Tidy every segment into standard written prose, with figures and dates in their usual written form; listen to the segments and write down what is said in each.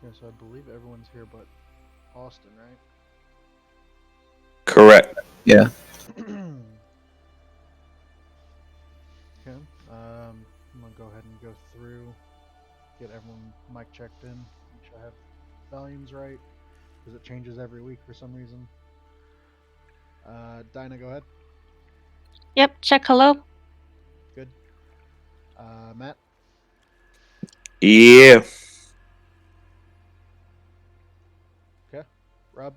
Yeah, so I believe everyone's here but Austin, right? Correct. Yeah. Okay. I'm gonna go ahead and go through, get everyone mic checked in, make sure I have volumes right, because it changes every week for some reason. Dinah, go ahead. Yep, check hello. Good. Matt. Yeah. Okay. Rob.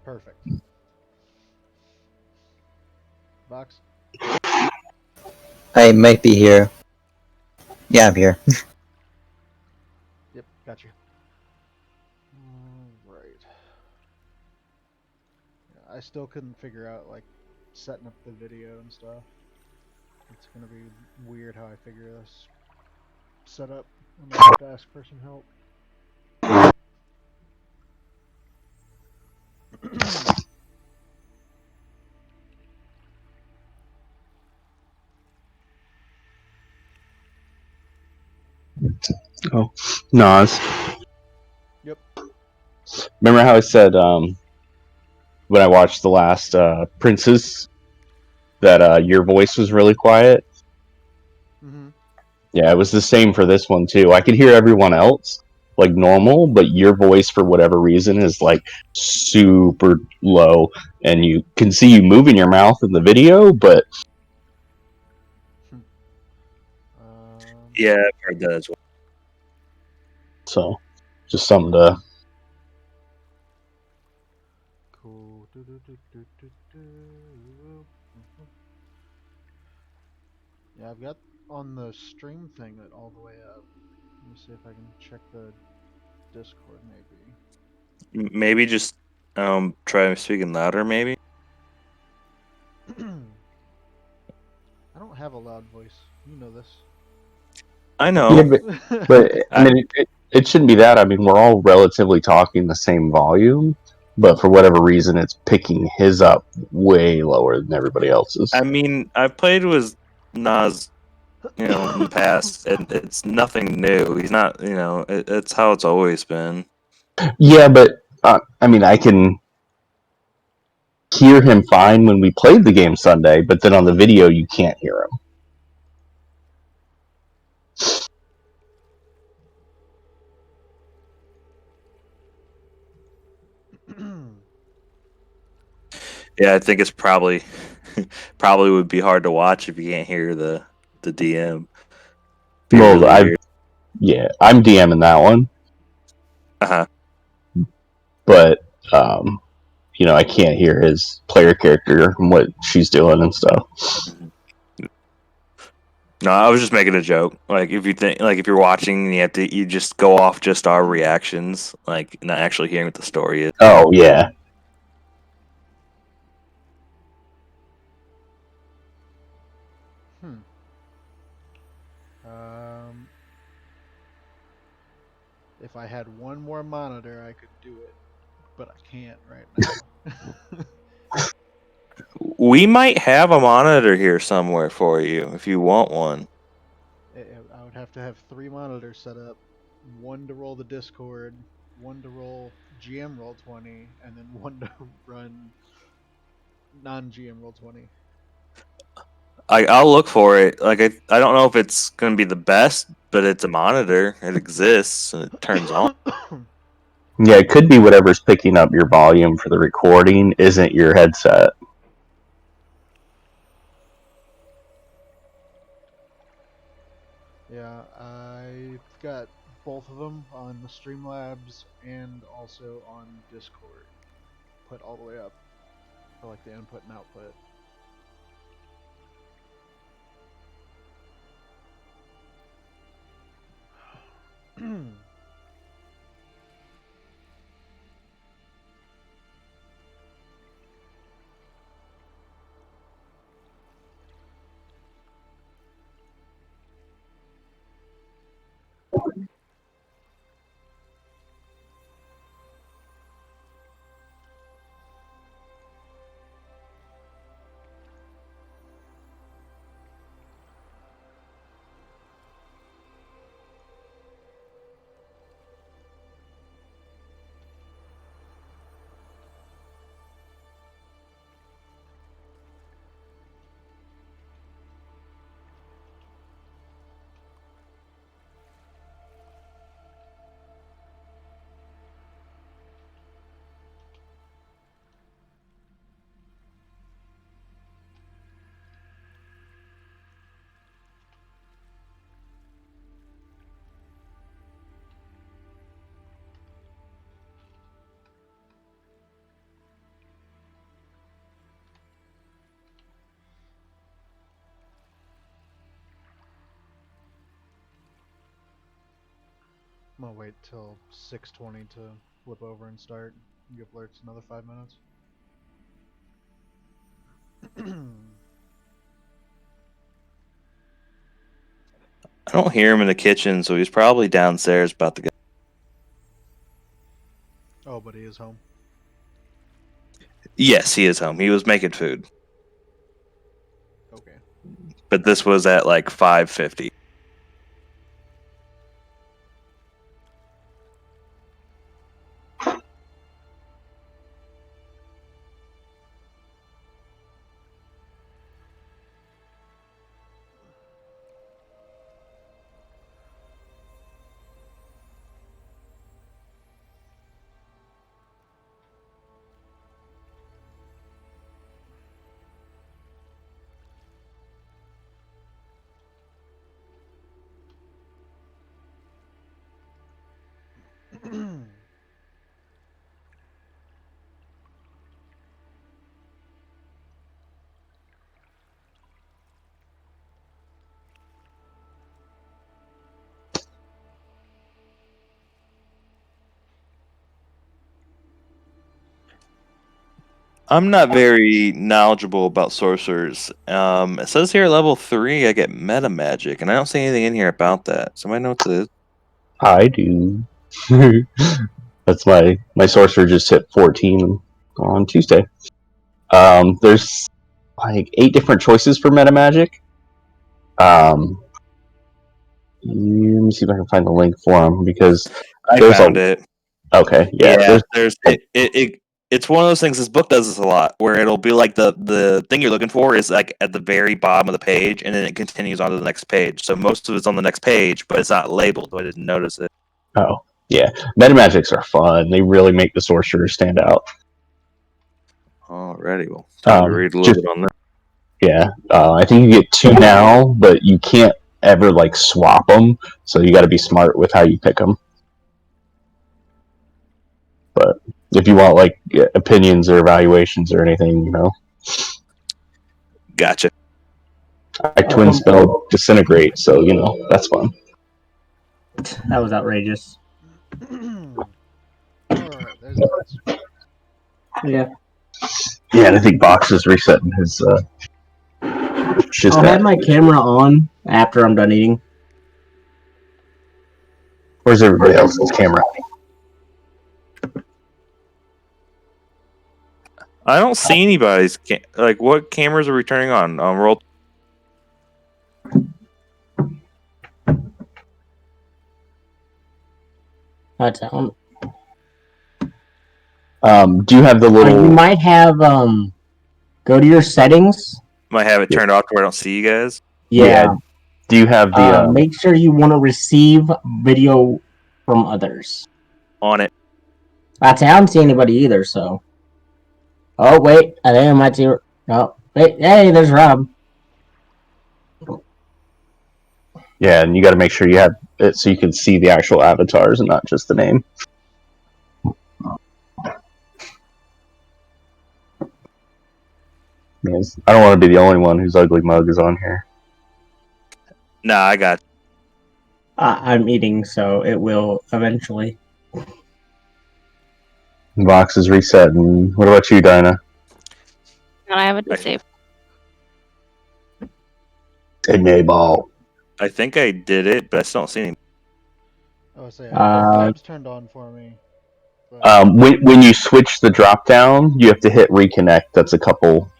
Perfect. Vox. I might be here. Yeah, I'm here. Yep, got you. All right. Yeah, I still couldn't figure out like setting up the video and stuff. It's gonna be weird how I figure this set up. I'm gonna have to ask for some help. Oh, Nas. Yep. Remember how I said when I watched the last Princes that your voice was really quiet? Mm-hmm. Yeah, it was the same for this one too. I could hear everyone else like normal, but your voice for whatever reason is like super low, and you can see you moving your mouth in the video, but Yeah, I've heard that as well. so just something to. Cool. Yeah, I've got on the stream thing it all the way up. Let me see if I can check the Discord maybe. Maybe just try speaking louder. Maybe. I don't have a loud voice. You know this. I Yeah, know. but I I, mean, it shouldn't be that. I mean, we're all relatively talking the same volume, but for whatever reason, it's picking his up way lower than everybody else's. I mean, I've played with Nas, in the past, and it's nothing new. He's not, it's how it's always been. Yeah, but I mean, I can hear him fine when we played the game Sunday, but then on the video, you can't hear him. Yeah, I think it's probably probably would be hard to watch if you can't hear the DM. Be Well, really weird. I'm DMing that one, Uh-huh. but I can't hear his player character and what she's doing and stuff. Mhm. No, I was just making a joke. Like if you think, like if you're watching, and you just go off just our reactions, like not actually hearing what the story is. Oh yeah, Hmm. Um, if I had one more monitor, I could do it, but I can't right now. We might have a monitor here somewhere for you if you want one. I would have to have three monitors set up, one to roll the Discord, one to roll GM roll 20, and then one to run non-GM roll 20. I'll look for it. Like I don't know if it's gonna be the best, but it's a monitor. It exists and it turns on. yeah. It could be whatever's picking up your volume for the recording isn't your headset. Yeah, I've got both of them on the Streamlabs and also on Discord, put all the way up for like the input and output. I'm gonna wait till 6:20 to flip over and start. Give alerts another 5 minutes. I don't hear him in the kitchen, so he's probably downstairs about to go. Oh, but he is home. Yes, he is home. He was making food, Okay. but this was at like 5:50. I'm not very knowledgeable about sorcerers. It says here at level 3 I get meta magic, and I don't see anything in here about that. Somebody know what this is? I do. That's my sorcerer just hit 14 on Tuesday. There's like 8 different choices for meta magic. Let me see if I can find the link for them because I there's found it. Okay, yeah. Yeah, it's one of those things. This book does this a lot, where it'll be like the thing you're looking for is like at the very bottom of the page, and then it continues on to the next page. So most of it's on the next page, but it's not labeled. So I didn't notice it. Oh, yeah. Meta magics are fun. They really make the sorcerer stand out. Alrighty, well, time to read a little bit on that. Yeah, I think you get 2 now, but you can't ever like swap them. So you got to be smart with how you pick them. But if you want like opinions or evaluations or anything, Gotcha. I twin spell disintegrate, so that's fun. That was outrageous. Alright, there's the answer. Yeah. Yeah, and I think Box is resetting his. I'll have my camera on after I'm done eating. Where's everybody else's camera? I don't see anybody's like. What cameras are we turning on? Roll. That's Do you have the little? You might have go to your settings. Might have it turned off to where I don't see you guys. Yeah. Do you have the? Make sure you want to receive video from others. On it. I don't see anybody either. So. Oh wait, I think I might see. Oh wait, hey, there's Rob. Yeah, and you got to make sure you have it so you can see the actual avatars and not just the name. Yes. I don't want to be the only one whose ugly mug is on here. Nah, I got. I'm eating, so it will eventually. Box is resetting. What about you, Dinah? And I have it saved. Enable. I think I did it, but I still don't see any. Oh, say lab's turned on for me. But... When you switch the drop down, you have to hit reconnect. That's a couple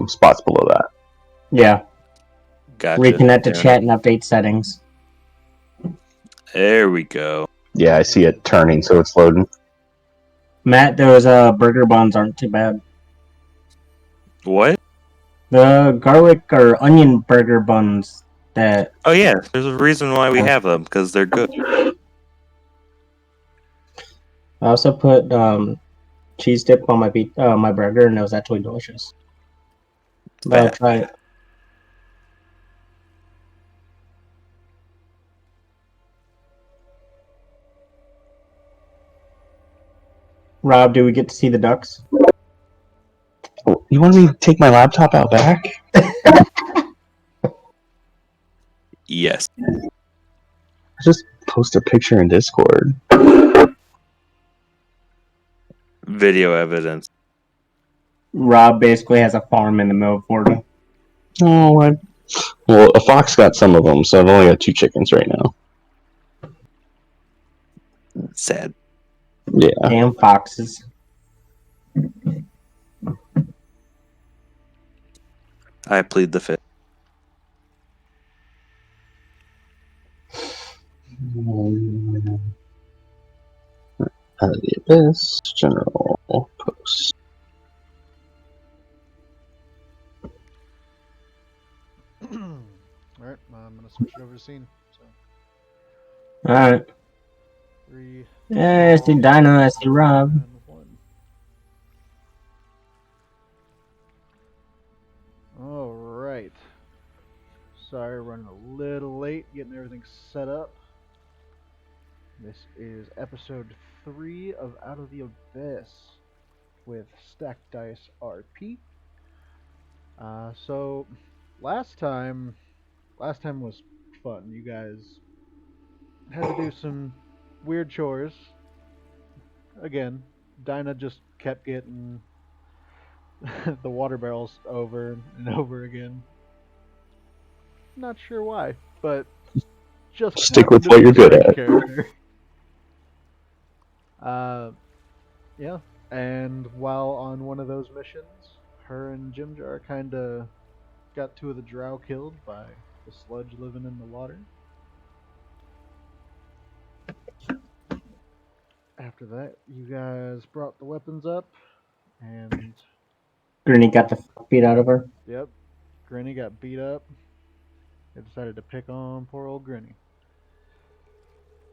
spots below that. Yeah. Gotcha. Reconnect to chat and update settings. There we go. Yeah, I see it turning, so it's loading. Matt, those burger buns aren't too bad. What? The garlic or onion burger buns that... Oh yeah, there's a reason why we have them, because they're good. I also put cheese dip on my burger, and it was actually delicious. But try it. Rob, do we get to see the ducks? You want me to take my laptop out back? Yes. Just post a picture in Discord. Video evidence. Rob basically has a farm in the middle of Florida. Oh, what? Well, a fox got some of them, so I've only got 2 chickens right now. Sad. Yeah. And foxes. I plead the fifth. Out of the abyss, general post. Alright, I'm gonna switch it over to scene. So Alright. 3, I see Dino, I see Rob. and 1. Alright. Sorry, running a little late getting everything set up. This is episode 3 of Out of the Abyss with StackedDiceRP. So last time was fun. You guys had to do some weird chores. Again, Dinah just kept getting the water barrels over and over again. Not sure why, but just Stick with happened to what be you're the good main at. character. Yeah, and while on one of those missions, her and Jimjar kind of got 2 of the drow killed by the sludge living in the water. After that, you guys brought the weapons up, and Granny got the fuck beat out of her. yep, Granny got beat up. They decided to pick on poor old Granny.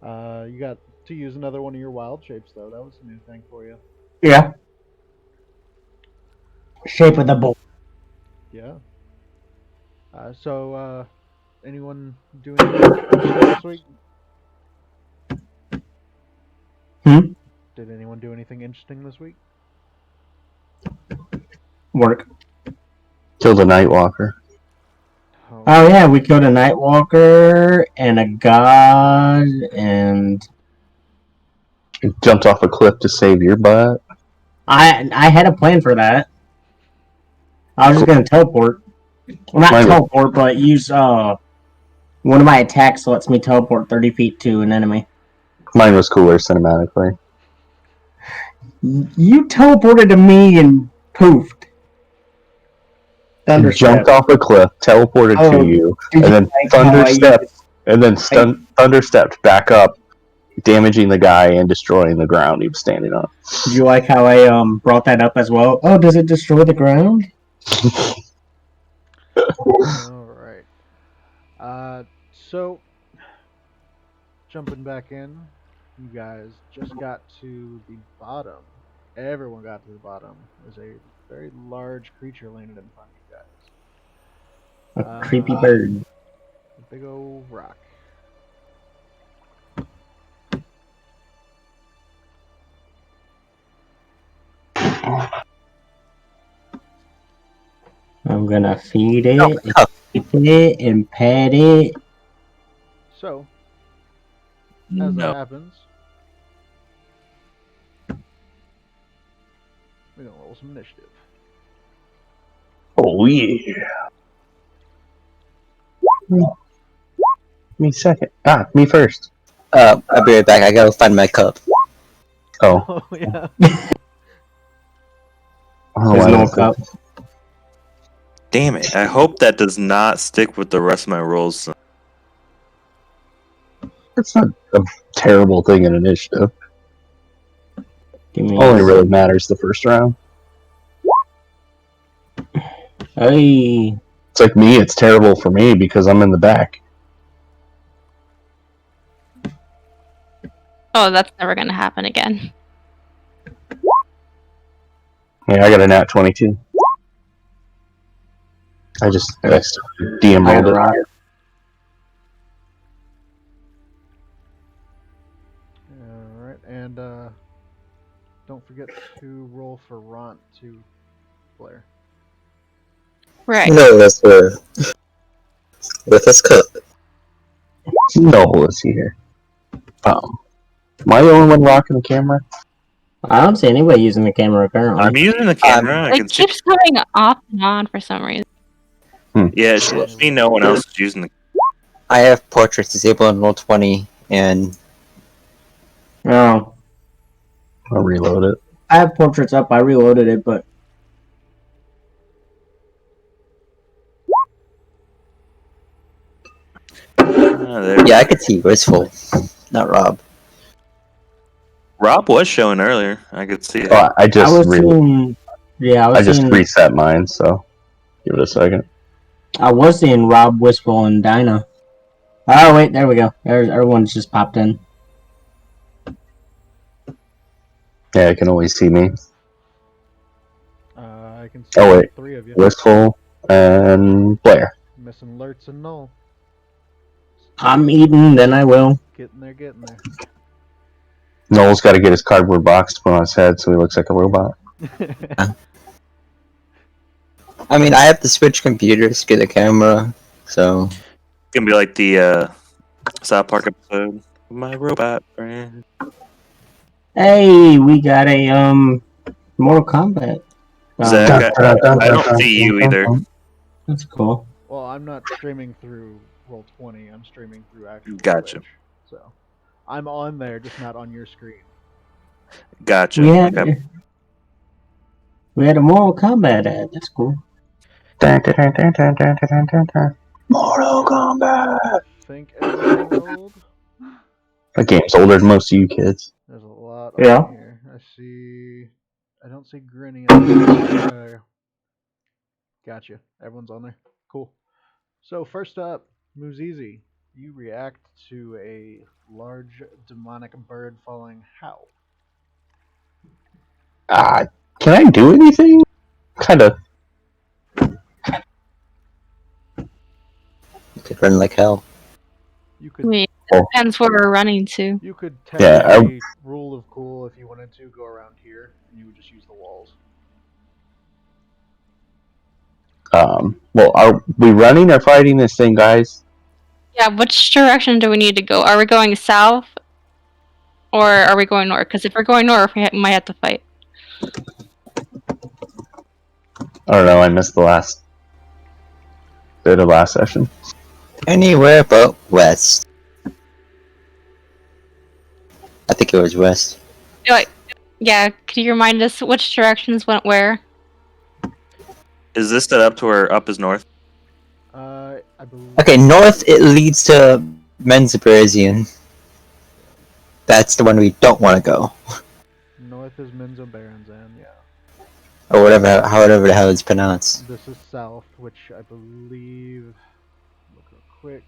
You got to use another one of your wild shapes, though. That was a new thing for you. Yeah. Shape of the bull. Yeah. So, anyone do anything interesting this week? Hmm? Did anyone do anything interesting this week? Work. Killed a Nightwalker. Oh yeah, we killed a Nightwalker and a god and Jumped off a cliff to save your butt. I had a plan for that. I was just gonna teleport. Well, not Mine- teleport, but use one of my attacks lets me teleport 30 feet to an enemy. Mine was cooler cinematically. You teleported to me and poofed. Jumped off a cliff, teleported Oh, to you, did and you then like how I thunderstepped, used- and then thunderstepped back up, damaging the guy and destroying the ground he was standing on. Did you like how I brought that up as well? Oh, does it destroy the ground? Alright. So, jumping back in, you guys just got to the bottom. Everyone got to the bottom. There's a very large creature landed in front of you guys. A creepy bird. A big old rock. I'm gonna feed it, and keep it, and pet it. So, as that happens, we're gonna roll some initiative. Oh yeah. Me second. Me first. I'll be right back. I gotta find my cup. Oh. Oh, yeah. There's no cup. Damn it. I hope that does not stick with the rest of my rolls. It's not a terrible thing in initiative. Give me Only really matters the first round. Hey. It's like me, it's terrible for me because I'm in the back. Oh, that's never gonna happen again. Yeah, I got a nat 22. I DM rolled it. Alright, and don't forget to roll for Ront too, Blair. Right. No, that's with his cup. No, let's see here. Am I the only one rocking the camera? I don't see anybody using the camera currently. I'm using the camera. I It can see. keeps coming off and on for some reason. Yeah, it should be no one else is using the. I have portraits disabled on Roll20, and Oh, I'll reload it. I have portraits up. I reloaded it, but There. yeah, I could see Wistful, not Rob. Rob was showing earlier. I could see it. Oh, I I just was seeing. Yeah, I just reset mine, so give it a second. I was seeing Rob, Wistful, and Dinah. Oh wait, there we go. There's everyone's just popped in. Yeah, I can always see me. I can see Oh, wait. 3 of you. Wistful and Blair. Missing Lurtz and Null. I'm eating, then I will. Getting there, getting Noel's got to get his cardboard box to put on his head so he looks like a robot. there. I mean, I have to switch computers to get a camera, so It's gonna be like the South Park episode. My robot friend. Hey, we got a Mortal Kombat. Zach, I don't see you either. That's cool. Well, I'm not streaming through Roll20. I'm streaming through actual Gotcha. Twitch. So I'm on there, just not on your screen. Gotcha. We had, Okay. we had a Mortal Kombat ad. That's cool. Mortal Kombat! I think everything rolled. That game's older than most of you kids. There's a lot Yeah. on here. I don't see Grinny. Gotcha. Everyone's on there. Cool. So first up, Muzizi. You react to a large demonic bird falling how? Can I do anything? Kind of. you could run like hell. You could Wait, Oh. depends where we're running to. you could Yeah, technically rule of cool if you wanted to go around here and you would just use the walls. Well, are we running or fighting this thing, guys? Yeah, which direction do we need to go? Are we going south? Or are we going north? Because if we're going north, we might have to fight. I don't know, I missed the last bit of last session. Anywhere but west. I think it was west. Yeah, could you remind us which directions went where? Is this set up to where up is north? I believe. Okay, north it leads to Menzibrizian. That's the one we don't want to go, North is Menzo Baranzan, yeah. or whatever, however the hell it's pronounced. This is south, which I believe. Look real quick.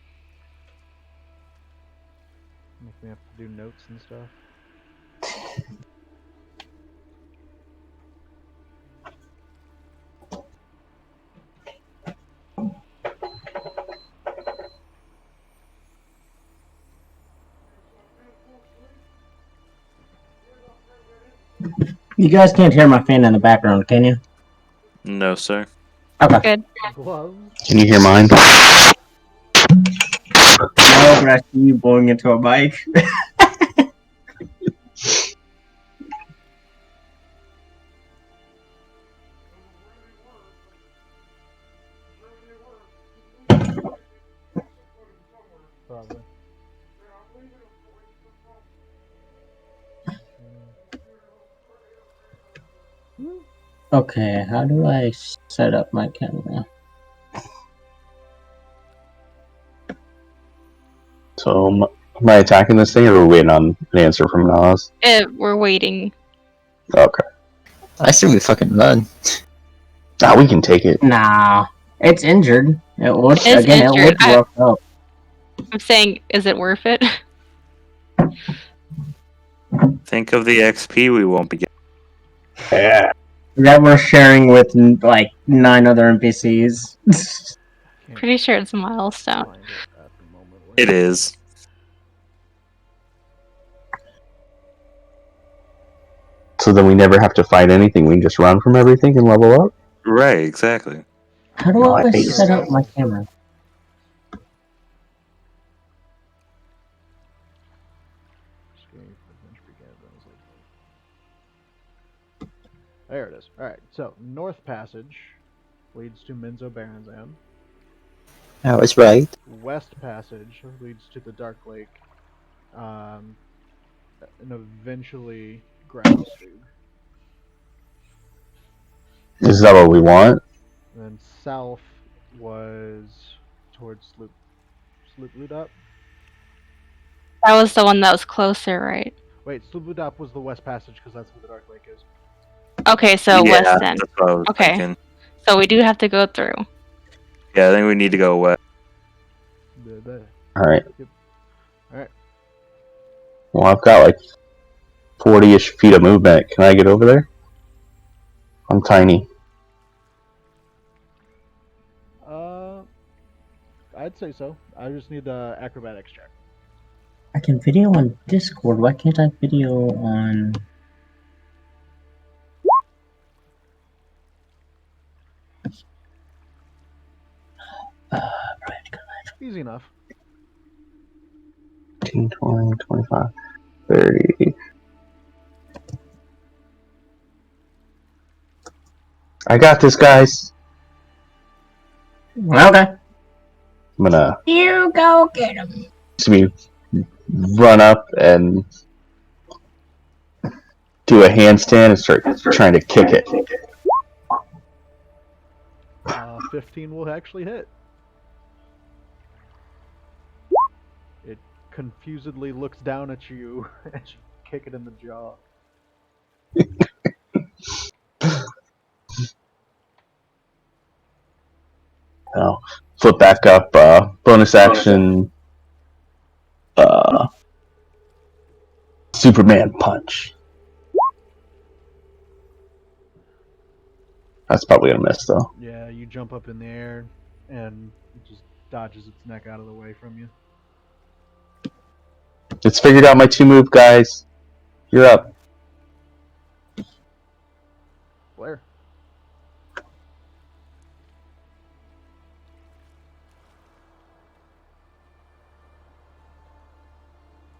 Make me have to do notes and stuff. You guys can't hear my fan in the background, can you? No, sir. Okay. Good. Gloves. Can you hear mine? No, but I see you blowing into a mic. Probably. Okay, how do I set up my camera? So, am I attacking this thing or are we waiting on an answer from Nas? We're waiting. Okay. I assume we fucking run. We can take it. Nah, it's injured. It looks It's again. It injured. looks roughed up. I'm saying, is it worth it? Think of the XP we won't be getting. Yeah. That we're sharing with like 9 other NPCs. Can't Pretty sure it's a milestone. find it at the moment. Where It is. So then we never have to fight anything. We can just run from everything and level up? Right, exactly. How do I Nice. set up my camera? escape. Adventure began. There it is. All right. So North Passage leads to Minzo Baranzan. I was right. West Passage leads to the Dark Lake, and eventually Gravelstug. Is that what we want? And then south was towards Sloop That was the one that was closer, right? Wait, Sloop was the West Passage because that's where the Dark Lake is. Okay, so Yeah, west then. that's what I was Okay. thinking. So we do have to go through. Yeah, I think we need to go west. All right. Yep. All right. Well, I've got like 40-ish feet of movement. Can I get over there? I'm tiny. I'd say so. I just need the acrobatics check. I can video on Discord. Why can't I video on? Easy enough. 15, 20, 25, 30. I got this, guys. Okay. I'm gonna You go get him. run up and do a handstand and start trying to kick it. 15 will actually hit. It confusedly looks down at you as you kick it in the jaw. I'll flip back up. Bonus action. Superman punch. That's probably gonna miss though. Yeah, you jump up in the air and it just dodges its neck out of the way from you. It's figured out my 2-move, guys. You're up. Blair.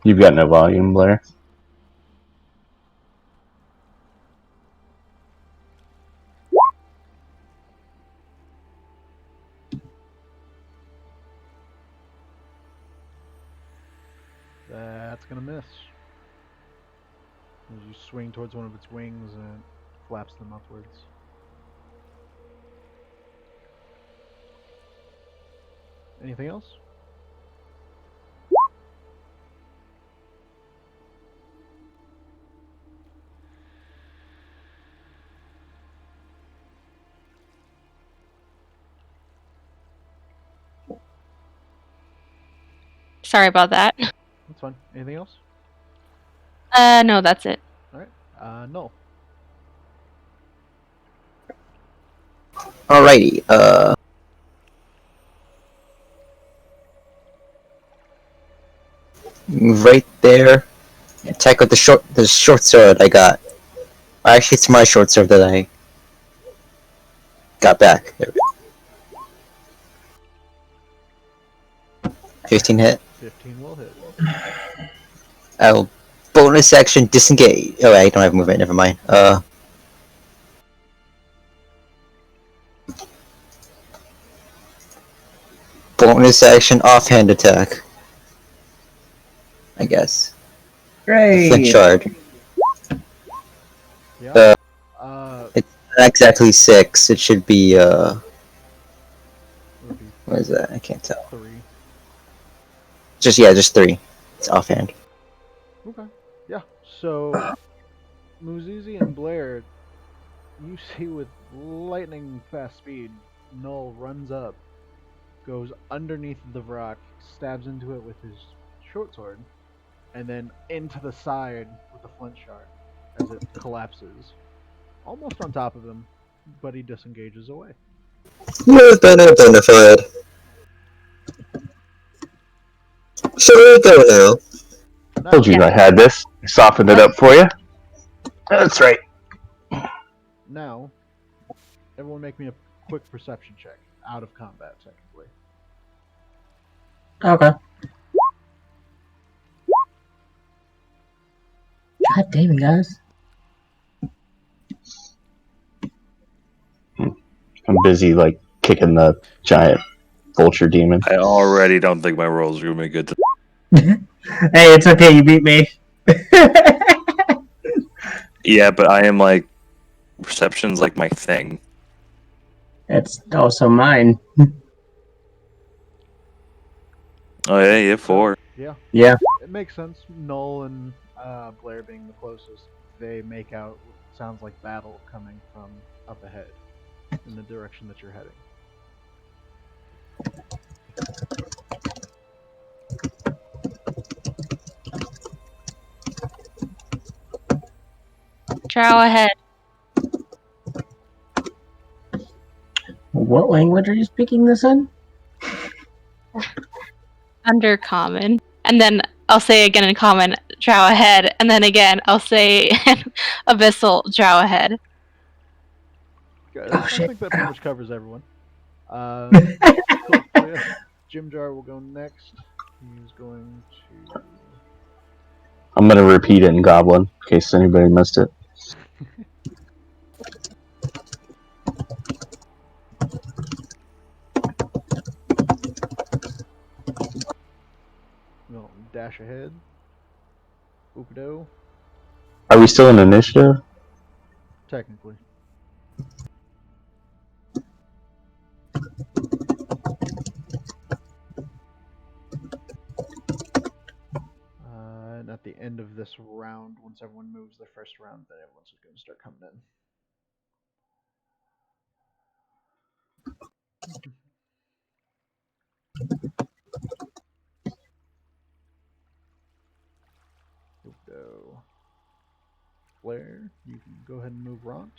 You've got no volume, Blair. That's gonna miss. As you swing towards one of its wings and it flaps them upwards. Anything else? Sorry about that. That's fine. Anything else? No, that's it. Alright. No. Alrighty. Right there. Attack with the short sword I got. Actually, it's my short sword that I got back. There we go. 15 hit. 15 will hit. I'll bonus action disengage. Oh, I don't have movement. Never mind. Bonus action offhand attack. I guess. Great. Flint shard. Yeah. It's not exactly 6. It should be Would be what is that? I can't tell. 3. Just 3. It's offhand. Okay. Yeah. So, Muzizi and Blair, you see with lightning fast speed, Null runs up, goes underneath the rock, stabs into it with his short sword, and then into the side with the flint shard as it collapses. Almost on top of him, but he disengages away. You've been identified. Shall we go now? Now, Told you I had this. I softened it up for you. That's right. now, everyone make me a quick perception check. Out of combat, technically. Okay. God damn it, guys. I'm busy like kicking the giant vulture demon. I already don't think my rolls are gonna be good. Hey, it's okay. You beat me. Yeah, but I am like perception's like my thing. It's also mine. Oh yeah, you have 4. Yeah, Yeah. it makes sense. Null and Blair being the closest, they make out what sounds like battle coming from up ahead in the direction that you're heading. Drow ahead. What language are you speaking this in? Undercommon. And then I'll say again in common, drow ahead. And then again, I'll say abyssal, drow ahead. I shit. think that pretty much covers everyone. Cool. So yeah, Jim Jar will go next. He's going to. I'm gonna repeat it in Goblin in case anybody missed it. Well, dash ahead. Oopido. Are we still in initiative? Technically. And at the end of this round, once everyone moves their first round, then everyone's going to start coming in. Oopido. Blair, you can go ahead and move Ront.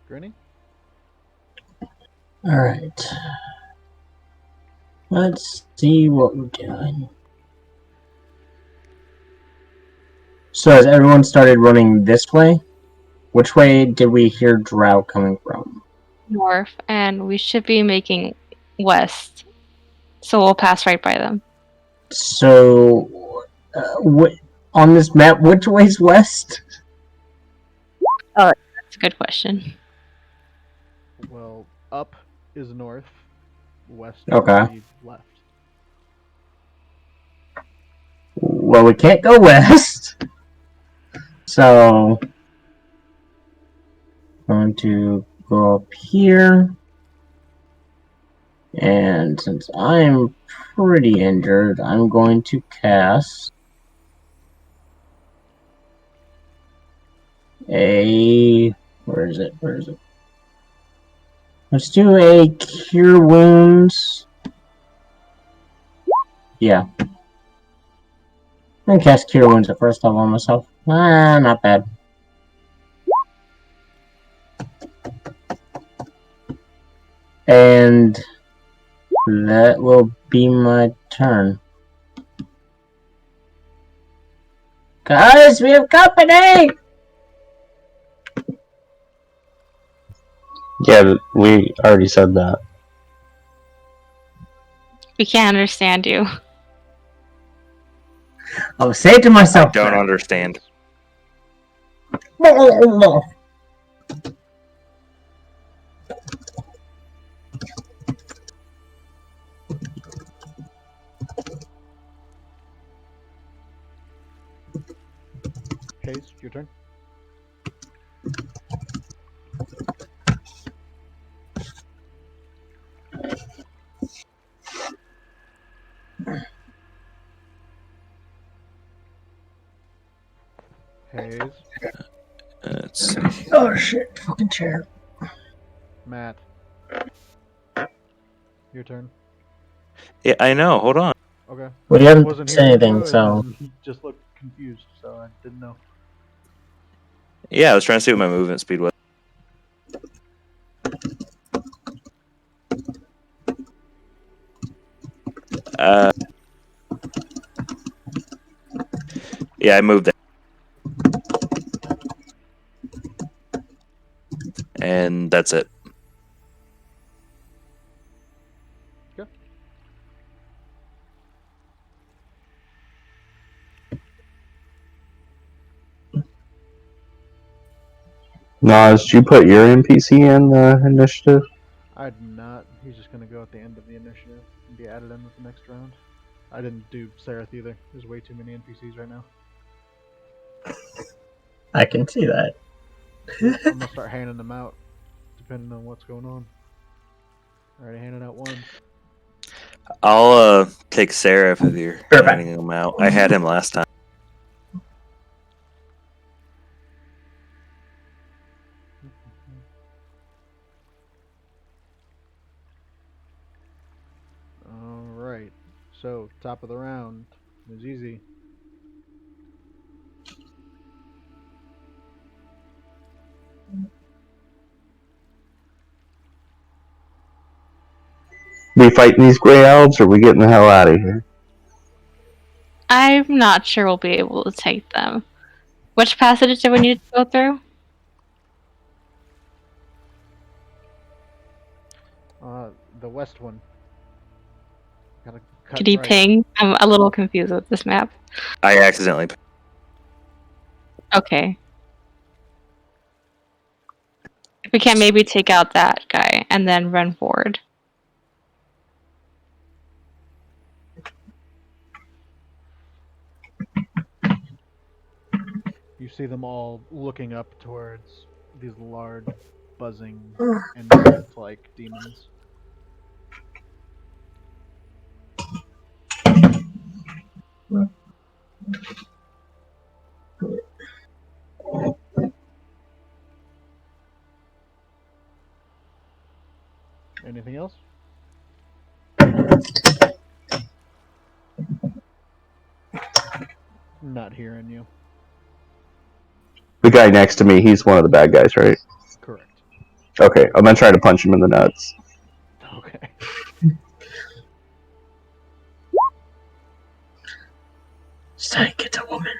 Granny? Alright. Let's see what we're doing. So has everyone started running this way? Which way did we hear Drow coming from? North. And we should be making west. So we'll pass right by them. So, on this map, which way's west? That's a good question. Well, up is north, west Okay. would be left. Well, we can't go west. So, I'm going to go up here. And since I'm pretty injured, I'm going to cast a... Where is it? Where is it? Let's do a Cure Wounds. Yeah. I'm gonna cast Cure Wounds at first level on myself. Not bad. And that will be my turn. Guys, we have company! Yeah, we already said that. We can't understand you. I'll say it to I myself. don't understand. Hayes, your turn. Hayes. Let's see. Oh shit, fucking chair. Matt. Your turn. Yeah, I know. Hold on. Okay. Well, you I haven't wasn't said hearing anything, you, so... and then he just looked confused, so I didn't know. Yeah, I was trying to see what my movement speed was. Yeah, I moved there. And that's it. Okay. Nas, did you put your NPC in initiative? I did not. He's just gonna go at the end of the initiative and be added in with the next round. I didn't do Seraph either. There's way too many NPCs right now. I can see that. I'm gonna start handing them out, depending on what's going on. Already handed out one. I'll take Seraph if you're Sure, handing him out. I had him last time. Alright. So, top of the round is easy. We fighting these gray elves, or we getting the hell out of here? I'm not sure we'll be able to take them. Which passage do we need to go through? The west one. Gotta cut Could you right. ping? I'm a little confused with this map. I accidentally. Okay. If we can maybe take out that guy and then run forward. You see them all looking up towards these large, buzzing, insect-like demons. Anything else? Not hearing you. The guy next to me, he's one of the bad guys, right? Correct. Okay, I'm gonna try to punch him in the nuts. Okay. Static, get a woman.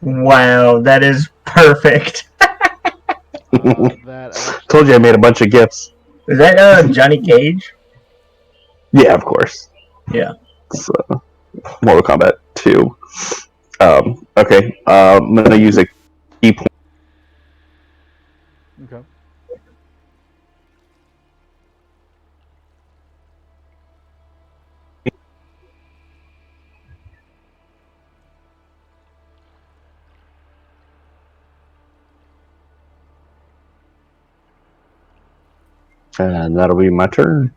Wow, that is perfect. That actually. Told you I made a bunch of gifts. Is that Johnny Cage? Yeah, of course. Yeah. It's, Mortal Kombat 2. Okay, I'm gonna use a key point. Okay. And that'll be my turn.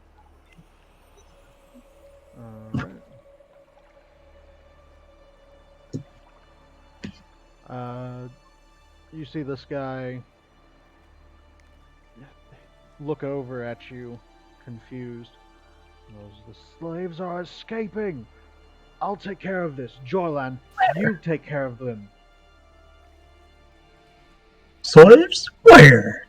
Alright. You see this guy look over at you, confused. The slaves are escaping! I'll take care of this. Jorlan, you take care of them. Slaves? Where?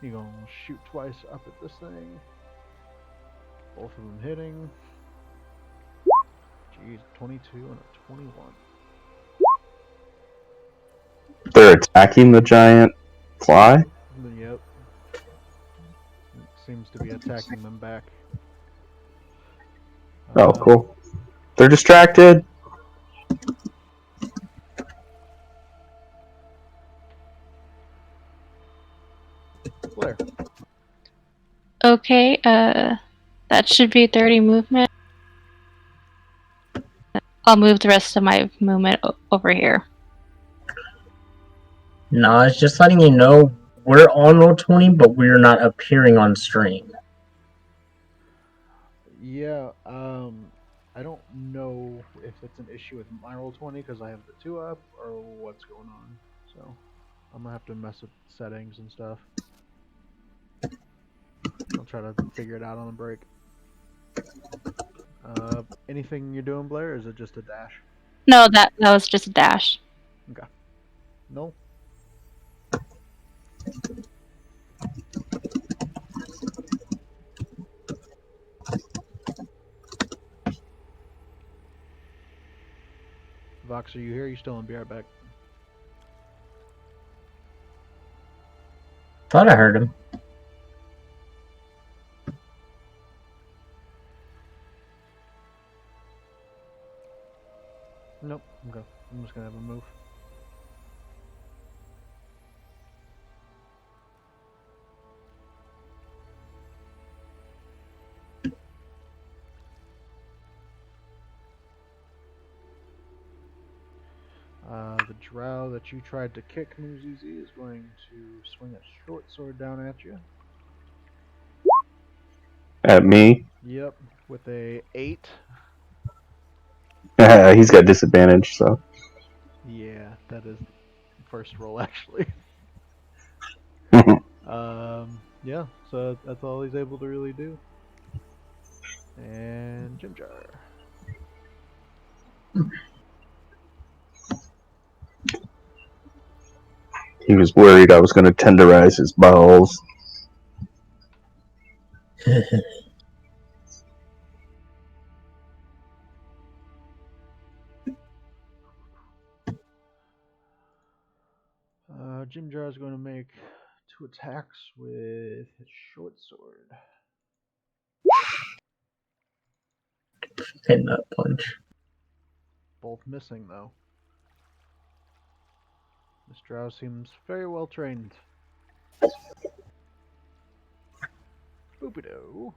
You gonna shoot twice up at this thing. Both of them hitting. Jeez, 22 and a 21. They're attacking the giant fly. Yep. It seems to be attacking them back. Oh, cool. They're distracted. Blair. Okay, that should be 30 movement. I'll move the rest of my movement over here. Nah, it's just letting you know we're on Roll20, but we're not appearing on stream. Yeah, I don't know if it's an issue with my Roll20 because I have the 2 up or what's going on. So I'm gonna have to mess with settings and stuff. I'll try to figure it out on the break. Anything you're doing, Blair? Or is it just a dash? No, that was just a dash. Okay. No. Vox, are you here? Are you still on BR back? Thought I heard him. Nope. Okay. I'm just gonna have him move. The drow that you tried to kick, Muzizi, is going to swing a short sword down at you. At me. Yep, with a 8. He's got disadvantage, so. Yeah, that is the first roll actually. Yeah, so that's all he's able to really do. And Jim Jar. He was worried I was going to tenderize his balls. Jim Jar is going to make 2 attacks with his short sword. Hitting that punch. Both missing though. This drow seems very well trained. Boopido.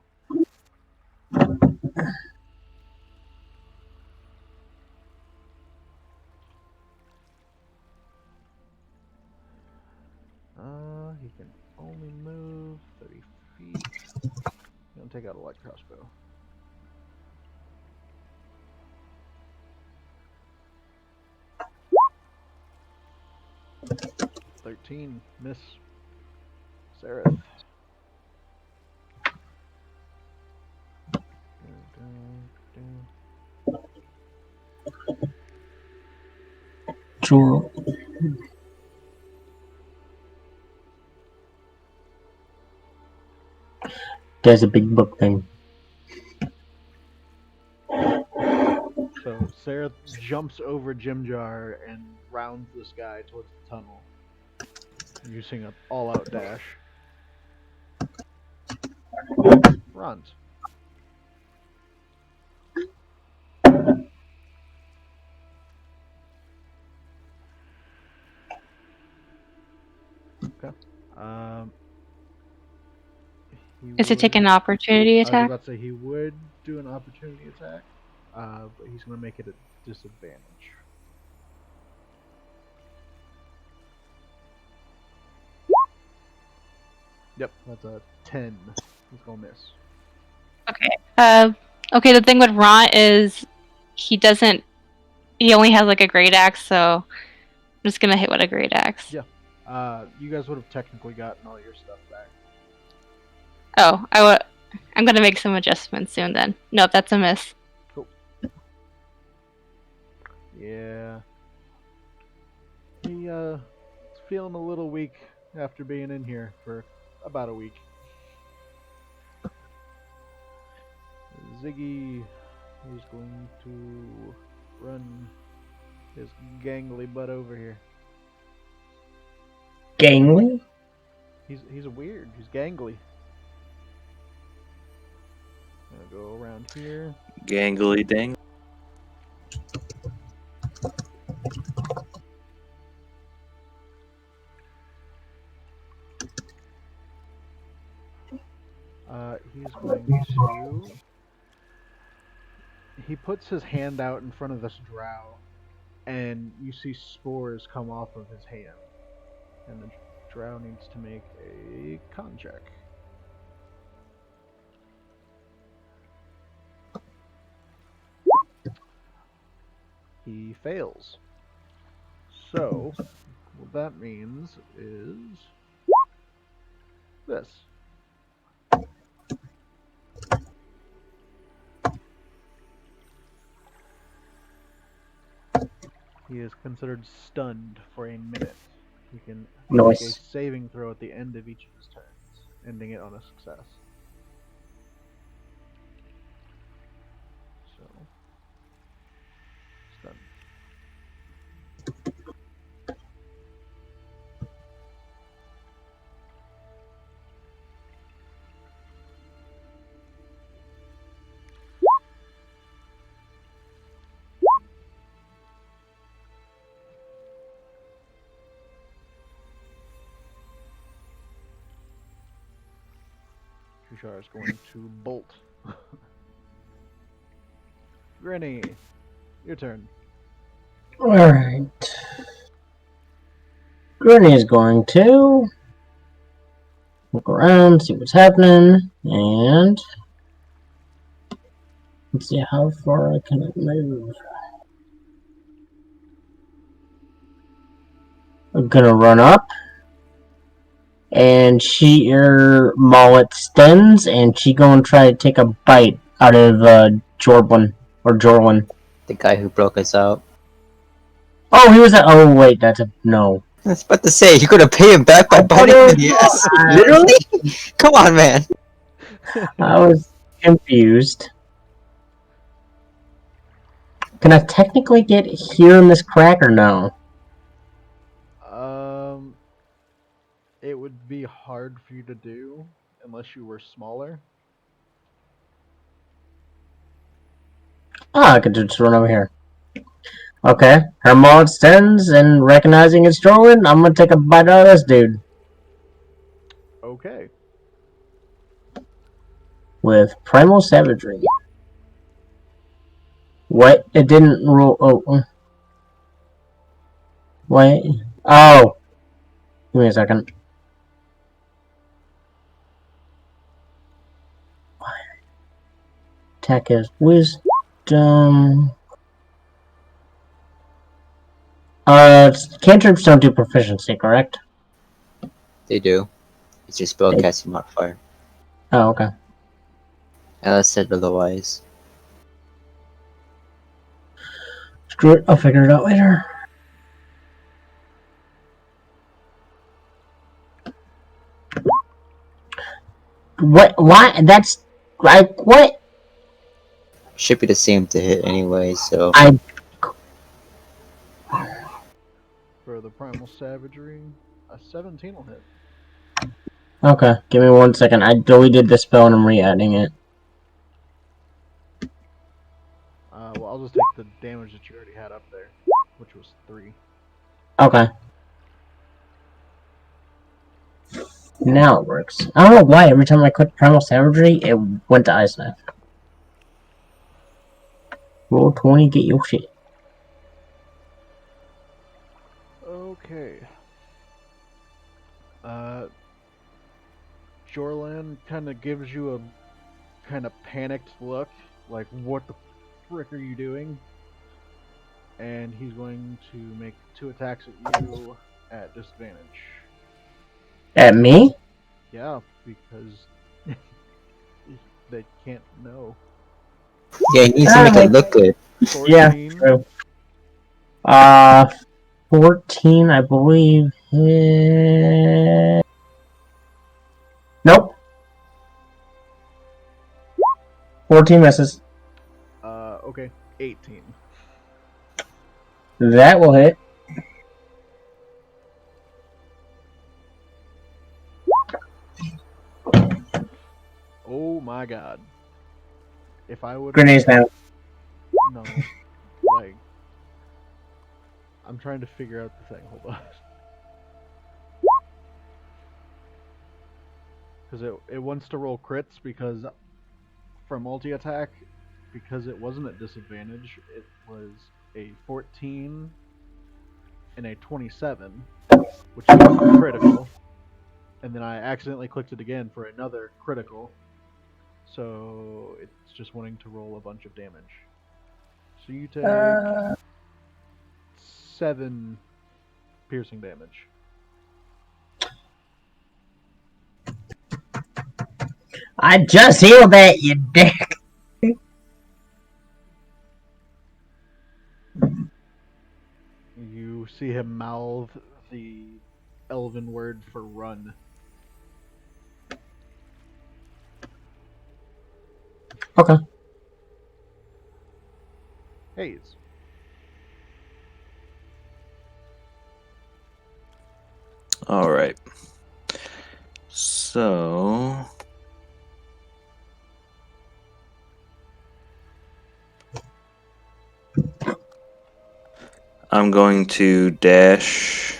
He can only move 30 feet. He's gonna take out a light crossbow. 13, miss. Seraph. True. There's a big book thing. So Sarah jumps over Jim Jar and rounds this guy towards the tunnel, using an all-out dash. Runs. Okay. Is it taking an opportunity I was attack? about to say he would do an opportunity attack, but he's going to make it a disadvantage. Yep, that's a 10. He's going to miss. Okay. Okay, the thing with Ront is he only has like a great axe, so I'm just gonna hit with a great axe. Yeah. You guys would have technically gotten all your stuff back. Oh, I'm gonna make some adjustments soon then. Nope, that's a miss. Cool. Yeah. He's feeling a little weak after being in here for about a week. Ziggy is going to run his gangly butt over here. Gangly? He's a weird. He's gangly. Gonna go around here. Gangly ding. He's going to. He puts his hand out in front of this drow, and you see spores come off of his hand. And the drow needs to make a con check. He fails. So, what that means is this. He is considered stunned for a minute. He can make a Nice. saving throw at the end of each of his turns, ending it on a success. So, stunned. Tushar is going to bolt. Granny, your turn. Alright. Gurney is going to look around, see what's happening, and let's see how far I can move. I'm gonna run up, and her mullet stends, and she gonna try to take a bite out of Jorwin or Jorwin. The guy who broke us out. Oh, he was a. Oh wait, that's a no. I was about to say, you're gonna pay him back by biting him in the ass? Literally? Come on, man. I was confused. Can I technically get here in this crack or no? It would be hard for you to do unless you were smaller. Oh, I could just run over here. Okay, her mullet extends, and recognizing it's Jorwin, I'm gonna take a bite out of this dude. Okay. With Primal Savagery. What? It didn't roll. Oh. Wait. Oh. Give me a second. Attack is Wisdom. Cantrips don't do proficiency, correct? They do. It's your spellcasting modifier. Oh, okay. Alice said otherwise. Screw it, I'll figure it out later. What? Why? That's like what? Should be the same to hit anyway, so. For the Primal Savagery, a 17 will hit. Okay, give me 1 second. I deleted the spell and I'm re-adding it. Well, I'll just take the damage that you already had up there, which was 3. Okay. Now it works. I don't know why every time I click Primal Savagery, it went to Ice Knife. Roll 20, get your shit. Okay. Jorlan kind of gives you a kind of panicked look, like, what the frick are you doing? And he's going to make 2 attacks at you at disadvantage. At me? Yeah, because they can't know. Yeah, he needs to make it look good. 14. Yeah, true. 14, I believe. Nope. 14 misses. Okay, 18. That will hit. Oh my god. If I would Grenades down. No. Like, I'm trying to figure out the thing. Hold on. Because it wants to roll crits because for multi-attack, because it wasn't at disadvantage, it was a 14 and a 27, which is critical. And then I accidentally clicked it again for another critical. So it's just wanting to roll a bunch of damage. So you take 7 piercing damage. I just healed that, you dick. You see him mouth the elven word for run. Okay. Haze. All right. So I'm going to dash.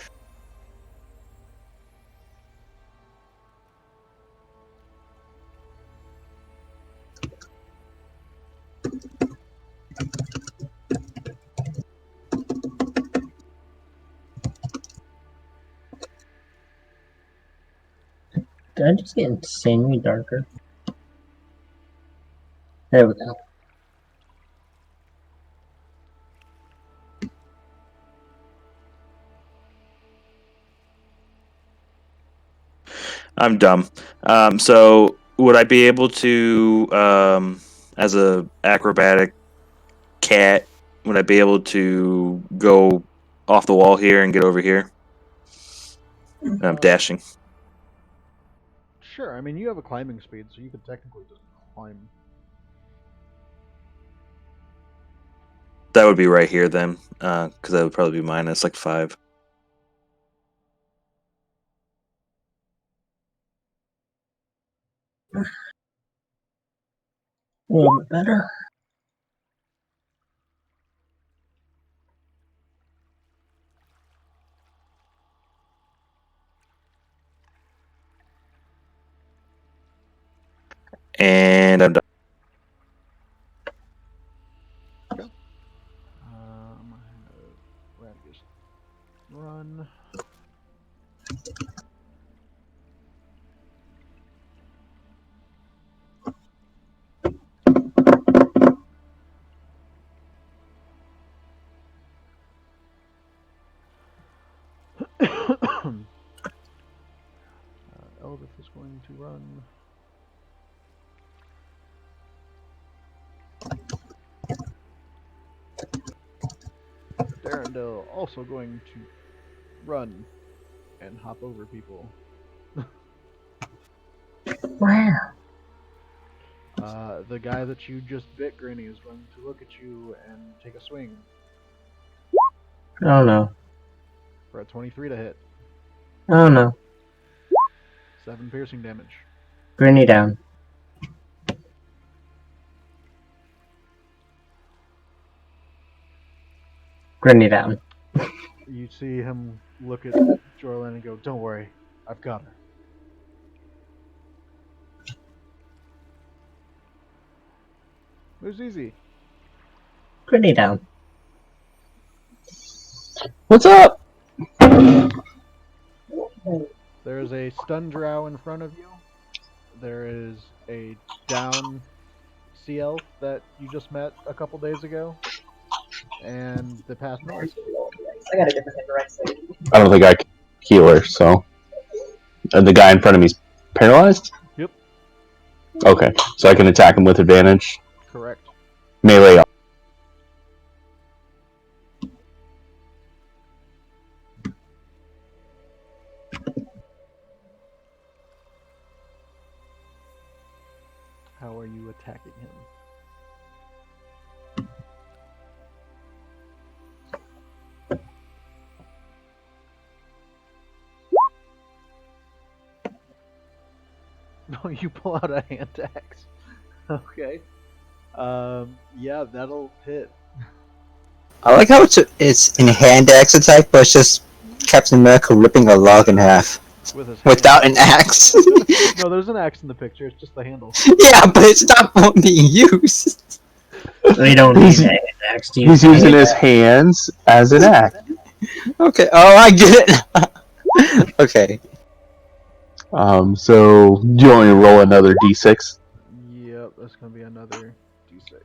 Did I just get insanely darker? There we go. I'm dumb. So would I be able to, as a acrobatic cat, would I be able to go off the wall here and get over here? I'm dashing. Sure, I mean, you have a climbing speed, so you could technically just climb. That would be right here then, because that would probably be minus like 5. A little bit better. And I'm done. Radius run. Eldith is going to run. Darendelle also going to run and hop over people. Wow. The guy that you just bit, Granny, is going to look at you and take a swing Oh no. for a 23 to hit. Oh no. 7 piercing damage. Grinny down. Grinny down. You see him look at Jorlin and go, "Don't worry, I've got her." Moves easy. Grinny down. What's up? There is a stun drow in front of you. There is a down sea elf that you just met a couple days ago. And the path north. I got a different right. I don't think I can heal her, so. And the guy in front of me is paralyzed? Yep. Okay, so I can attack him with advantage. Correct. Melee. How are you attacking him? No, you pull out a hand axe. Okay. Yeah, that'll hit. I like how it's in hand axe attack, but it's just Captain America ripping a log in half With his hand. without an axe. No, there's an axe in the picture. It's just the handle. Yeah, but it's not being used. We don't need that axe to use. He's using his hands as an axe. Okay. Oh, I get it. Okay. So do you want me to roll another d6? Yep, that's gonna be another d6.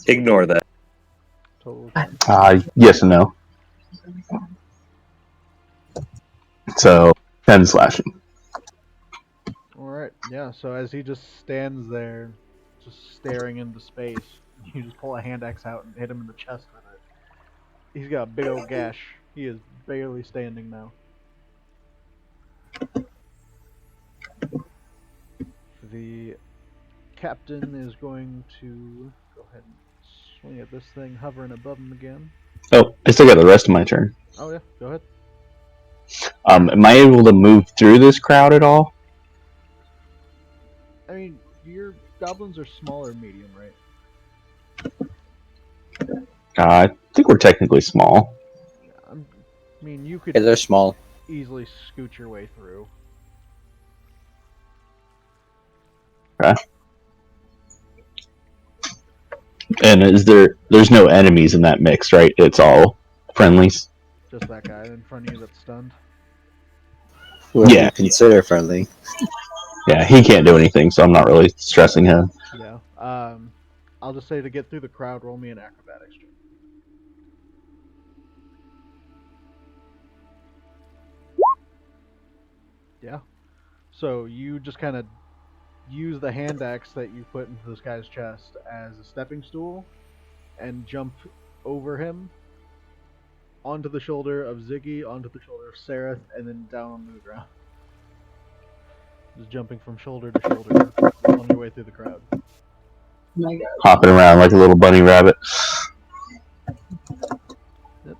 Ignore that. Total. Yes and no. So 10 slashing. Alright, yeah, so as he just stands there, just staring into space, you just pull a hand axe out and hit him in the chest with it. He's got a big old gash. He is barely standing now. The captain is going to go ahead and swing at this thing hovering above him again. Oh, I still got the rest of my turn. Oh yeah, go ahead. Am I able to move through this crowd at all? I mean, your goblins are small or medium, right? I think we're technically small. Yeah, I mean, you could Yeah, they're small. easily scoot your way through. Okay. And there's no enemies in that mix, right? It's all friendlies? Just that guy in front of you that's stunned. Who Yeah. you consider friendly. Yeah, he can't do anything, so I'm not really stressing him. Yeah. I'll just say to get through the crowd, roll me an acrobatics check. Yeah. So you just kind of use the hand axe that you put into this guy's chest as a stepping stool and jump over him onto the shoulder of Ziggy, onto the shoulder of Sereth, and then down onto the ground. Just jumping from shoulder to shoulder on your way through the crowd. Hopping around like a little bunny rabbit. Yep.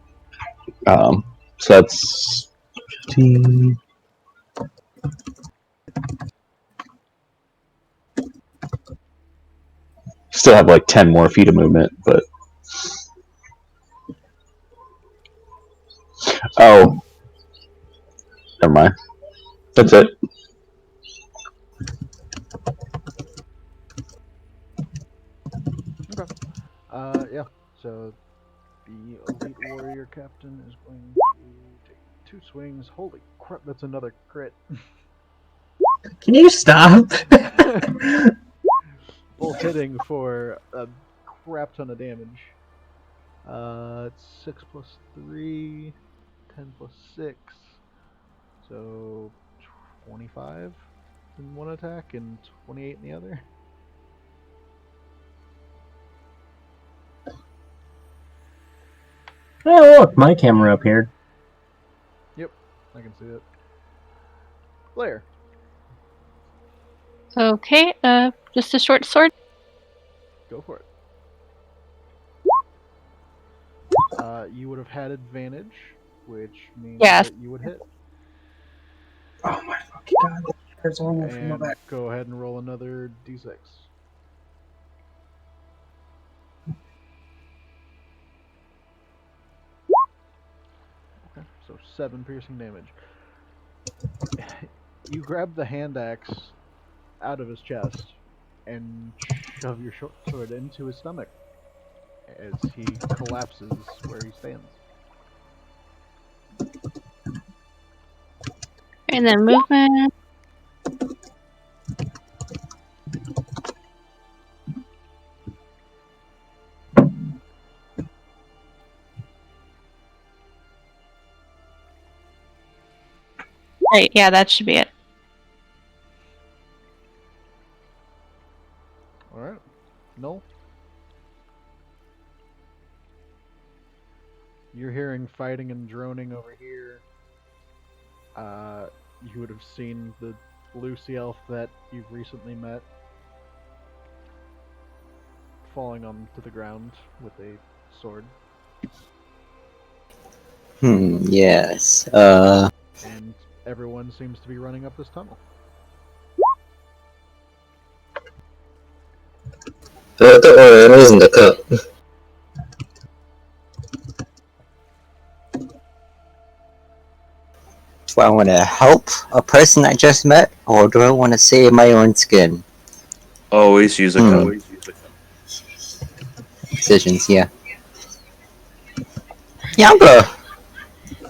So that's 15. Still have like 10 more feet of movement, but oh, never mind. That's it. Okay. Yeah. So the elite warrior captain is going to take 2 swings. Holy crap! That's another crit. Can you stop? Both hitting for a crap ton of damage. It's 6 plus 3, 10 plus 6. So 25 in one attack and 28 in the other. Oh, look, my camera appeared. Yep, I can see it. Blair. Okay, just a short sword. Go for it. You would have had advantage, which means Yes. that you would hit. Oh my fucking god. There's one from the And back. go ahead and roll another d6. Okay, so 7 piercing damage. You grab the hand axe out of his chest and shove your short sword into his stomach as he collapses where he stands. And then movement. Right, yeah, that should be it. Alright. Null. You're hearing fighting and droning over here. You would have seen the Lucy elf that you've recently met falling onto the ground with a sword. Yes. And everyone seems to be running up this tunnel. Don't worry, it isn't a cup. Do I want to help a person I just met, or do I want to save my own skin? Always use a cup. Decisions, yeah. Yeah, I'm gonna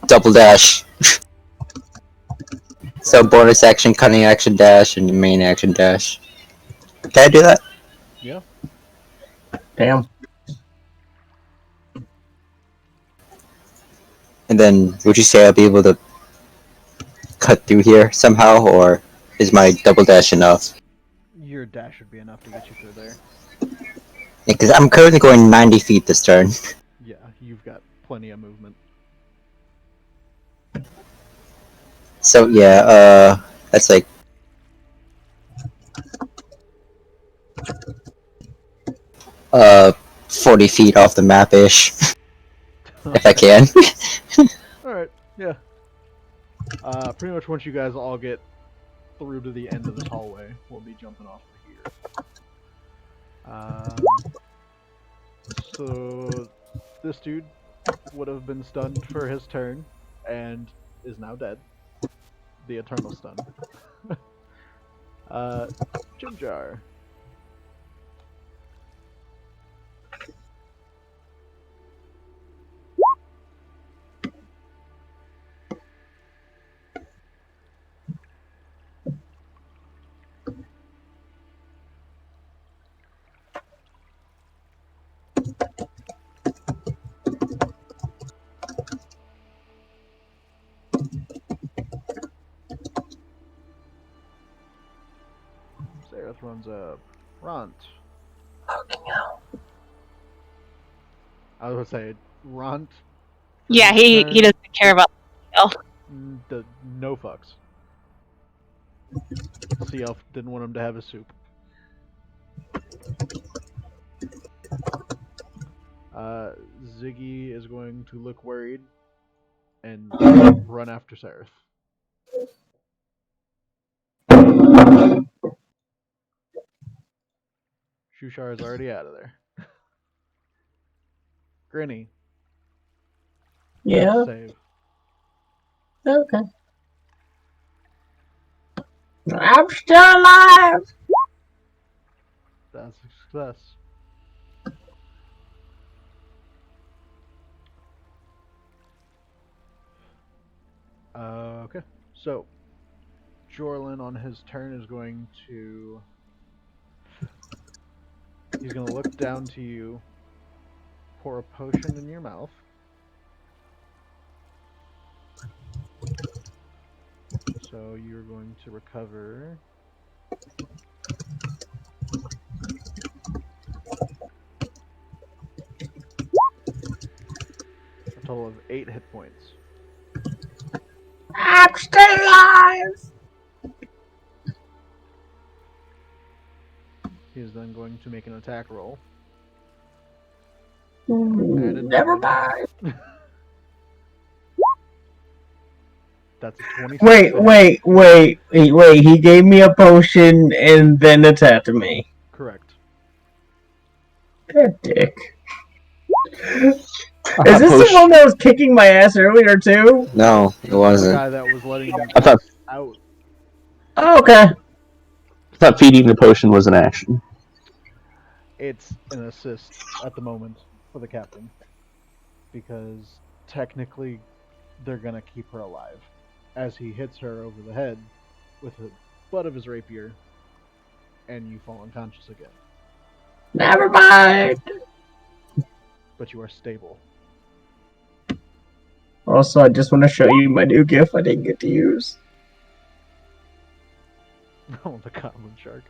double dash. So bonus action, cunning action dash, and main action dash. Can I do that? Yeah. Damn. And then, would you say I'll be able to cut through here somehow, or is my double dash enough? Your dash should be enough to get you through there. Because I'm currently going 90 feet this turn. Yeah, you've got plenty of movement. So yeah, that's like 40 feet off the map ish, if I can. Alright, yeah. Pretty much once you guys all get through to the end of this hallway, we'll be jumping off of here. So this dude would have been stunned for his turn and is now dead. The eternal stun. Jim Jar. Sareth runs up. Ront. I was gonna say Ront. for Yeah, his he turn, doesn't care about health. the no fucks. Sea Elf didn't want him to have his soup. Ziggy is going to look worried and run after Sareth. Shushar is already out of there. Grinny. Yeah. Save. Okay. I'm still alive. That's a success. Okay. So, Jorlin on his turn is going to. He's going to look down to you, pour a potion in your mouth. So, you're going to recover. A total of 8 hit points. I'm still alive. He is then going to make an attack roll. Never mind. That's a 26. Wait. He gave me a potion and then attacked me. Correct. That dick. I Is thought this the potion- one that was kicking my ass earlier too? No, it This is the wasn't. guy that was letting you I thought pass out. Oh, okay. I thought feeding the potion was an action. It's an assist at the moment for the captain. Because technically they're going to keep her alive. As he hits her over the head with the butt of his rapier, and you fall unconscious again. Never mind. But you are stable. Also, I just want to show you my new GIF I didn't get to use. Oh, the goblin shark.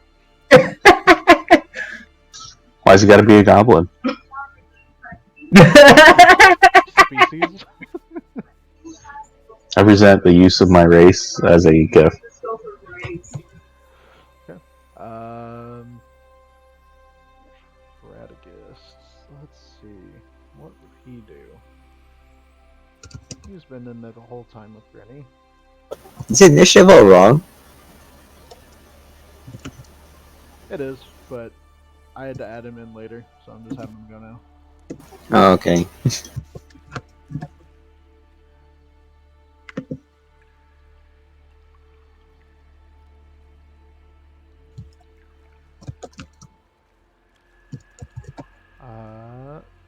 Why's it got to be a goblin? Species. I resent the use of my race as a gift. Okay. Strategist. Let's see. What would he do? He's been in there the whole time with Granny. Is initiative all wrong? It is, but I had to add him in later, so I'm just having him go now. Oh, okay.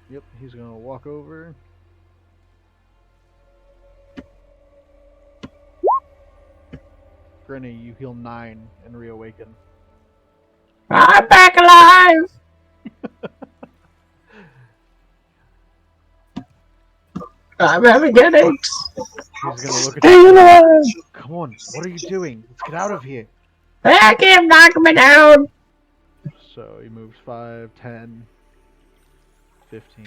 Yep, he's gonna walk over. Granny, you heal 9 and reawaken. I'm back alive. I'm having headaches. He's gonna look at Stay you. alive! Come on, what are you doing? Let's get out of here. I can't knock me down. So he moves 5, 10, 15,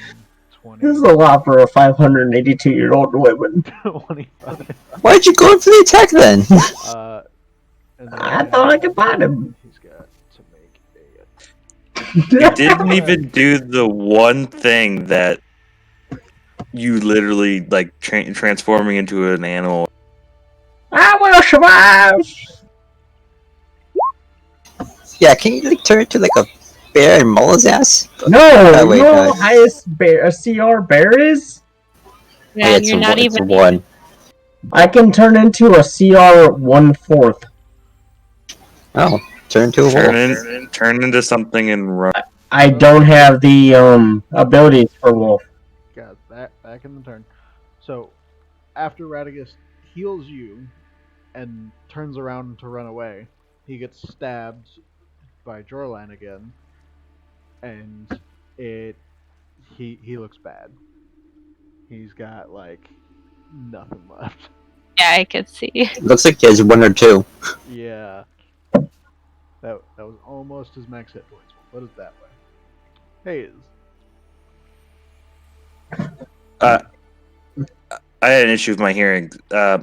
20, This is a lot for a 582-year-old woman. 25. Why'd you go in for the attack then? And then I thought I could find him. he's got to make You didn't even do the one thing that you literally like transforming into an animal. I will survive. Yeah, can you like turn into like a bear and maul his ass? No, Oh, wait, you know no. how highest bear, a CR bear is? Yeah, Yeah, and you're not it's even. one. I can turn into a CR 1/4. Oh, turn into a wolf. Turn into something and run. I don't have the abilities for wolf. got that back in the turn. So after Radagast heals you and turns around to run away, he gets stabbed by Jorlan again, and he looks bad. He's got like nothing left. Yeah, I could see. Looks like he has one or two. Yeah, that was almost his max hit points. We'll put it that way. Hayes. I had an issue with my hearing.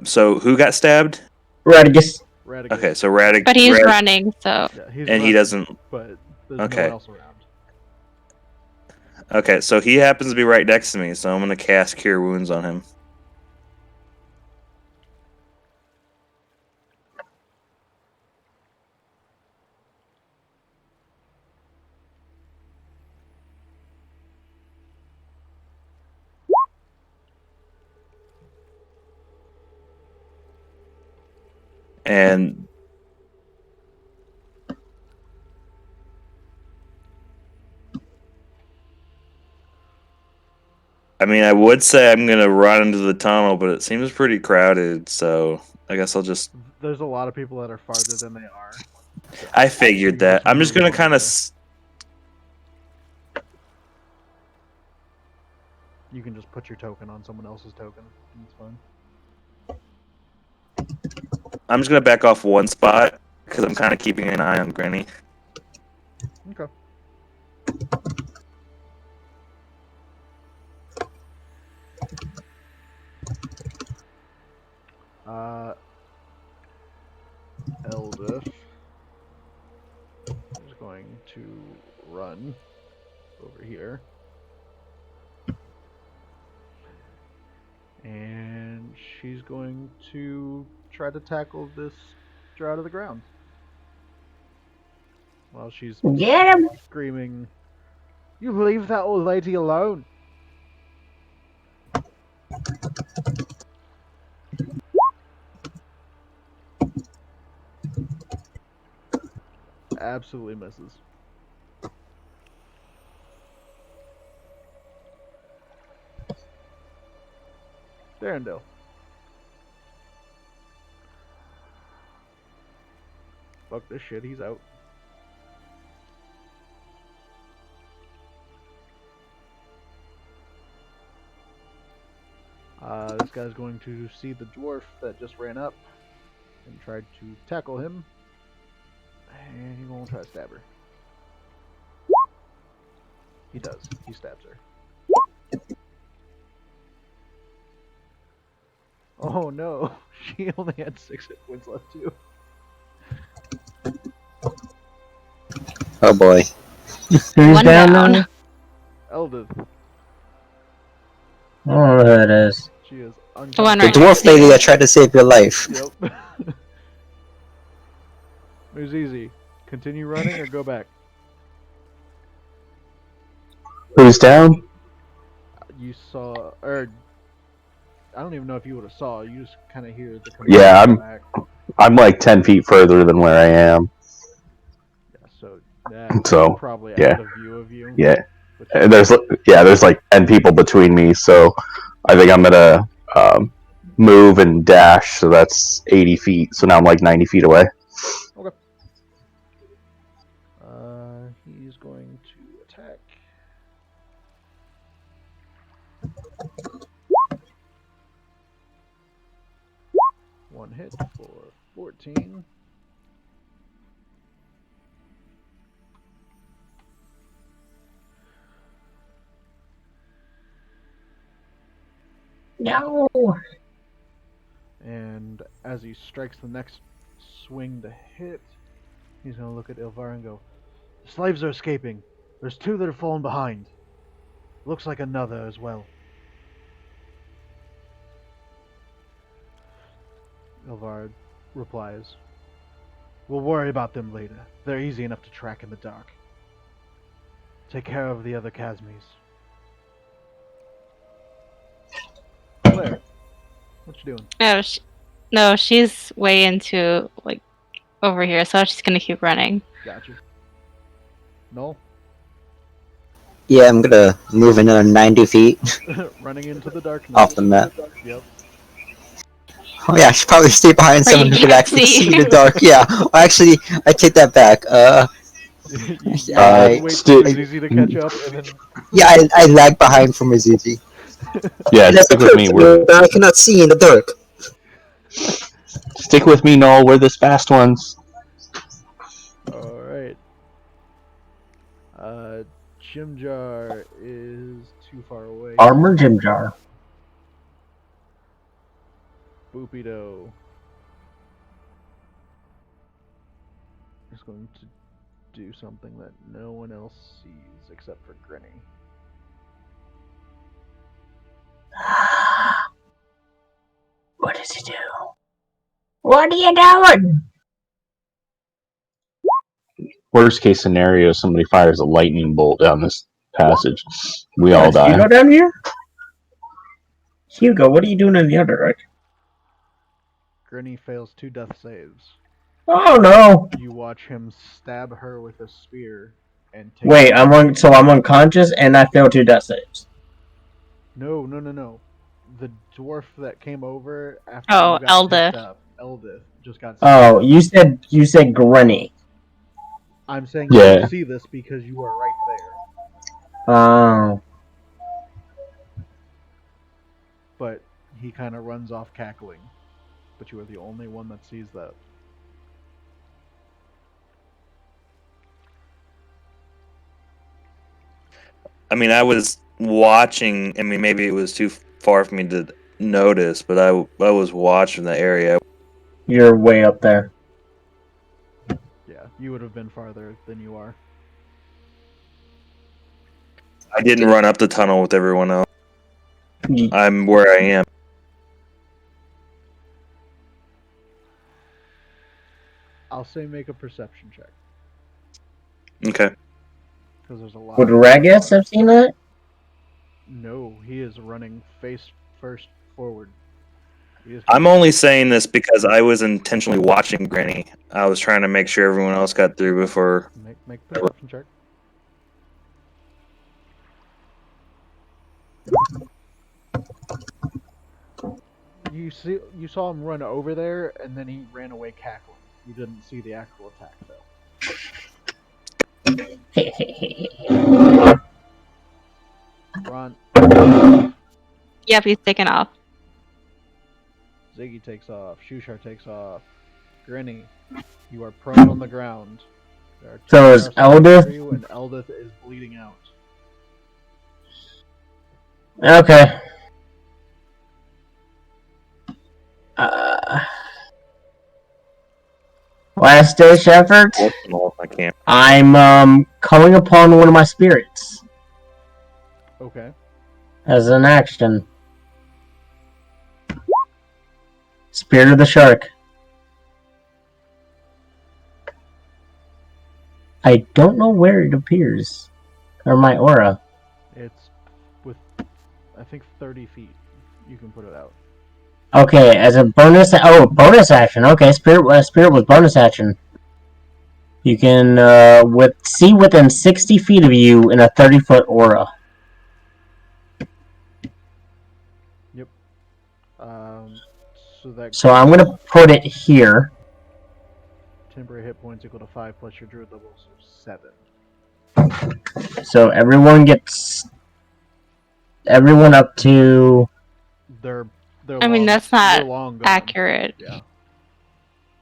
So who got stabbed? Radagast. Radagast. Okay, so Radic. But he's running, so. Yeah, he's And he running, doesn't. but there's no Okay. one else around. Okay, so he happens to be right next to me, so I'm gonna cast Cure Wounds on him. And I mean, I would say I'm gonna run into the tunnel, but it seems pretty crowded, so I guess I'll just. There's a lot of people that are farther than they are. So I you figured can that. I'm just move gonna over kind of. there. You can just put your token on someone else's token. It's fine. I'm just gonna back off one spot because I'm kind of keeping an eye on Granny. Okay. Eldith is going to run over here. And she's going to try to tackle this draw out of the ground. While she's Get him. screaming, "You leave that old lady alone!" Absolutely misses. Darendale. Fuck this shit, he's out. This guy's going to see the dwarf that just ran up and tried to tackle him. And he won't try to stab her. He does. He stabs her. Oh no, she only had 6 hit points left too. Oh boy. Who's One down down. there? Eldith, I don't know who it is. she is The one The right dwarf next to lady you. that tried to save your life. Yep. It was easy. Continue running or go back. Who's down? You saw, or I don't even know if you would have saw. You just kind of hear the command Yeah, go I'm- back. I'm like 10 feet further than where I am. Yeah, so that's So, probably yeah. out of view of you. Yeah. But And there's like 10 people between me, so I think I'm gonna move and dash, so that's 80 feet. So now I'm like 90 feet away. he's going to attack. one hit for 14. No. And as he strikes the next swing to hit, he's going to look at Ilvar and go, "The slaves are escaping. There's 2 that have fallen behind. Looks like another as well." Ilvar replies, "We'll worry about them later. They're easy enough to track in the dark. Take care of the other Casmes." Claire, what you doing? No, she's way into like over here, so she's gonna keep running. Gotcha. Noel? Yeah, I'm gonna move another 90 feet Running into the darkness. off the map. Yep. Oh yeah, I should probably stay behind Where someone you who could can't actually see. see in the dark. Yeah, well, actually, I take that back. You I- wait sti- for Zizi to catch up, and then Yeah, I lag behind from Azuzi. Yeah, It has stick with occurred me. to We're me that I cannot see in the dark. stick with me, Noel. We're the fast ones. all right. Jimjar is too far away. Armor Jim Jar. Boopido is going to do something that no one else sees except for Grinny. What does he do? What are you doing? Worst case scenario, somebody fires a lightning bolt down this passage. We all Does Hugo die. down here? Hugo, what are you doing in the Underdark? Grinny fails 2 death saves. Oh no! You watch him stab her with a spear and take. Wait, I'm unconscious and I failed 2 death saves. No. The dwarf that came over after Oh, you got Eldith. picked up, Eldith, just got. Oh, you said Granny. I'm saying Yeah. you see this because you are right there. Oh. But he kind of runs off cackling. But you are the only one that sees that. I mean, I was watching. I mean, maybe it was too far for me to notice, but I was watching the area. You're way up there. Yeah, you would have been farther than you are. I didn't run up the tunnel with everyone else. Ye- I'm where I am. I'll say make a perception check Okay. because there's a lot. Would of Ragus have seen that? No, he is running face first forward. I'm only saying this because I was intentionally watching Granny. I was trying to make sure everyone else got through before. Make a perception check. You saw him run over there, and then he ran away cackling. You didn't see the actual attack though. Ron, Yep, he's taken off. Ziggy takes off. Shushar takes off. Grinny, you are prone on the ground. There are So is arrows coming Eldith- after you, and Eldith is bleeding out. Okay. Last ditch effort. I can't. I'm calling upon one of my spirits Okay. as an action. Spirit of the Shark. I don't know where it appears. Or my aura. It's with, I think, 30 feet. You can put it out. Okay, as a bonus. Oh, bonus action. Okay, spirit was bonus action. You can see within 60 feet of you in a 30-foot aura. Yep. So So I'm gonna put it here. temporary hit points equal to 5 plus your druid level, so 7. So everyone up to. They're I mean, long- that's they're not long gone. accurate. Yeah.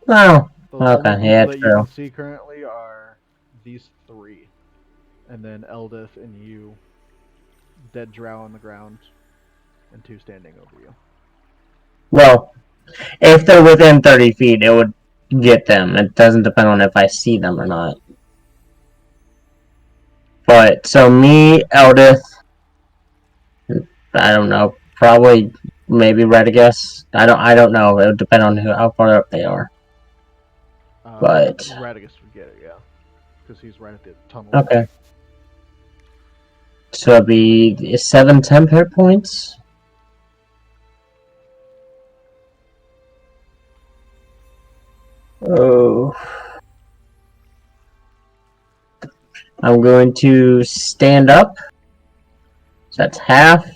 Oh, The only okay, people yeah, that you true. can see currently are these three, and then Eldith and you, dead drow on the ground, and two standing over you. Well, if they're within 30 feet, it would get them. It doesn't depend on if I see them or not. But, so me, Eldith, I don't know, probably, maybe Redigus. I don't know. It would depend on how far up they are. But, Radagast would get it, yeah, because he's right at the tunnel. okay. So it'd be 7 temp hit points. Oh. I'm going to stand up. So that's half.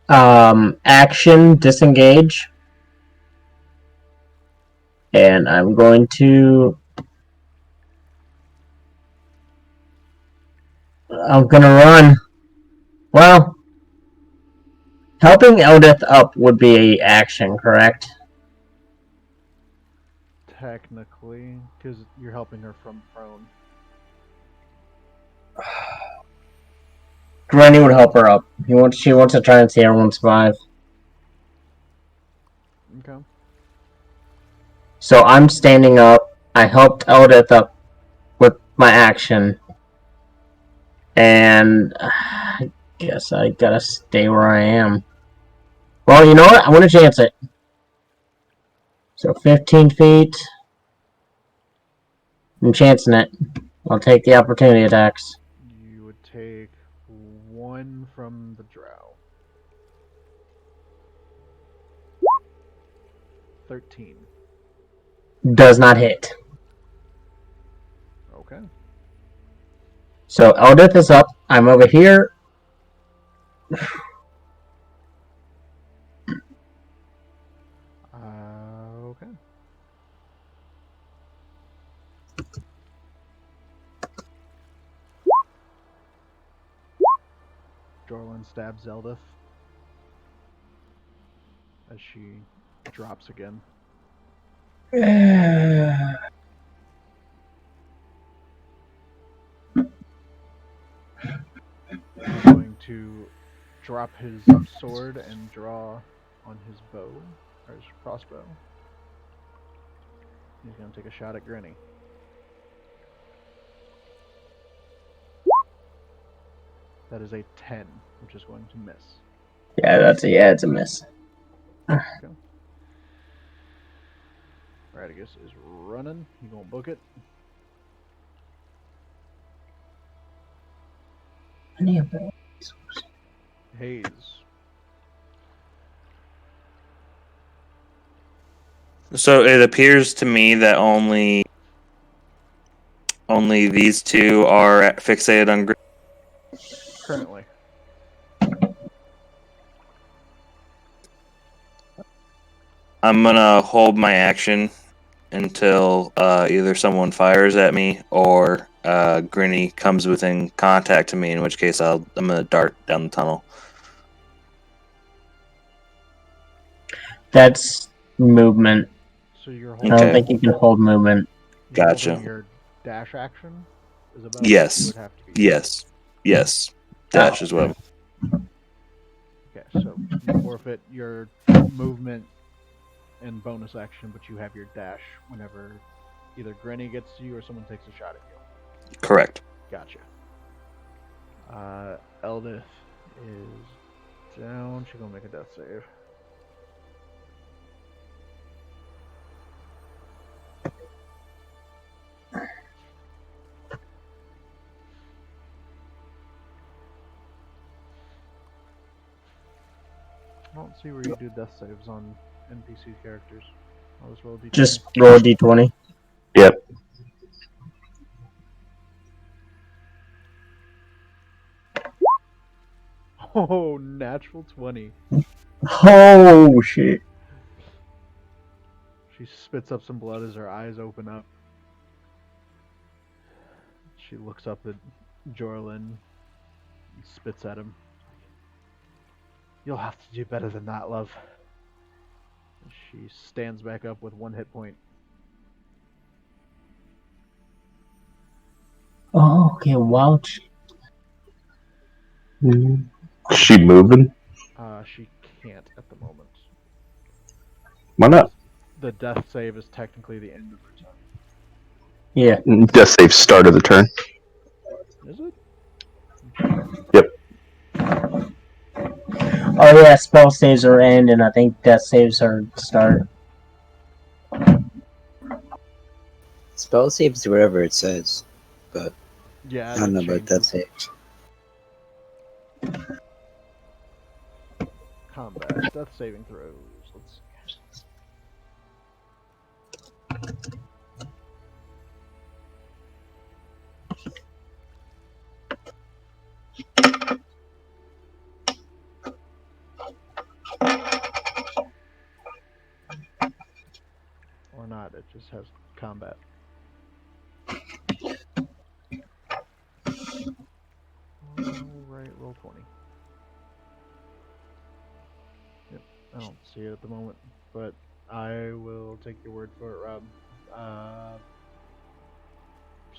Action, disengage. And I'm going to... I'm gonna run. Well, helping Eldith up would be a action, correct? Technically, because you're helping her from prone. Granny would help her up. She wants to try and see everyone survive. Okay. So I'm standing up. I helped Eldith up with my action. And I guess I gotta stay where I am. Well, you know what? I'm gonna chance it. So 15 feet. I'm chancing it. I'll take the opportunity attacks. You would take one from the drow. 13. Does not hit. Okay. So Eldith is up. I'm over here. Okay. Jorlin stabs Eldith as she drops again. He's going to drop his sword and draw on his bow, or his crossbow. He's going to take a shot at Granny. That is a 10, which is going to miss. It's a miss. Okay. Radagast is running. He gonna book it. Haze. So it appears to me that only these two are fixated on. Currently. I'm gonna hold my action until either someone fires at me or Grinny comes within contact to me. In which case, I'm gonna dart down the tunnel. That's movement. So you're I holding. don't Okay. think you can hold movement. You're Gotcha. holding your dash action, Isabel? Yes. You would have to be. Yes. Dash as well. Okay, so you forfeit your movement and bonus action, but you have your dash whenever either Granny gets to you or someone takes a shot at you. Correct. Gotcha. Eldith is down. She's gonna make a death save. I don't see where you do death saves on NPC characters. I'll just roll a d20. Just roll a d20. Yep. Oh, natural 20. Oh, shit. She spits up some blood as her eyes open up. She looks up at Jorlin and spits at him. You'll have to do better than that, love. She stands back up with 1 hit point. Oh, okay, wow. Is she moving? She can't at the moment. Why not? The death save is technically the end of her turn. Yeah. Death save start of the turn. Is it? I'm checking. Yep. Oh yeah, spell saves are end, and I think death saves are start. Spell saves wherever it says, but Yeah, I don't it know about that changes. saves. Combat. Death saving throws. Let's see. Or not, it just has combat. Alright, roll 20. Yep, I don't see it at the moment, but I will take your word for it, Rob.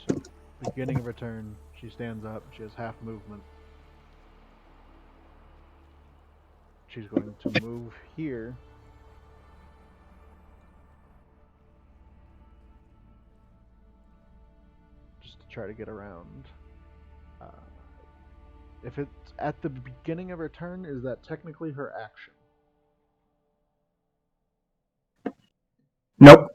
So, beginning of her turn, she stands up, she has half movement. She's going to move here. Just to try to get around. If it's at the beginning of her turn, is that technically her action? Nope.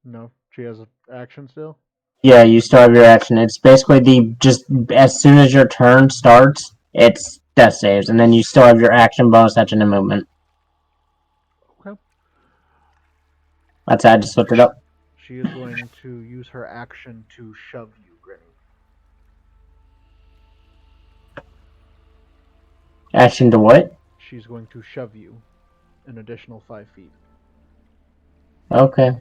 No, she has an action still? Yeah, you still have your action. It's basically the just as soon as your turn starts, it's death saves, and then you still have your action, bonus action, and movement. Okay. That's how I just looked it up. She is going to use her action to shove you, Grinny. Action to what? She's going to shove you an additional 5 feet. Okay.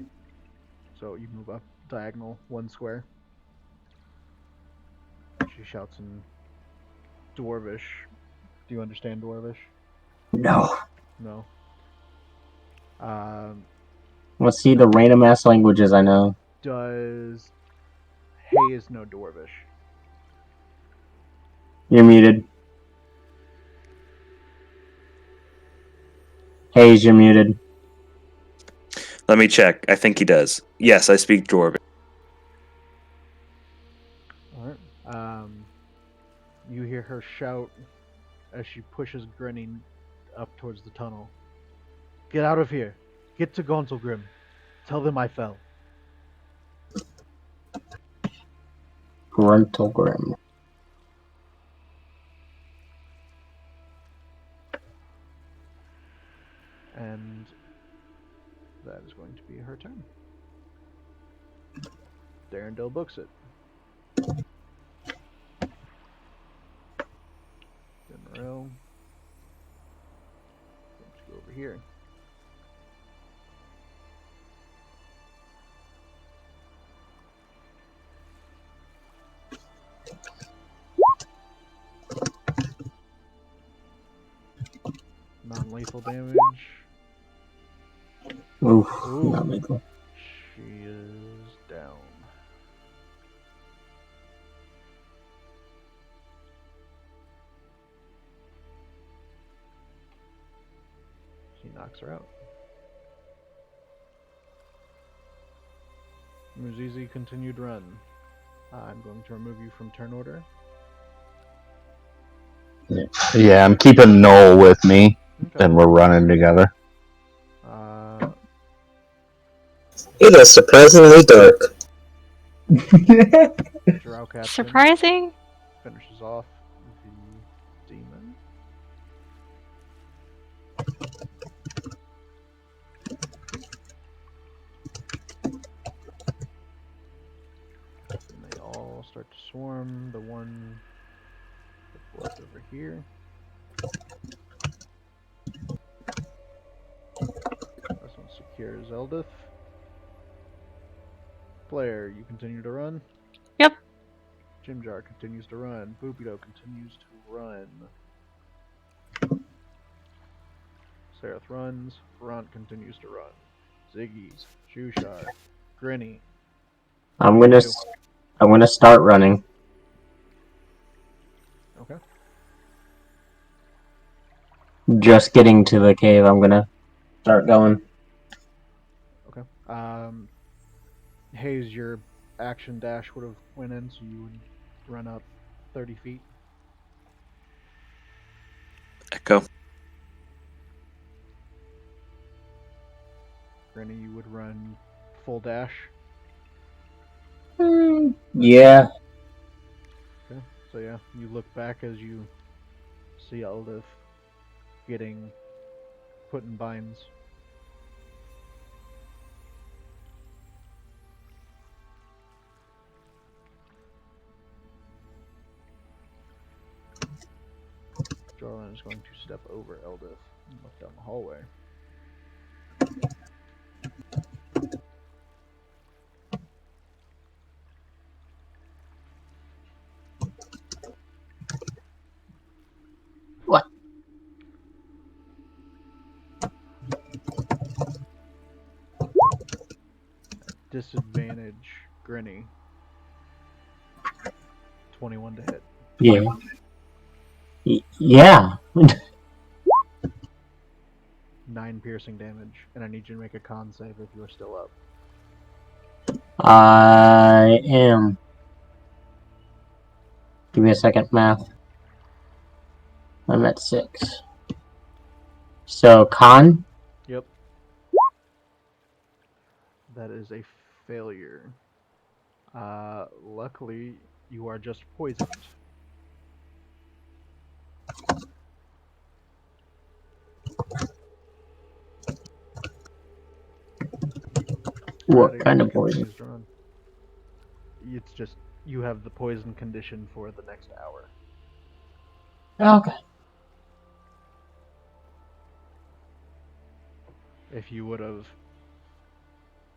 So you move up diagonal 1 square. She shouts in Dwarvish. Do you understand Dwarvish? No. No. Let's see the random ass languages I know. Does Haze know Dwarvish? You're muted. Hayes, you're muted. Let me check. I think he does. Yes, I speak Dwarvish. Alright. You hear her shout as she pushes Grinny up towards the tunnel. Get out of here! Get to Gonzelgrim! Tell them I fell. Gruntalgrim. And that is going to be her turn. Darendale books it. Demeril. Let's go over here. Non-lethal damage. Oof. Ooh. Not lethal. She is down. He knocks her out. Muzizi continued run. I'm going to remove you from turn order. Yeah, I'm keeping Noel with me, Okay. and we're running together. It is surprisingly dark. Drow Captain Surprising? finishes off the demon. And they all start to swarm. The one that's left over here. This one's secure as Eldith. Blair, you continue to run. Yep. Jimjar continues to run. Boobido continues to run. Sereth runs. Ront continues to run. Ziggy, Shushar, Grinny. I'm What do gonna you do? I'm gonna start running. Okay. Just getting to the cave. I'm gonna start going. Okay. Hayes, your action dash would have went in, so you would run up 30 feet. Echo. Grinny, you would run full dash. Yeah. Okay. So yeah, you look back as you see Eldith getting put in binds. Jorlan is going to step over Eldith and look down the hallway. What? Disadvantage, Grinny. 21 to hit. Yeah. Yeah. 9 piercing damage, and I need you to make a con save if you're still up. I am. Give me a second, math. I'm at 6. So, con? Yep. That is a failure. Luckily, you are just poisoned. What Gotta kind get of poison? confused, Ron. It's just you have the poison condition for the next hour. Okay. If you would have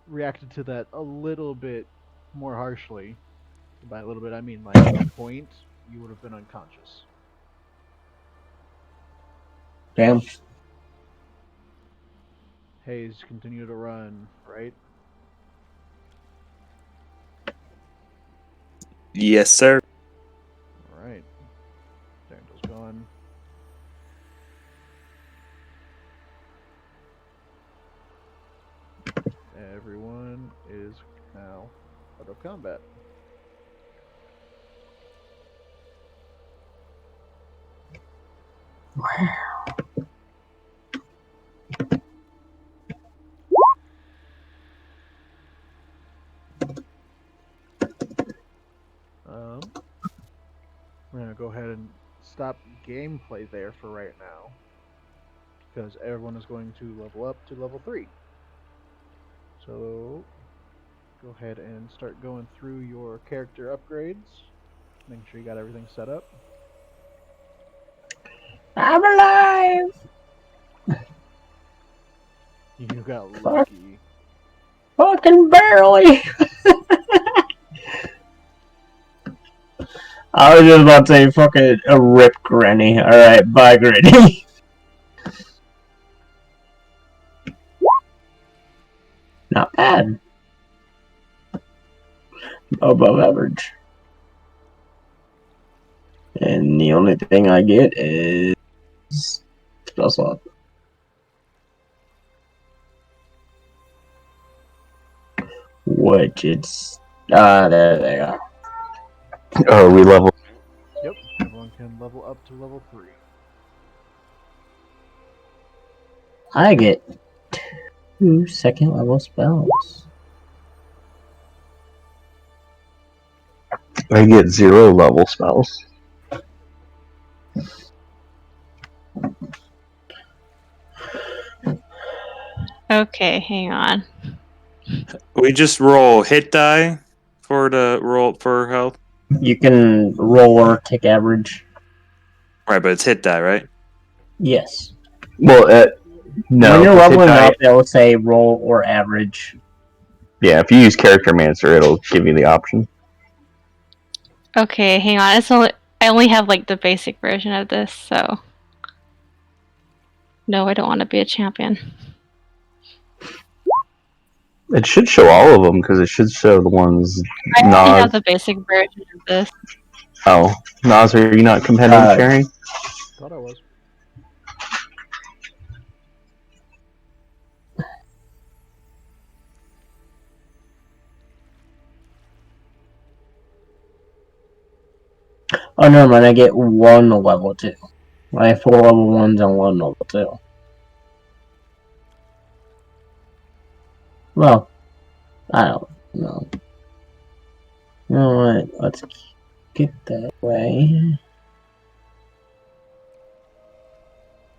reacted to that a little bit more harshly, by a little bit I mean like a point, you would have been unconscious. Damn. Hayes, continue to run, right? Yes, sir. Alright. Sando's gone. Everyone is now out of combat. We're gonna go ahead and stop gameplay there for right now, because everyone is going to level up to level 3. So, go ahead and start going through your character upgrades. Make sure you got everything set up. I'm alive! You got lucky. Fucking barely! I was just about to say fucking a rip Granny. Alright, bye Granny. Not bad. Above average. And the only thing I get is spell slot. Which it's there they are. Are we level? Yep, everyone can level up to level 3. I get 2 second level spells. I get 0 level spells. Okay, hang on. We just roll hit die for the roll for health. You can roll or take average. Right, but it's hit die, right? Yes. Well, no. When you're 'cause hit leveling die- up, it'll say roll or average. Yeah, if you use Character Mancer, it'll give you the option. Okay, hang on. I only have like the basic version of this, so No, I don't want to be a champion. It should show all of them because it should show the ones I only have Nas. the basic version of this. Oh, Nas, are you not competitive sharing? Thought I was. Oh, no, man, I get one level 2. I have 4 level 1s and 1 level 2. Well, I don't know. You know what? Let's get that way.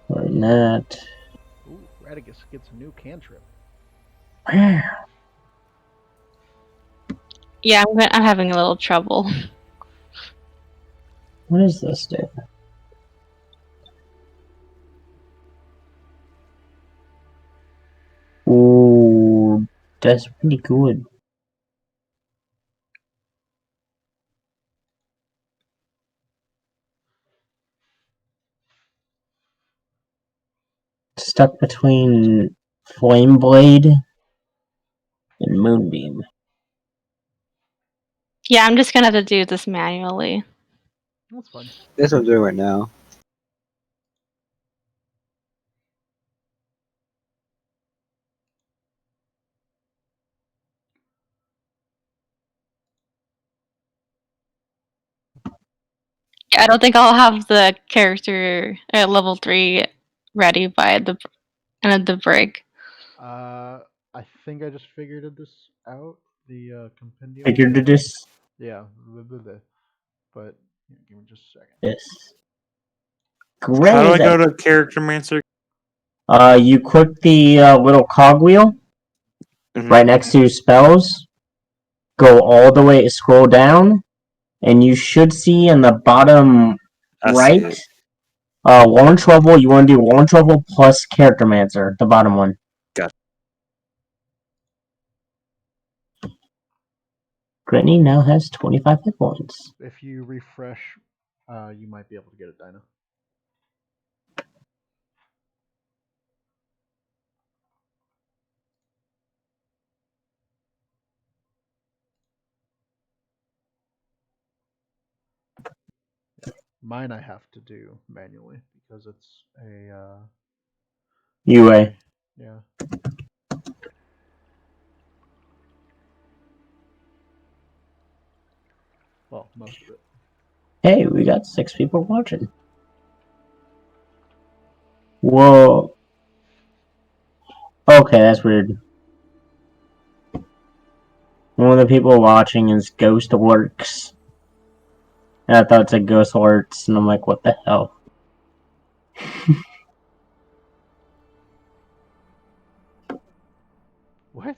Or not. Ooh, Radagast gets a new cantrip. Yeah, I'm having a little trouble. What does this do? Ooh, that's pretty good. Stuck between Flame Blade and Moonbeam. Yeah, I'm just gonna have to do this manually. That's fine. That's what I'm doing right now. Yeah, I don't think I'll have the character at level 3 ready by the end of the break. I think I just figured this out. The compendium. Figured it is Yeah, but yeah, give me just a second. this. How do I Great. go to Character Mancer? You click the little cogwheel Mhm. right next to spells. Go all the way, scroll down, and you should see in the bottom I see right. it. Launch level. You want to do launch level plus character mancer, the bottom one. Gotcha. Brittany now has 25 hit points. If you refresh, you might be able to get it, Dinah. Mine I have to do manually because it's a UA. yeah. Well, most of it. Hey, we got 6 people watching. Whoa. Okay, that's weird. One of the people watching is Ghost Works. And I thought it said Ghost Works, and I'm like, what the hell? What?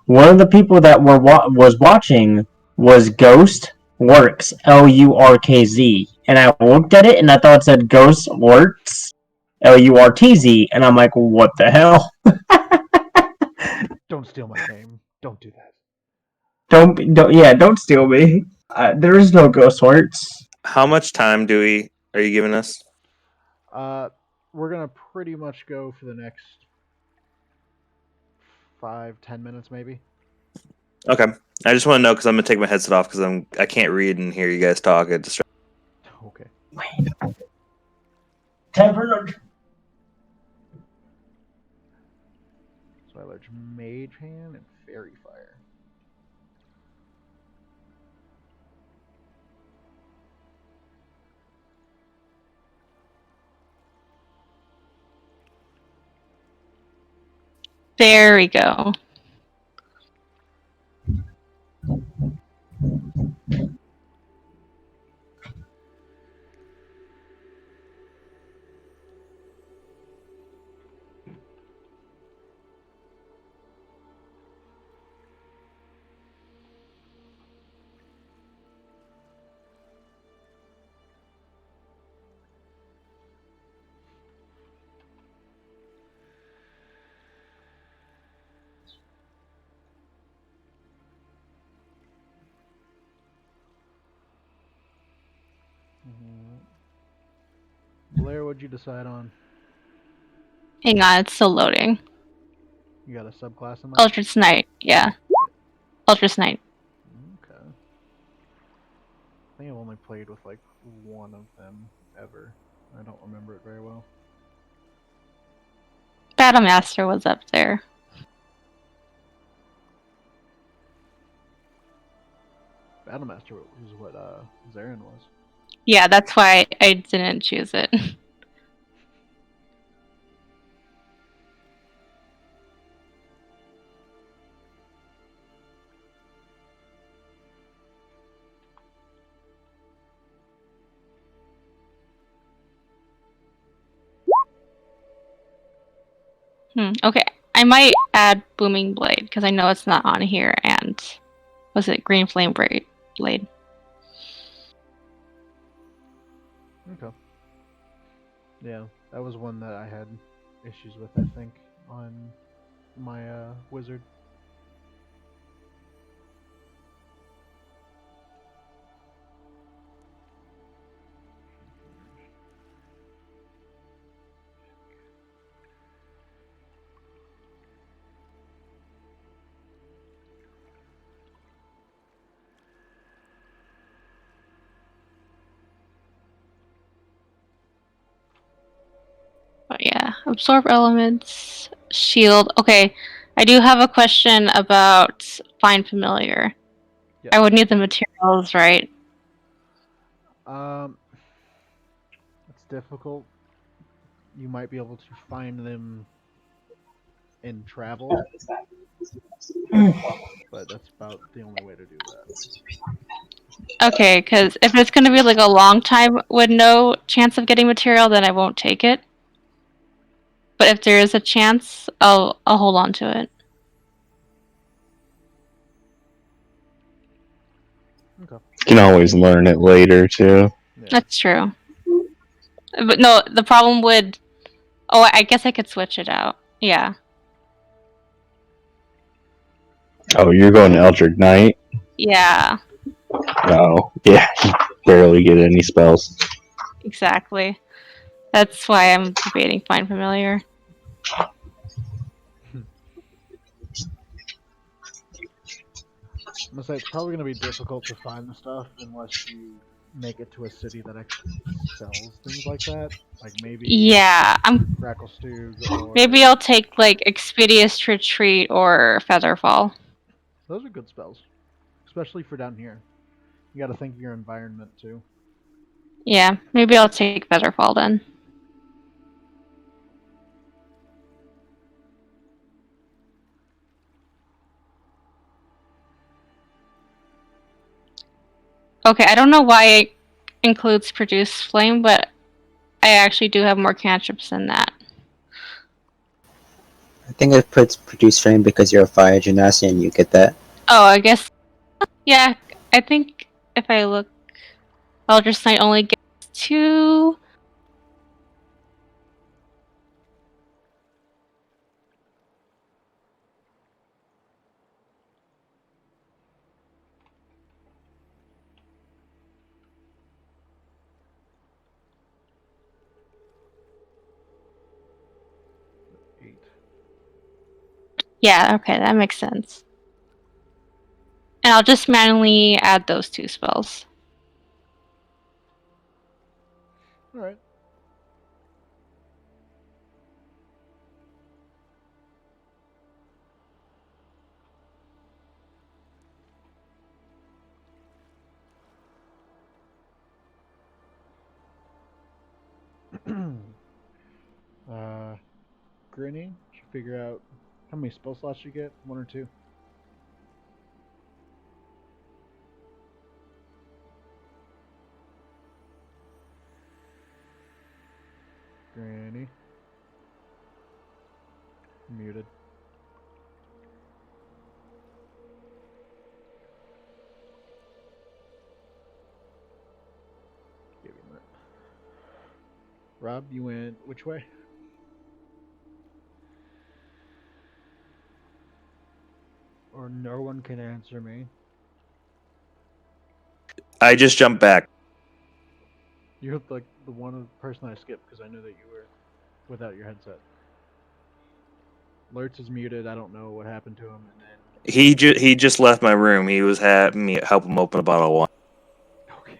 One of the people that was watching was Ghost Works, Lurkz, and I looked at it and I thought it said Ghost Works, Lurtz, and I'm like, what the hell? Don't steal my name. Don't do that. Don't steal me. There is no Ghost Works. How much time are you giving us? We're gonna pretty much go for the next 5-10 minutes, maybe. Okay. I just want to know because I'm gonna take my headset off because I can't read and hear you guys talk. Okay. Time for lunch. So I learned Mage Hand and Fairy Fire. There we go. Mm-hmm. Blair, what'd you decide on? Hang on, it's still loading. You got a subclass in mind? Eldritch Knight, yeah. Eldritch Knight. Okay. I think I've only played with like one of them ever. I don't remember it very well. Battle Master was up there. Battlemaster was what Zarin was. Yeah, that's why I didn't choose it. Okay, I might add Booming Blade because I know it's not on here. And was it Green Flame Blade? Okay. Yeah, that was one that I had issues with, I think, on my wizard. But yeah, Absorb Elements, Shield. Okay, I do have a question about Find Familiar. Yeah. I would need the materials, right? It's difficult. You might be able to find them in travel, but that's about the only way to do that. Okay, because if it's going to be like a long time with no chance of getting material, then I won't take it. But if there is a chance, I'll hold on to it. Okay. You can always learn it later too. Yeah. That's true. But no, the problem would. Oh, I guess I could switch it out. Yeah. Oh, you're going to Eldritch Knight? Yeah. Oh, yeah. You barely get any spells. Exactly. That's why I'm debating Find Familiar. I'm gonna say it's probably gonna be difficult to find the stuff unless you make it to a city that actually sells things like that. Like maybe Yeah, Gracklestug or maybe I'll take like Expeditious Retreat or Featherfall. those are good spells, especially for down here. You got to think of your environment too. Yeah, maybe I'll take Featherfall then. Okay, I don't know why it includes Produce Flame, but I actually do have more cantrips than that. I think it puts Produce Flame because you're a fire genasi and you get that. Oh, I guess. Yeah, I think if I look, Eldritch Knight only gets 2. Eight. Yeah, okay, that makes sense. And I'll just manually add those 2 spells. All right. Grinny should figure out how many spell slots you get. 1 or 2. Granny. Muted. Give me a minute. Rob, you went which way? Or no one can answer me. I just jumped back. You're like the one person I skipped because I knew that you were without your headset. Lurtz is muted. I don't know what happened to him, and then He just left my room. He was having me help him open a bottle of wine. okay.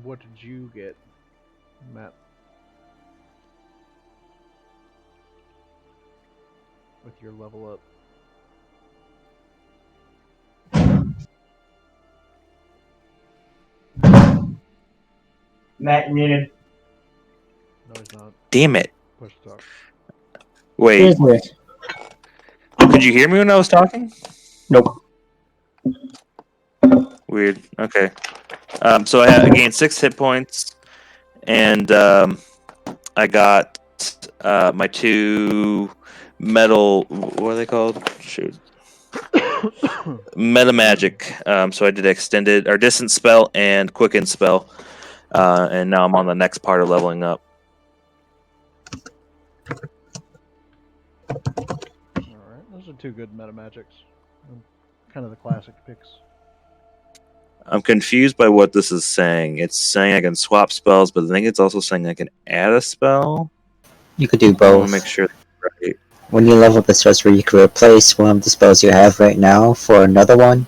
What did you get, Matt? With your level up. Matt muted. No, he's not. Damn it! Push to talk. Wait, Business. could you hear me when I was talking? Nope. Weird. Okay. So I gained 6 hit points, and I got my 2 metal. What are they called? Shoot. Meta magic. So I did extended or distance spell and quicken spell, and now I'm on the next part of leveling up. Alright, those are 2 good meta magics. Kind of the classic picks. I'm confused by what this is saying. It's saying I can swap spells, but I think it's also saying I can add a spell. You could do I want both. to make sure that's right. When you level the sorcerer, you can replace one of the spells you have right now for another one,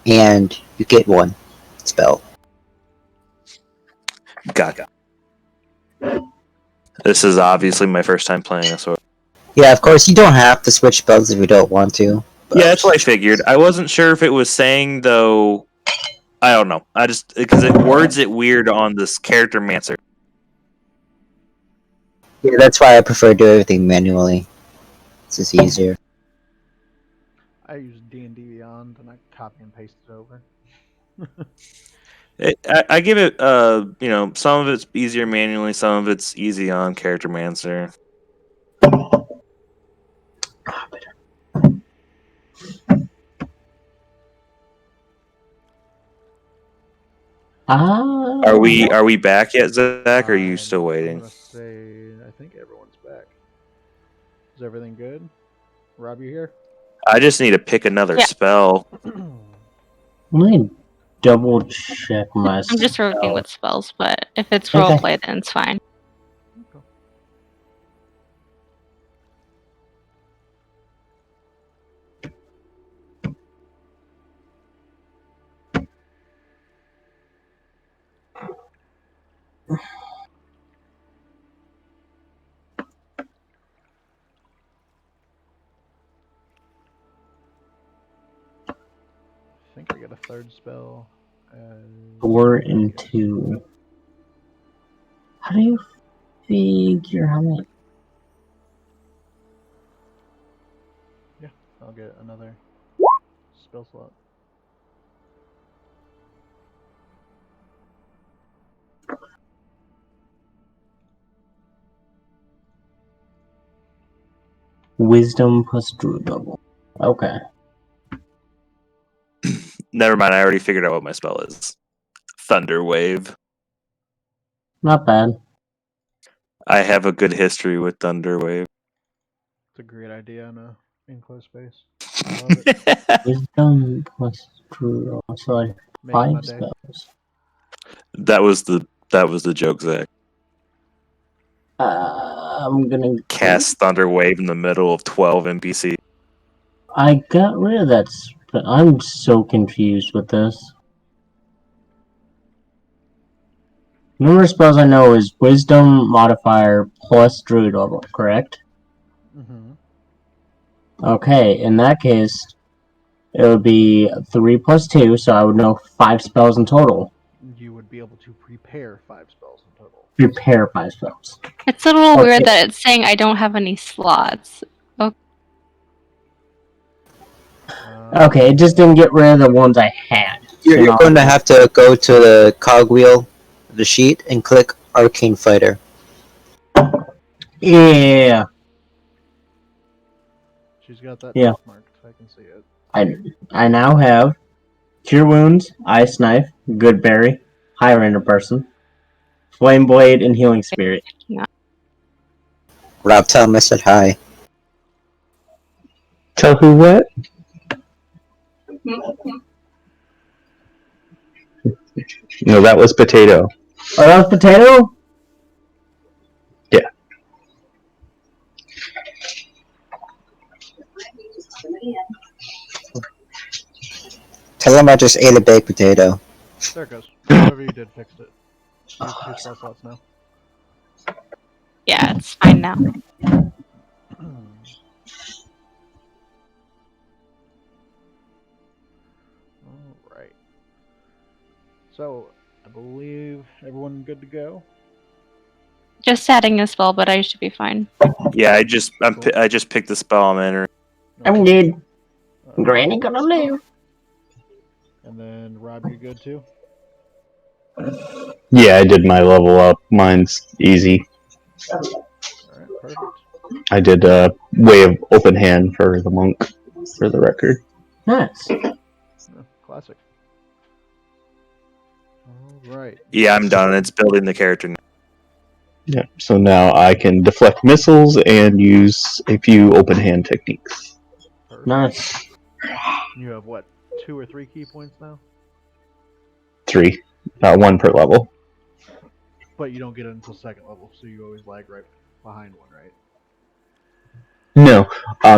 and you get one spell. Got. This is obviously my first time playing a sword. Yeah, of course, you don't have to switch spells if you don't want to. Yeah, that's what I figured. I wasn't sure if it was saying though. I don't know. I just because it words it weird on this character mancer. Yeah, that's why I prefer doing everything manually. It's just easier. I use D&D Beyond and I copy and paste it over. I give it, some of it's easier manually, some of it's easy on character mancer. Are we back yet, Zach? Or are you still I'm waiting? gonna say I think everyone's back. Is everything good? Rob, you here? I just need to pick another Yeah. spell. Let me double check my. I'm just rotating with spells, but if it's Okay. roleplay, then it's fine. Okay. I think I got a third spell. 4 and 2. How do you figure how many? Yeah, I'll get another spell slot. Wisdom plus Druid level. Okay. Never mind, I already figured out what my spell is. Thunder Wave. Not bad. I have a good history with Thunder Wave. It's a great idea in a enclosed space. I love it. Wisdom plus Druid level. So like Makes my 5 day. spells. That was the joke, Zach. I'm gonna Cast Thunder Wave in the middle of 12 NPC. I got rid of that. But I'm so confused with this. Number of spells I know is Wisdom modifier plus Druid level, correct? Mm-hmm. Okay, in that case, it would be 3 plus 2, so I would know 5 spells in total. You would be able to prepare 5 spells in total. Prepare 5 spells. It's a little Okay. weird that it's saying I don't have any slots. Okay, it just didn't get rid of the ones I had. You're going to have to go to the cogwheel, the sheet, and click Arcane Fighter. Yeah, She's got that Yeah. check marked. I can see it. I now have Cure Wounds, Ice Knife, Good Berry, Highlander Person, Flame Blade, and Healing Spirit. Rob, tell him I said hi. Tell who what? No, that was potato. Oh, that was potato? Yeah. Tell him I just ate a baked potato. There it goes. Whoever you did fixed it. You have 2 spell slots now. Yeah, it's fine now. Alright. So, I believe everyone good to go? Just adding a spell, but I should be fine. Yeah, I just picked the spell I'm entering. I'm Okay. good. Granny gonna live. And then, Rob, you good too? Yeah, I did my level up. Mine's easy. Alright, perfect. I did Way of Open Hand for the monk, for the record. Nice. Yeah, classic. Alright. Yeah, I'm done. It's building the character now. Yeah, so now I can deflect missiles and use a few open hand techniques. Perfect. Nice. You have what, 2 or 3 key points now? 3. 1 per level. But you don't get it until 2nd level, so you always lag right behind one, right? No,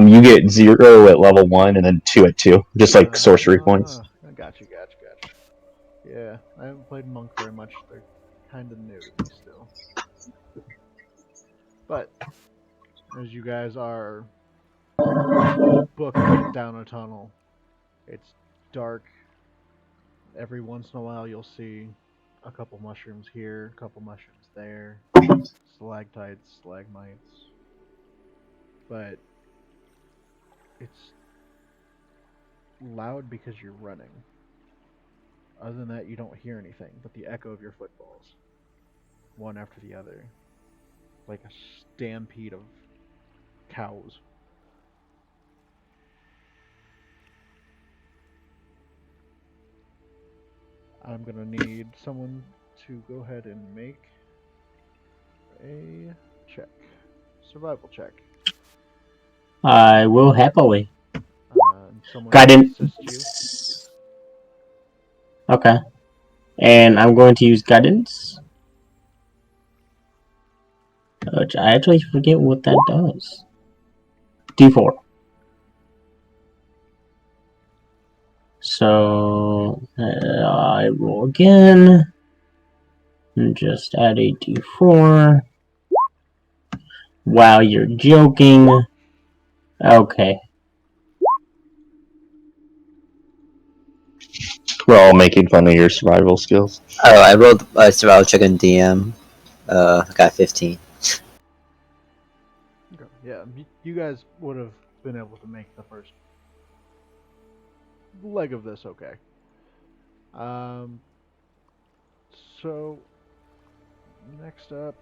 you get 0 at level 1 and then 2 at 2, just like sorcery points. Gotcha. Yeah, I haven't played Monk very much. They're kind of new to me still. But, as you guys are booked down a tunnel, it's dark. Every once in a while you'll see a couple mushrooms here, a couple mushrooms there, stalactites, stalagmites. But it's loud because you're running. Other than that, you don't hear anything but the echo of your footfalls, one after the other, like a stampede of cows. I'm gonna need someone to go ahead and make a check, survival check. I will happily. Someone Got can him. assist you. Okay. And I'm going to use guidance. Which I actually forget what that does. D4. So I roll again. And just add a D4. Wow, you're joking. Okay. We're all making fun of your survival skills. Oh, I rolled a survival check in DM. I got 15. Okay. Yeah, you guys would have been able to make the first leg of this okay. So next up,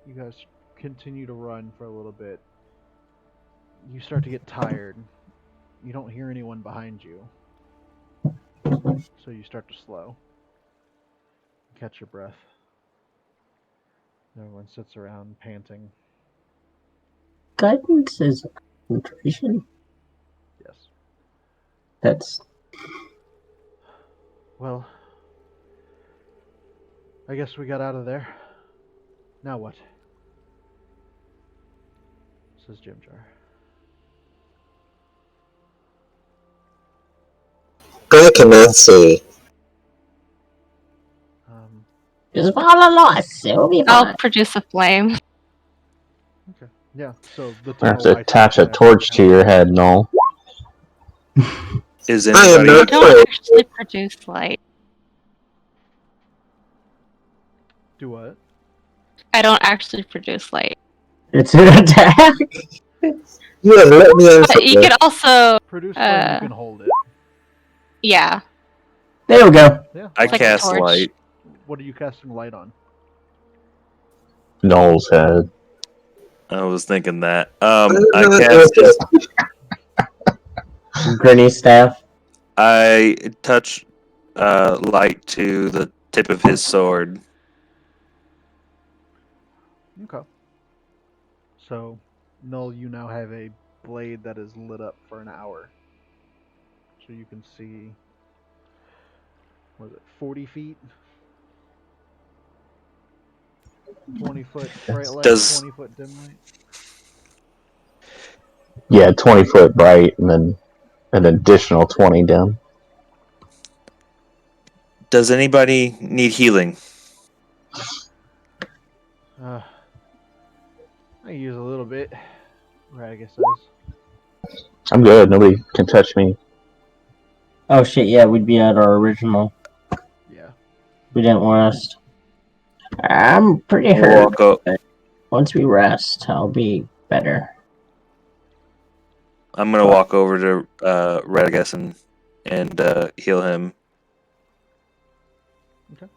you guys continue to run for a little bit. You start to get tired. You don't hear anyone behind you, so you start to slow. Catch your breath. Everyone sits around panting. Guidance is concentration. Yes. That's Well, I guess we got out of there. Now what? Says Jim Jar. I cannot see. just follow us. It'll be I'll fine. produce a flame. Okay. Yeah. So the I have tunnel to lights attach up a and everyone's torch to kind of your running. head, Noel. Is I am anybody? not- I don't actually produce light. Do what? I don't actually produce light. It's an attack. You have let me answer. But you could also, Produce light, you can hold it. yeah. There we go. Yeah. I why like a not? cast torch. light. What are you casting light on? Noel's head. I was thinking that. I I am not cast. answer. Granny's staff. I touch light to the tip of his sword. Okay. So, Null, you now have a blade that is lit up for an hour. So you can see, what is it, 40 feet? 20 foot bright light, Does 20 foot dim light. Yeah, 20 foot bright, and then an additional 20 dim. does anybody need healing? I use a little bit, Radigus says. I'm good. Nobody can touch me. Oh shit, yeah, we'd be at our original. Yeah. We didn't rest. I'm pretty We'll hurt. walk o- But once we rest, I'll be better. I'm gonna walk over to Radagast and heal him. Okay.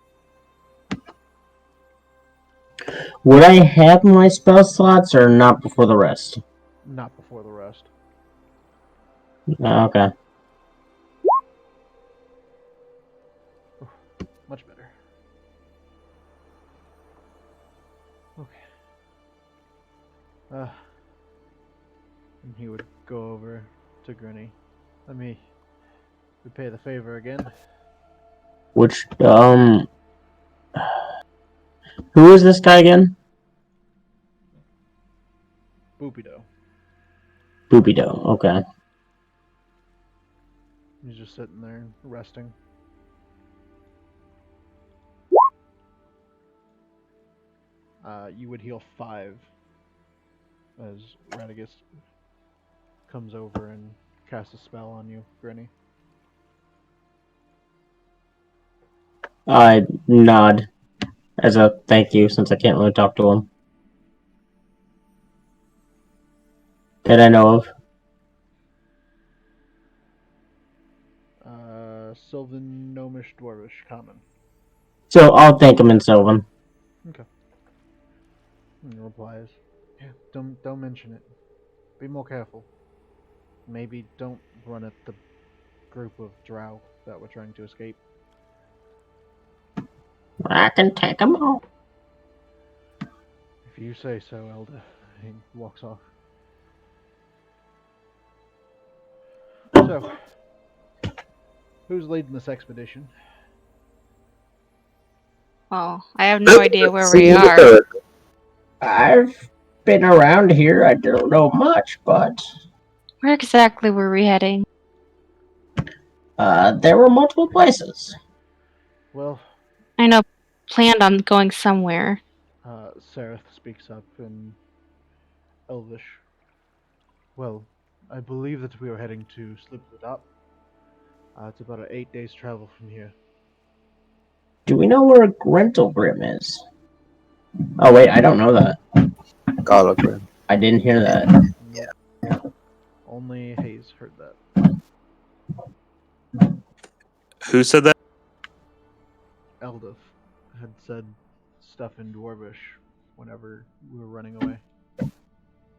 Would I have my spell slots or not before the rest? Not before the rest. Okay. Much better. Okay. And he would go over to Grinny. Let me repay the favor again. Which, who is this guy again? Boopido. Boopido, okay. He's just sitting there resting. You would heal 5 as Radigus comes over and casts a spell on you, Grinny. I nod as a thank you since I can't really talk to him. That I know of. Sylvan, Gnomish, Dwarvish, Common. So I'll thank him in Sylvan. Okay. And he replies, yeah, don't mention it. Be more careful. Maybe don't run at the group of drow that were trying to escape. I can take him all. If you say so, Elder. He walks off. So, who's leading this expedition? Oh, I have no idea where we See, are. I've been around here. I don't know much, but Where exactly were we heading? there were multiple places. Well, I know, planned on going somewhere. Sareth speaks up in Elvish. Well, I believe that we are heading to Slip the Dop. It's about an 8 days travel from here. Do we know where Grim is? Oh wait, I don't know that. Gallagher. I didn't hear that. Nope. Only Hayes heard that. Who said that? Eldif had said stuff in Dwarvish whenever we were running away.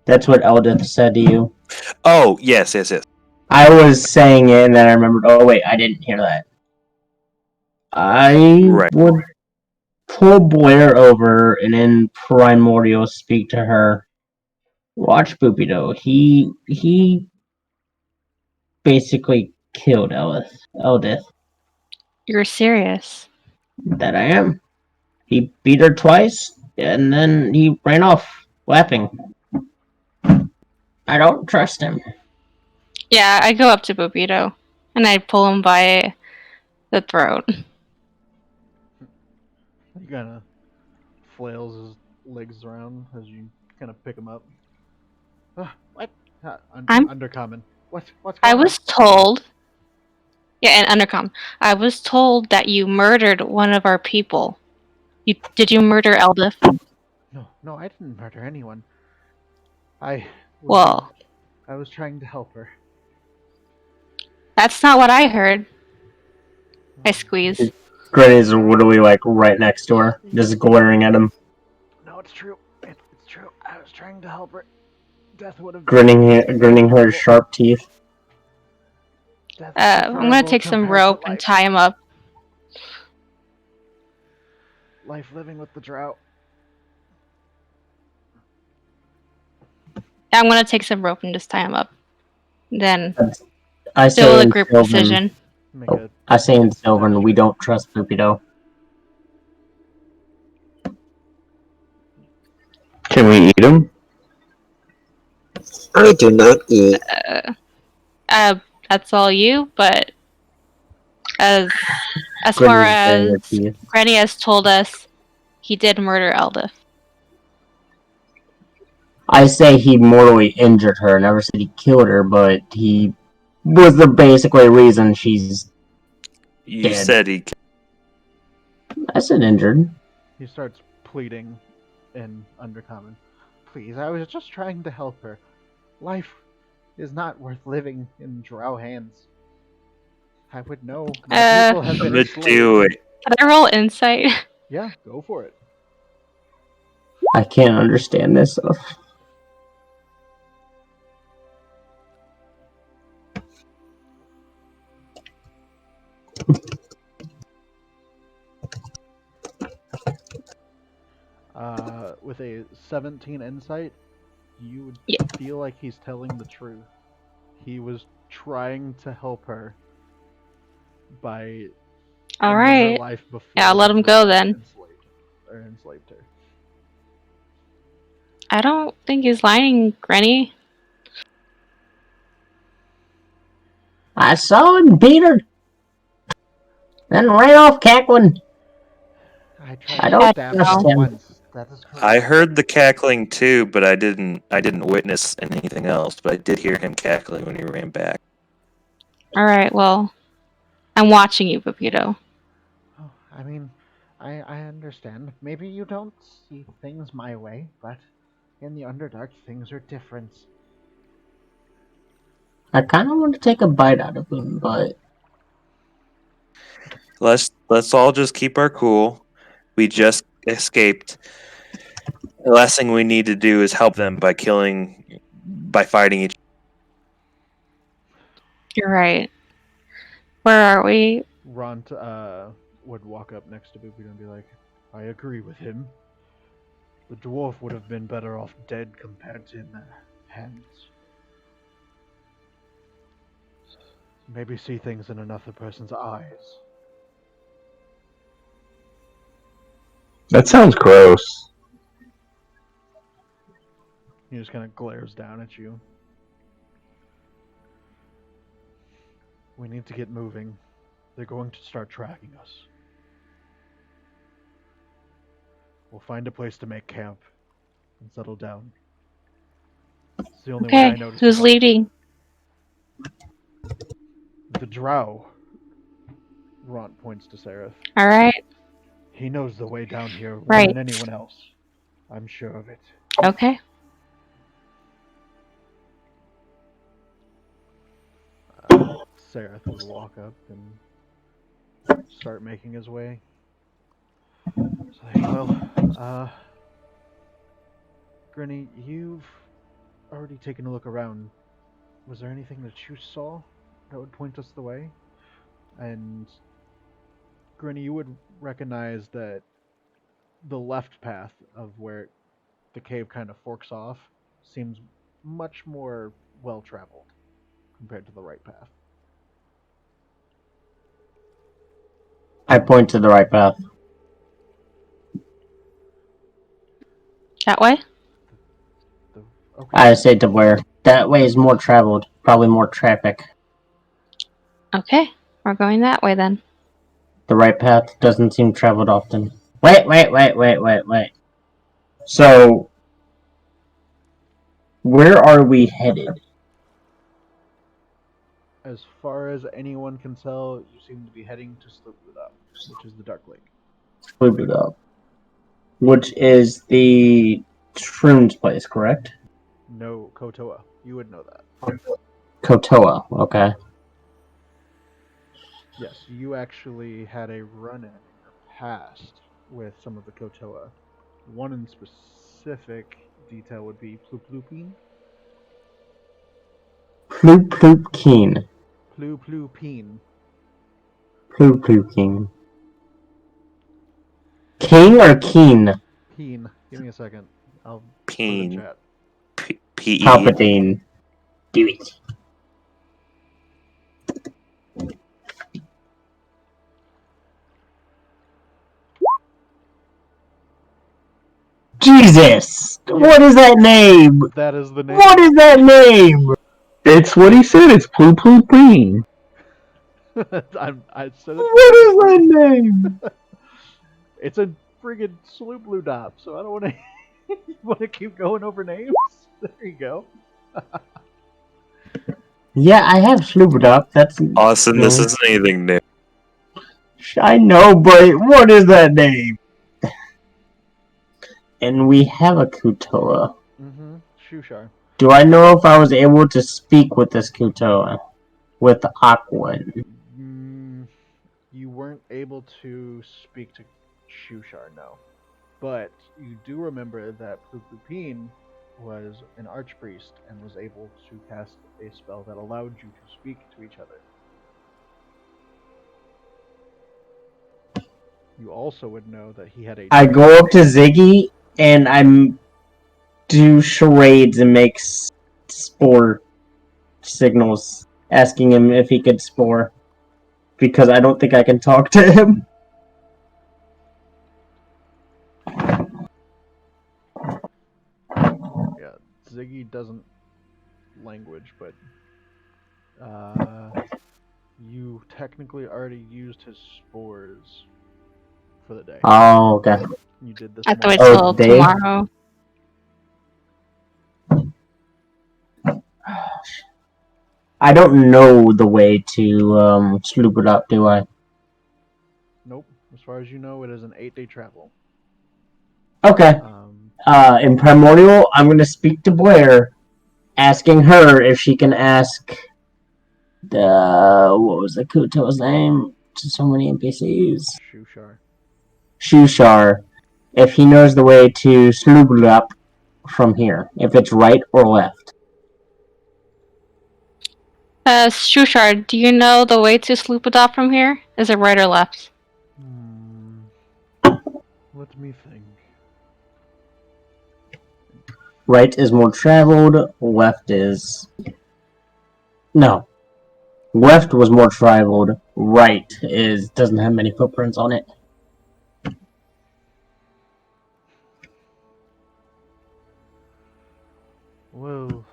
That's what Eldith said to you. Oh, yes. I was saying it, and then I remembered. Oh wait, I didn't hear that. I Right. would pull Blair over and in Primordial speak to her. Watch Boopido. He basically killed Eldith. You're serious. That I am. He beat her twice, and then he ran off, laughing. I don't trust him. Yeah, I go up to Bobito and I pull him by the throat. He kind of flails his legs around as you kind of pick him up. What? I'm- Undercommon. What's I going on? was told. Yeah, and Undercom. I was told that you murdered one of our people. Did you murder Eldith? No, I didn't murder anyone. I was Well, I was trying to help her. that's not what I heard. I squeeze. Granny's literally like right next to her, just glaring at him, No, it's true. It's true. I was trying to help her. Death would have grinning her sharp teeth. Death I'm gonna take some rope and tie him up. Life living with the drought. I'm gonna take some rope and just tie him up. Then I still say a in group Sylvan. decision. Make a I say in Sylvan, we check. don't trust Pupido. Can we eat him? I do not eat. That's all you. But as far Grinny's very as teeth. Granny has told us, he did murder Eldith. I say he mortally injured her. Never said he killed her, but he was the basically reason she's You dead. said he. I said injured. He starts pleading in Undercommon. Please, I was just trying to help her. Life is not worth living in drow hands. I would know. My people have I'm been gonna enslaved. do it. Can I roll insight? Yeah, go for it. I can't understand this stuff. With a 17 insight, you would Yeah. feel like he's telling the truth. He was trying to help her by All ending her right. life before Yeah, I'll let the him go drow then. enslaved her. I don't think he's lying, Granny. I saw him beat her, then ran off cackling. I tried I to don't stab trust her him. once. That is correct. I heard the cackling too, but I didn't witness anything else. But I did hear him cackling when he ran back. All right. Well, I'm watching you, Pepito. Oh, I mean, I understand. Maybe you don't see things my way, but in the Underdark, things are different. I kind of want to take a bite out of him, but Let's all just keep our cool. We just escaped. The last thing we need to do is help them by fighting each. You're right. Where are we? Ront would walk up next to Boopy and be like, I agree with him. The dwarf would have been better off dead compared to in their hands. Maybe see things in another person's eyes. That sounds gross. He just kind of glares down at you. We need to get moving. They're going to start tracking us. We'll find a place to make camp and settle down. It's the only way I Okay. know to Who's survive. leading? The drow. Ront points to Seraph. All right. He knows the way down here more Right. than anyone else. I'm sure of it. Okay. Seraph would walk up and start making his way. Say, well, Grinny, you've already taken a look around. Was there anything that you saw that would point us the way? And Grinny, you would recognize that the left path of where the cave kind of forks off seems much more well traveled compared to the right path. I point to the right path. That way? Okay. I say to where. That way is more traveled. Probably more traffic. Okay. We're going that way then. The right path doesn't seem traveled often. Wait. So, where are we headed? As far as anyone can tell, you seem to be heading to Slipwood, which is the Dark Lake. Flip it up. Which is the Shroom's place, correct? No, Kotoa. You would know that. Kotoa, okay. Yes, you actually had a run-in in your past with some of the Kotoa. One in specific detail would be Pluploopine. Ploop Keen. Pluploopine. Ploop Keen. King or Keen? Peen. Give me a second. I'll put it in Peen. chat. P-E. Palpatine. Do it. Jesus! What is that name? That is the name. What is that name? It's what he said. It's Blue Blue Green. I said it. What is that name? It's a friggin' Sloop Blue Dop, so I don't want to. You want to keep going over names? There you go. Yeah, I have Slooped Up. That's Austin, this no. isn't anything new. I know, but what is that name? And we have a Kutoa. Mm-hmm. Shushar. Do I know if I was able to speak with this Kutoa? With Aquan? You weren't able to speak to Shushar, no. But you do remember that Plupupine was an archpriest and was able to cast a spell that allowed you to speak to each other. You also would know that he had a. I go up to Ziggy and I do charades and make spore signals, asking him if he could spore. Because I don't think I can talk to him. Yeah, Ziggy doesn't language, but you technically already used his spores for the day. Oh, okay. You did this I have to wait morning. till day? tomorrow. I don't know the way to sloop it up, do I? Nope. As far as you know, it is an 8-day travel. Okay. In Primordial, I'm going to speak to Blair, asking her if she can ask what was the Kuto's name? So many NPCs. Shushar. Shushar, if he knows the way to sloop it up from here, if it's right or left. Shushar, do you know the way to Sloopadop from here? Is it right or left? Let me think. Right is more traveled, left is... No. Left was more traveled, right doesn't have many footprints on it. Well,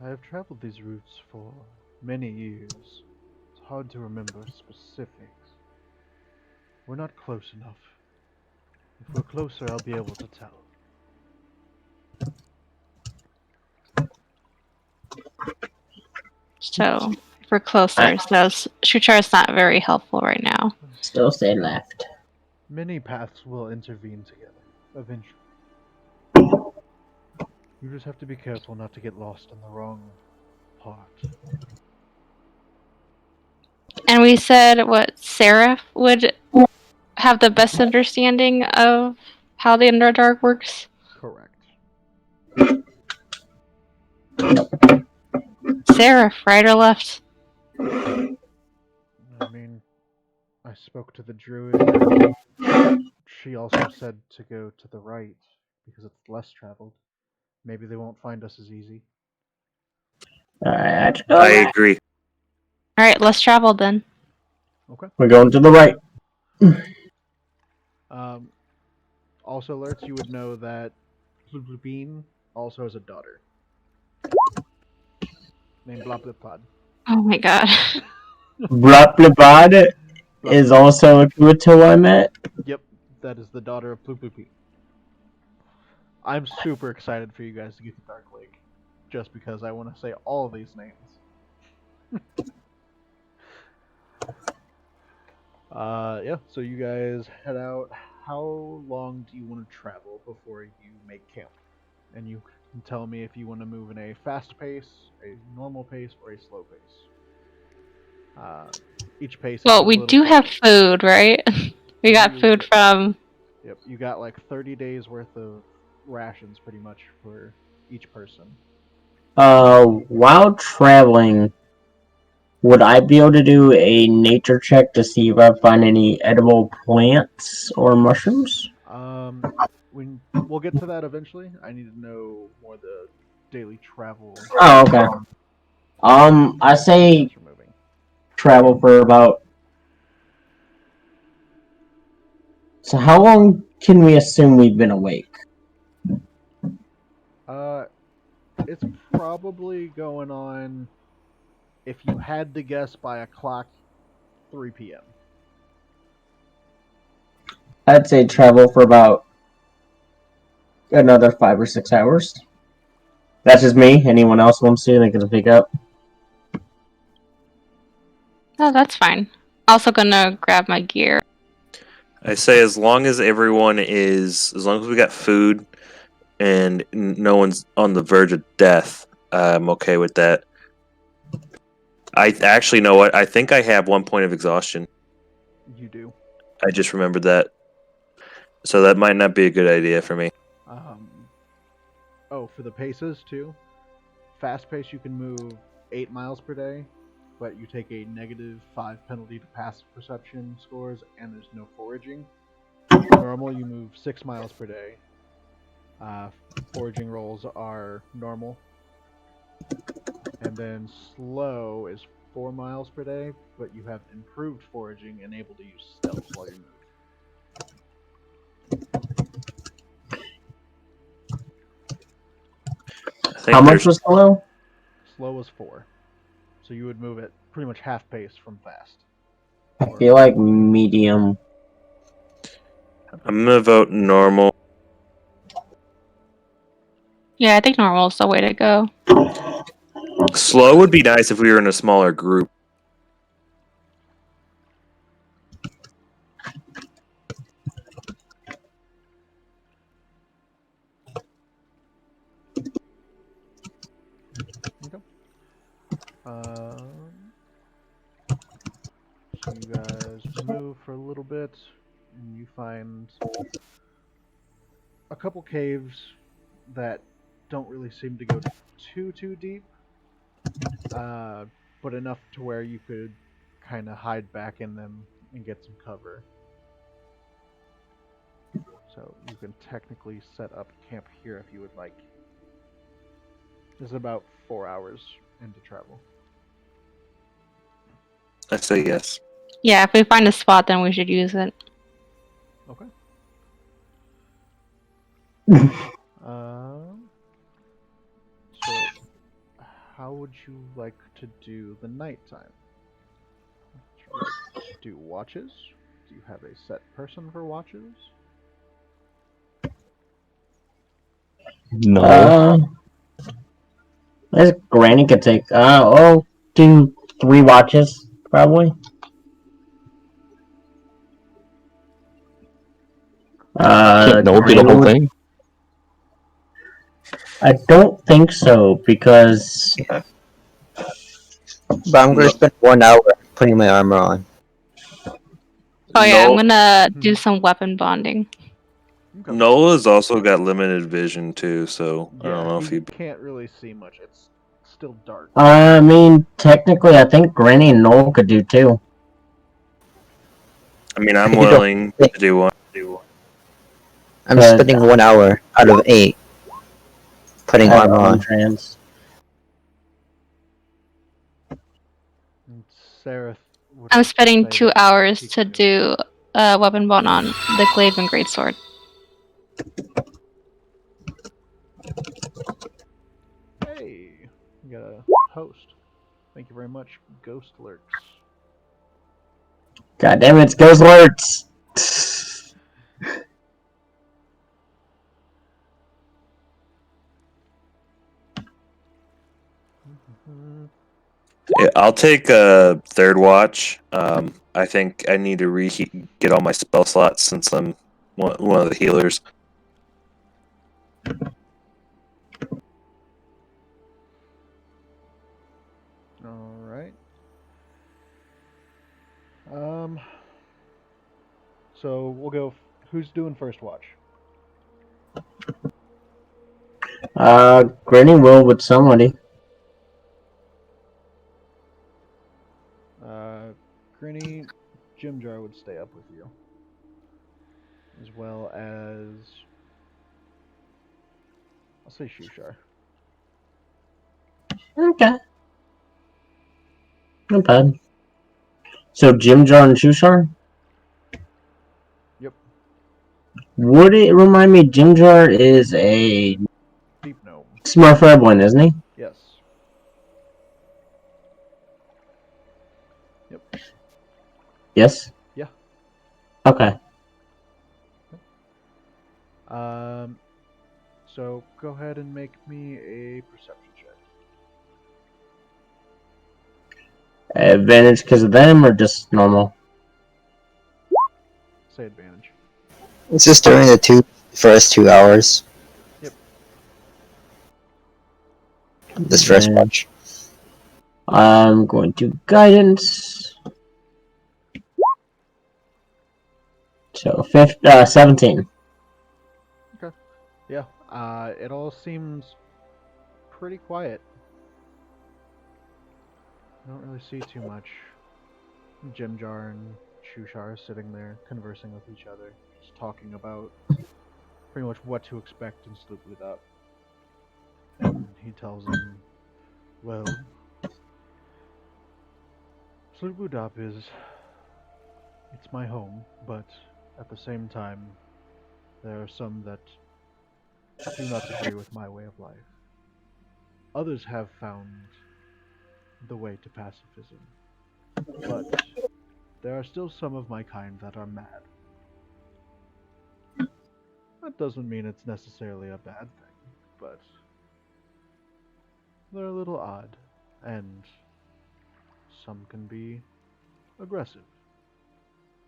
I have traveled these routes for many years. It's hard to remember specifics. We're not close enough. If we're closer, I'll be able to tell. So, if we're closer, so Shushar is not very helpful right now. Still say left. Many paths will intervene together, eventually. You just have to be careful not to get lost in the wrong part. And we said what Seraph would have the best understanding of how the Underdark works. Correct. Seraph, right or left? I mean, I spoke to the druid, and she also said to go to the right because it's less traveled. Maybe they won't find us as easy. Alright, I agree. Alright, less traveled then. Okay. we're going to the right. Also, alerts you would know that Bean also has a daughter named Blopliplod. Oh my god. Blaplabad is also a Kuto I met. Yep, that is the daughter of Bean. I'm super excited for you guys to get to Dark Lake, just because I want to say all of these names. Yeah, so you guys head out. How long do you want to travel before you make camp? And you can tell me if you want to move in a fast pace, a normal pace, or a slow pace. Each pace. Well, we do have food, right? We got food from... Yep, you got like 30 days worth of rations pretty much for each person. While traveling, would I be able to do a nature check to see if I find any edible plants or mushrooms? we'll get to that eventually. I need to know more the daily travel. Oh, okay. I say You're moving. travel for about. So how long can we assume we've been awake? It's probably going on. If you had to guess by a clock, 3 p.m. I'd say travel for about another 5 or 6 hours. That's just me. Anyone else wants to, they can pick up. Oh, that's fine. Also gonna grab my gear. I say as long as as long as we got food and no one's on the verge of death, I'm okay with that. I actually know what I think I have 1 point of exhaustion. You do. I just remembered that, so that might not be a good idea for me. Oh, for the paces too. Fast pace, you can move 8 miles per day, but you take a -5 penalty to passive perception scores, and there's no foraging. Normal, you move 6 miles per day. Foraging rolls are normal, and then slow is 4 miles per day, but you have improved foraging and able to use stealth while you move. I think How much there's was slow? Slow is 4, so you would move at pretty much half pace from fast. I feel like medium. I'm gonna vote normal. Yeah, I think normal is the way to go. Slow would be nice if we were in a smaller group. Okay. So you guys move for a little bit, and you find a couple caves that don't really seem to go too deep, uh, but enough to where you could kind of hide back in them and get some cover. So you can technically set up camp here if you would like. This is about 4 hours into travel. I say yes. Yeah, if we find a spot, then we should use it. Okay. So, how would you like to do the nighttime? Would you like to do watches? Do you have a set person for watches? No. This Granny could take. I'll do 3 watches probably. Can't Noel do the whole thing? I don't think so because But I'm gonna spend 1 hour putting my armor on. Oh yeah, I'm Noel, gonna do some weapon bonding. Okay. Nola's also got limited vision too, so I don't Yeah, know if he he. can't really see much. It's still dark. I mean technically I think Granny and Noel could do 2. I mean, I'm You don't willing think- to do one. I'm But- spending 1 hour out of 8 putting armor on. Trans. And Sarah would I'm have to spending say 2 that hours he to could. do weapon bond on the glaive and greatsword. Hey, you got a host. Thank you very much, Ghost Lurks. God damn it, it's Ghost Alerts! Yeah, I'll take a third watch. I think I need to get all my spell slots since I'm one of the healers. All right. So we'll go. Who's doing first watch? Granny will with somebody. Grinny, Jim Jar would stay up with you, as well as I'll say Shushar. Okay. Not bad. So Jim Jar and Shushar? Yep. Would it remind me Jim Jar is a Deep gnome. Smurf Red one, isn't he? Yes. Yep. Yes? Yeah. Okay. So go ahead and make me a perception check. Advantage because of them or just normal? Say advantage. It's just during the first 2 hours. Yep. This first watch. I'm going to guidance. So 17. Okay. Yeah. It all seems pretty quiet. I don't really see too much. Jim Jar and Shushar sitting there conversing with each other, just talking about pretty much what to expect in Sloop It Up. And he tells him, well, Sloop It Up it's my home, but at the same time, there are some that do not agree with my way of life. Others have found the way to pacifism, but there are still some of my kind that are mad. That doesn't mean it's necessarily a bad thing, but they're a little odd, and some can be aggressive.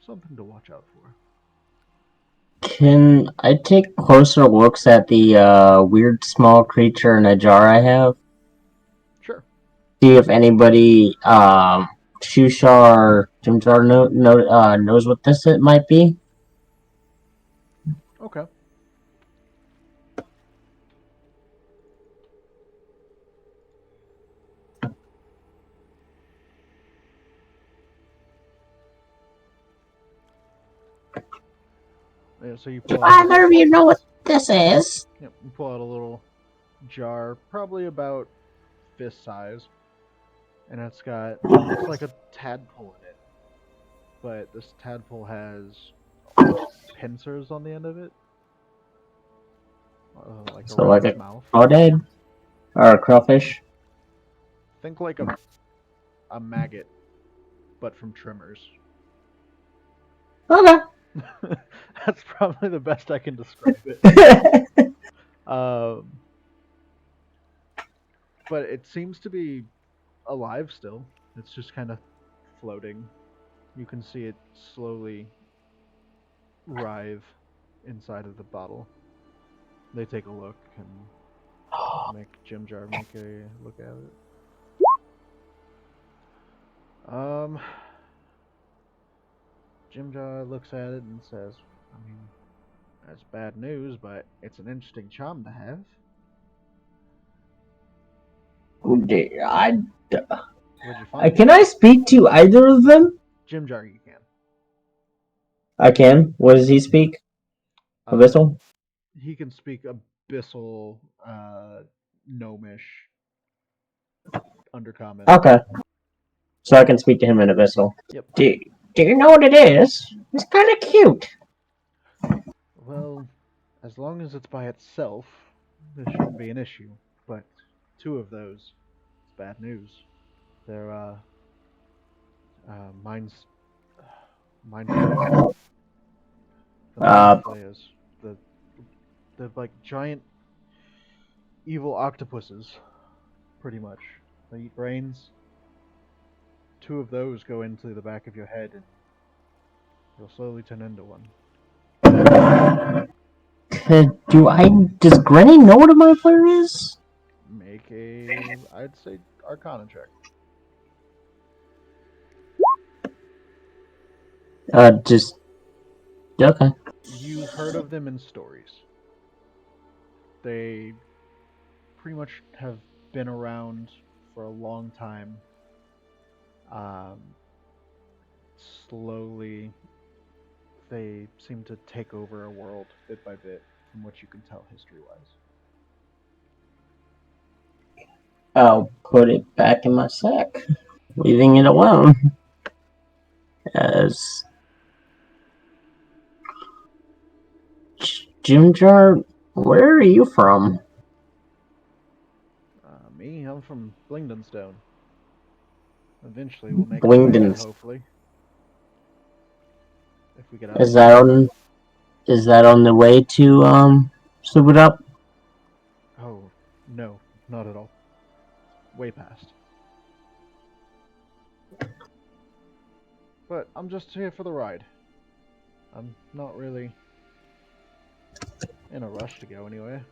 Something to watch out for. Can I take closer looks at the weird small creature in a jar I have? Sure. See if anybody, Shushar, Jim Jar knows what this it might be? Okay. Yeah, so you pull out. Either of you know what this is? Yep, you pull out a little jar, probably about fist size, and it's got looks like a tadpole in it, but this tadpole has pincers on the end of it, like So around like its a mouth. crawdad? Or a crawfish? Think like a maggot, but from trimmers. Okay. That's probably the best I can describe it. Um, but it seems to be alive still. It's just kind of floating. You can see it slowly writhe inside of the bottle. They take a look and make Jim Jar make a look at it. Um, Jim Jar looks at it and says, "I mean, that's bad news, but it's an interesting charm to have." Oh dear, Where'd you find can it? I speak to either of them? Jim Jar, you can. I can. What does he speak? Uh, Abyssal? he can speak abyssal, gnomish, undercommon. Okay. So I can speak to him in Abyssal. Yep. Do you know what it is? It's kind of cute. Well, as long as it's by itself, there shouldn't be an issue. But two of those, it's bad news. They're mind mind flayers. The mind Uh, flayers. The the like giant evil octopuses, pretty much. They eat brains. Two of those go into the back of your head, and you'll slowly turn into one. does Granny know what a mind flayer is? Make a, I'd say, Arcana check. Just, okay. You've heard of them in stories. They pretty much have been around for a long time. Um, Slowly, they seem to take over a world bit by bit, from what you can tell history wise. I'll put it back in my sack, leaving it alone. As Jimjar, where are you from? Me, I'm from Blingdenstone. Eventually, we'll make our way there, Blingdon. hopefully. If we get out Is of that here. on? Is that on the way to soup it up? Oh, no, not at all. Way past. But I'm just here for the ride. I'm not really in a rush to go anywhere.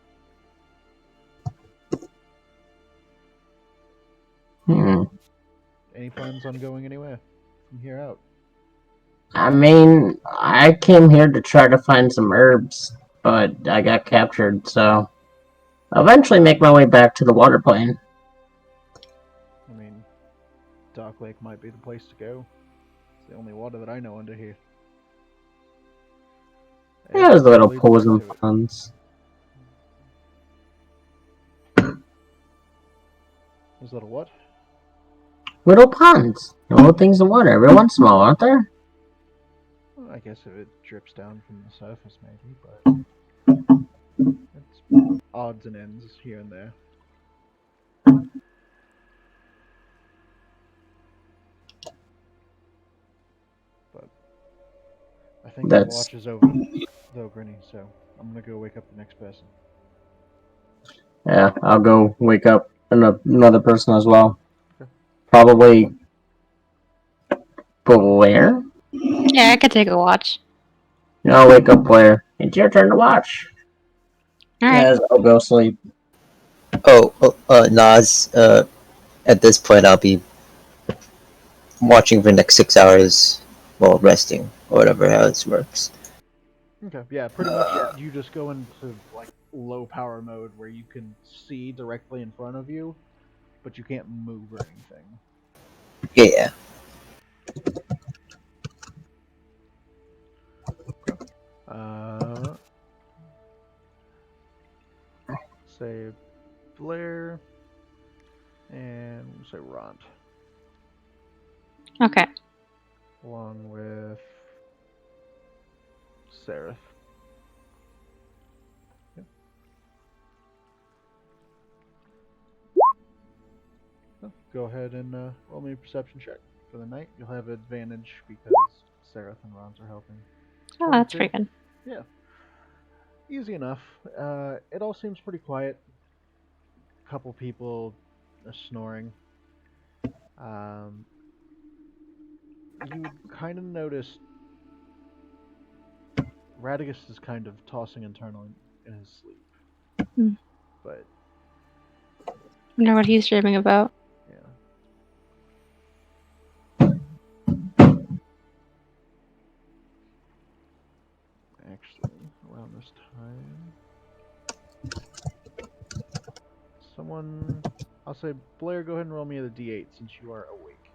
Any plans on going anywhere from here out? I mean, I came here to try to find some herbs, but I got captured, so I'll eventually make my way back to the water plane. I mean, Dark Lake might be the place to go. It's the only water that I know under here. Yeah, there's little leads pools back and to it. ponds. There's little what? Little ponds. Little things of water. Every once in a while, aren't there? Well, I guess if it drips down from the surface, maybe, but it's odds and ends here and there. But I think our That's watch is over, though, Grinny, so I'm gonna go wake up the next person. yeah. I'll go wake up another person as well. Okay. Probably Blair. Yeah, I could take a watch. No, wake up, Blair. It's your turn to watch. All right. As I'll go sleep. Nas, at this point, I'll be watching for the next 6 hours while resting, or whatever how this works. Okay, yeah, pretty much you just go into, like, low power mode where you can see directly in front of you, but you can't move or anything. Yeah. Okay. Say Blair, and we'll say Ront, Okay. along with Seraph. Yep. So, go ahead and roll me a perception check for the night. You'll have advantage because Seraph and Ront are helping. Oh, that's 22. pretty good. Yeah. Easy enough. It all seems pretty quiet. A couple people are snoring. You kind of notice Radagast is kind of tossing and turning in his sleep. Hmm. But, Wonder what he's dreaming about. yeah. Actually, around this time, someone. I'll say, Blair, go ahead and roll me a d8 since you are awake.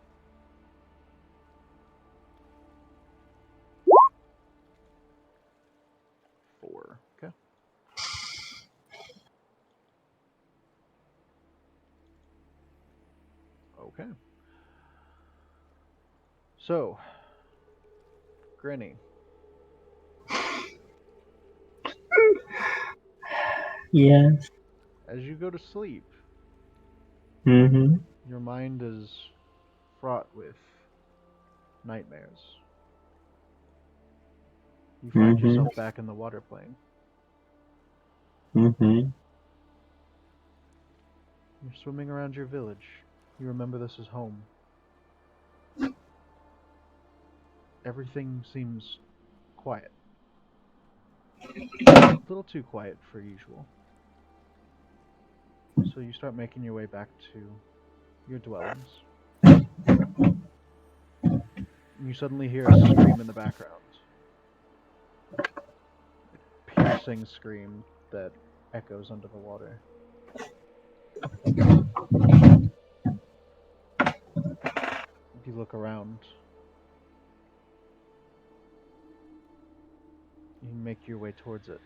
Four. Okay. Okay. So, Granny, Yeah. as you go to sleep, Mm-hmm. your mind is fraught with nightmares. You find Mm-hmm. yourself back in the water plane. Mm-hmm. You're swimming around your village. You remember this is home. Everything seems quiet. A little too quiet for usual. So you start making your way back to your dwellings. You suddenly hear a scream in the background. A piercing scream that echoes under the water. You look around. You make your way towards it.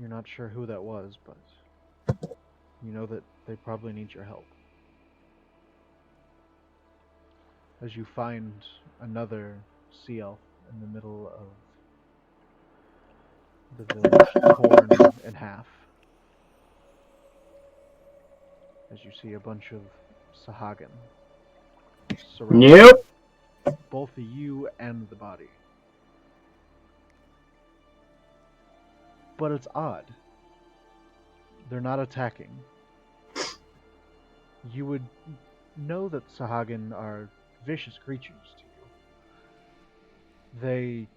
You're not sure who that was, but you know that they probably need your help. As you find another sea elf in the middle of the village, torn in half. As you see a bunch of Sahagin surrounding Nope. both you and the body. But it's odd. They're not attacking. You would know that Sahagin are vicious creatures to you. They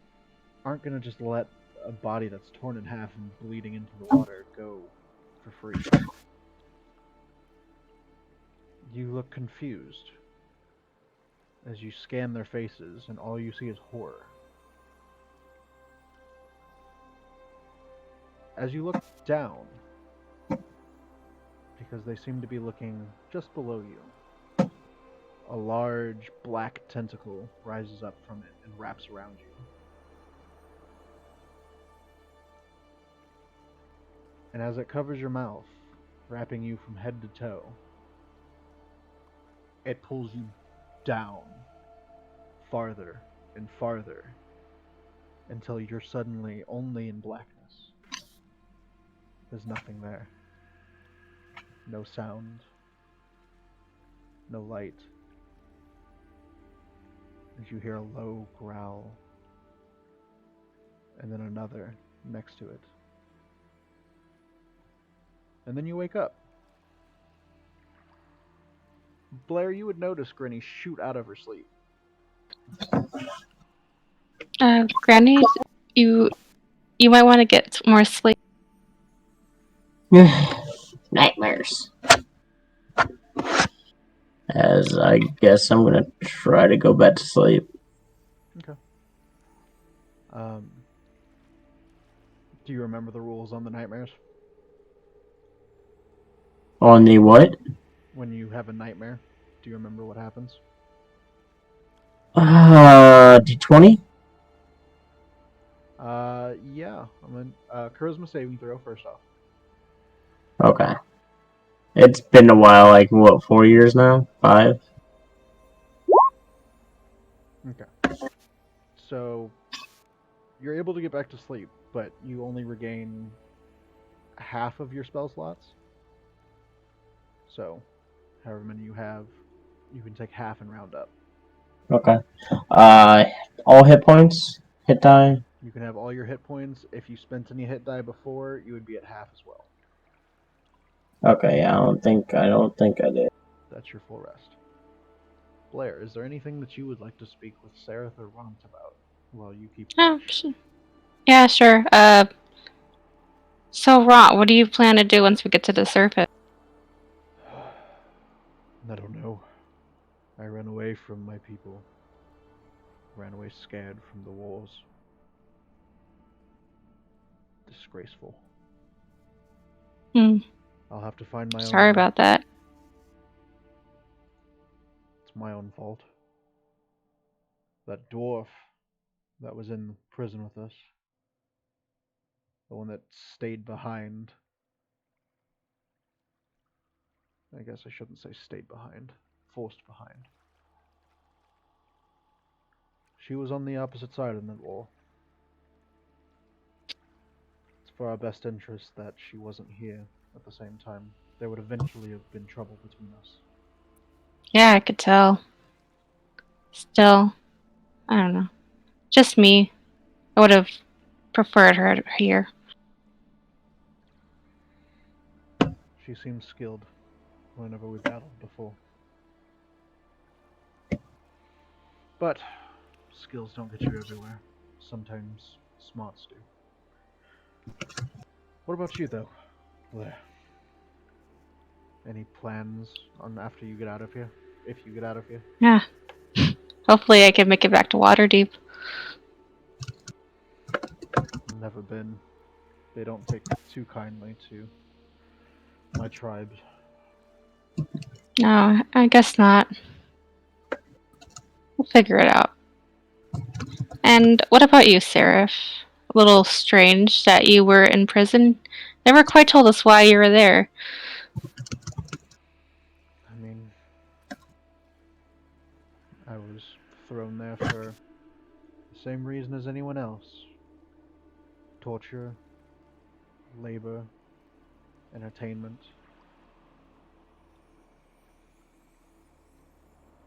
aren't going to just let a body that's torn in half and bleeding into the water go for free. You look confused as you scan their faces, and all you see is horror. As you look down, because they seem to be looking just below you, a large black tentacle rises up from it and wraps around you. And as it covers your mouth, wrapping you from head to toe, it pulls you down farther and farther until you're suddenly only in blackness. There's nothing there. No sound. No light. As you hear a low growl, and then another next to it. And then you wake up. Blair, you would notice Granny shoot out of her sleep. Granny, you might want to get more sleep. Nightmares. As I guess I'm gonna try to go back to sleep. Okay. Do you remember the rules on the nightmares? On the what? When you have a nightmare, do you remember what happens? D20? Yeah. Charisma saving throw first off. Okay. It's been a while, like, what, 4 years now? 5? Okay. So, you're able to get back to sleep, but you only regain half of your spell slots. So, however many you have, you can take half and round up. Okay. All hit points? Hit die? You can have all your hit points. If you spent any hit die before, you would be at half as well. Okay, yeah, I don't think I did. That's your full rest. Blair, is there anything that you would like to speak with Sareth or Ront about while you keep watch? Yeah, sure. So Ron, what do you plan to do once we get to the surface? I don't know. I ran away from my people. Ran away scared from the wars. Disgraceful. I'll have to find my own Sorry way. about that. It's my own fault. That dwarf that was in prison with us, the one that stayed behind. I guess I shouldn't say stayed behind, forced behind. She was on the opposite side in that war. It's for our best interest that she wasn't here at the same time. There would eventually have been trouble between us. Yeah, I could tell. Still, I don't know. Just me. I would have preferred her here. She seems skilled whenever we battled before. But skills don't get you everywhere. Sometimes smarts do. What about you, though, Blair? Any plans on after you get out of here? If you get out of here? Yeah. Hopefully I can make it back to Waterdeep. Never been. They don't take too kindly to my tribe. No, I guess not. We'll figure it out. And what about you, Seraph? little strange that you were in prison. Never quite told us why you were there. I mean, I was thrown there for the same reason as anyone else. Torture, labor, entertainment.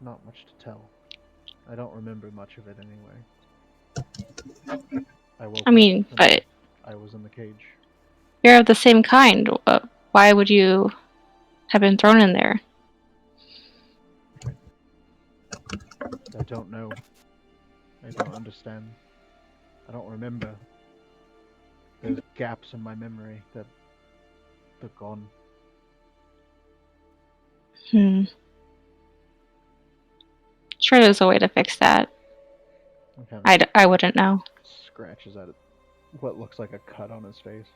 Not much to tell. I don't remember much of it anyway. I woke I up mean, and but I was in the cage. you're of the same kind. Why would you have been thrown in there? I don't know. I don't understand. I don't remember. There's gaps in my memory that they're gone. Hmm. Sure, there's a way to fix that. I wouldn't know. Scratches at it. What looks like a cut on his face.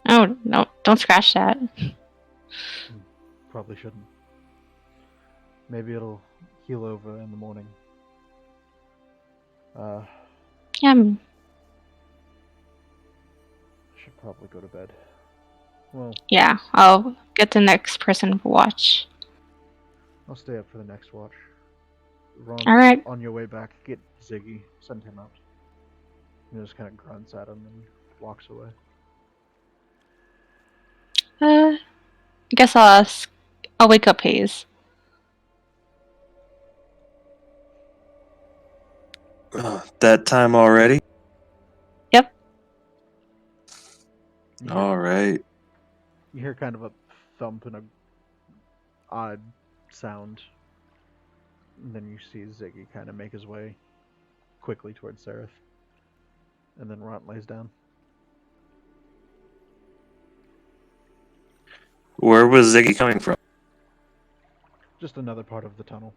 Oh, no, don't scratch that. Probably shouldn't. Maybe it'll heal over in the morning. Yeah, Should probably go to bed. Well, yeah, I'll get the next person to watch. I'll stay up for the next watch. Ron, Alright. on your way back, get Ziggy. Send him out. He just kind of grunts at him and walks away. I guess I'll wake up Hayes. That time already? Yep. All right. You hear kind of a thump and a odd sound. And then you see Ziggy kind of make his way quickly towards Seraph. And then Ront lays down. Where was Ziggy coming from? Just another part of the tunnel.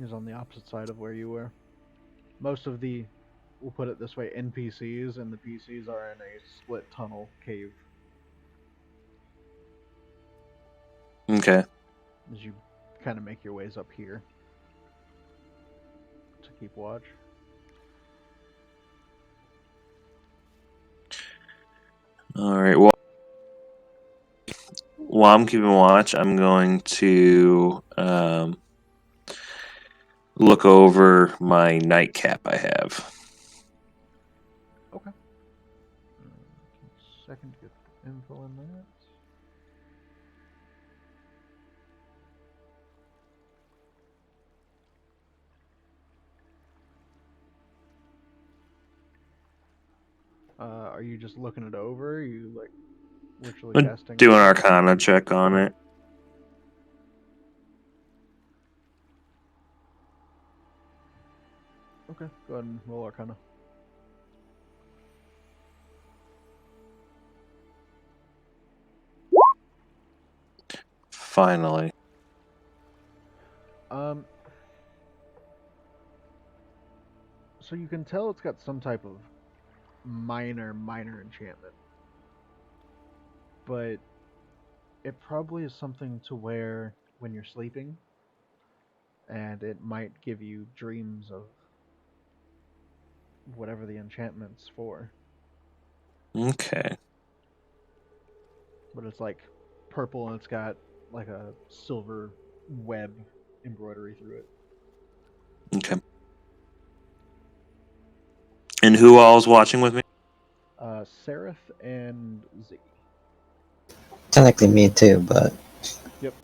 He's on the opposite side of where you were. Most of the, we'll put it this way, NPCs and the PCs are in a split tunnel cave. Okay. As you kind of make your ways up here to keep watch. All right. Well, while I'm keeping watch, I'm going to look over my nightcap I have. Okay. Second to get the info on that. Are you just looking it over? Are you like literally casting? Do an Arcana check on it. Okay, go ahead and roll Arcana. Finally. So you can tell it's got some type of minor enchantment. But it probably is something to wear when you're sleeping. And it might give you dreams of whatever the enchantment's for. Okay. But it's like purple and it's got like a silver web embroidery through it. Okay. And who all is watching with me? Seraph and Ziggy. Technically me too, but Yep.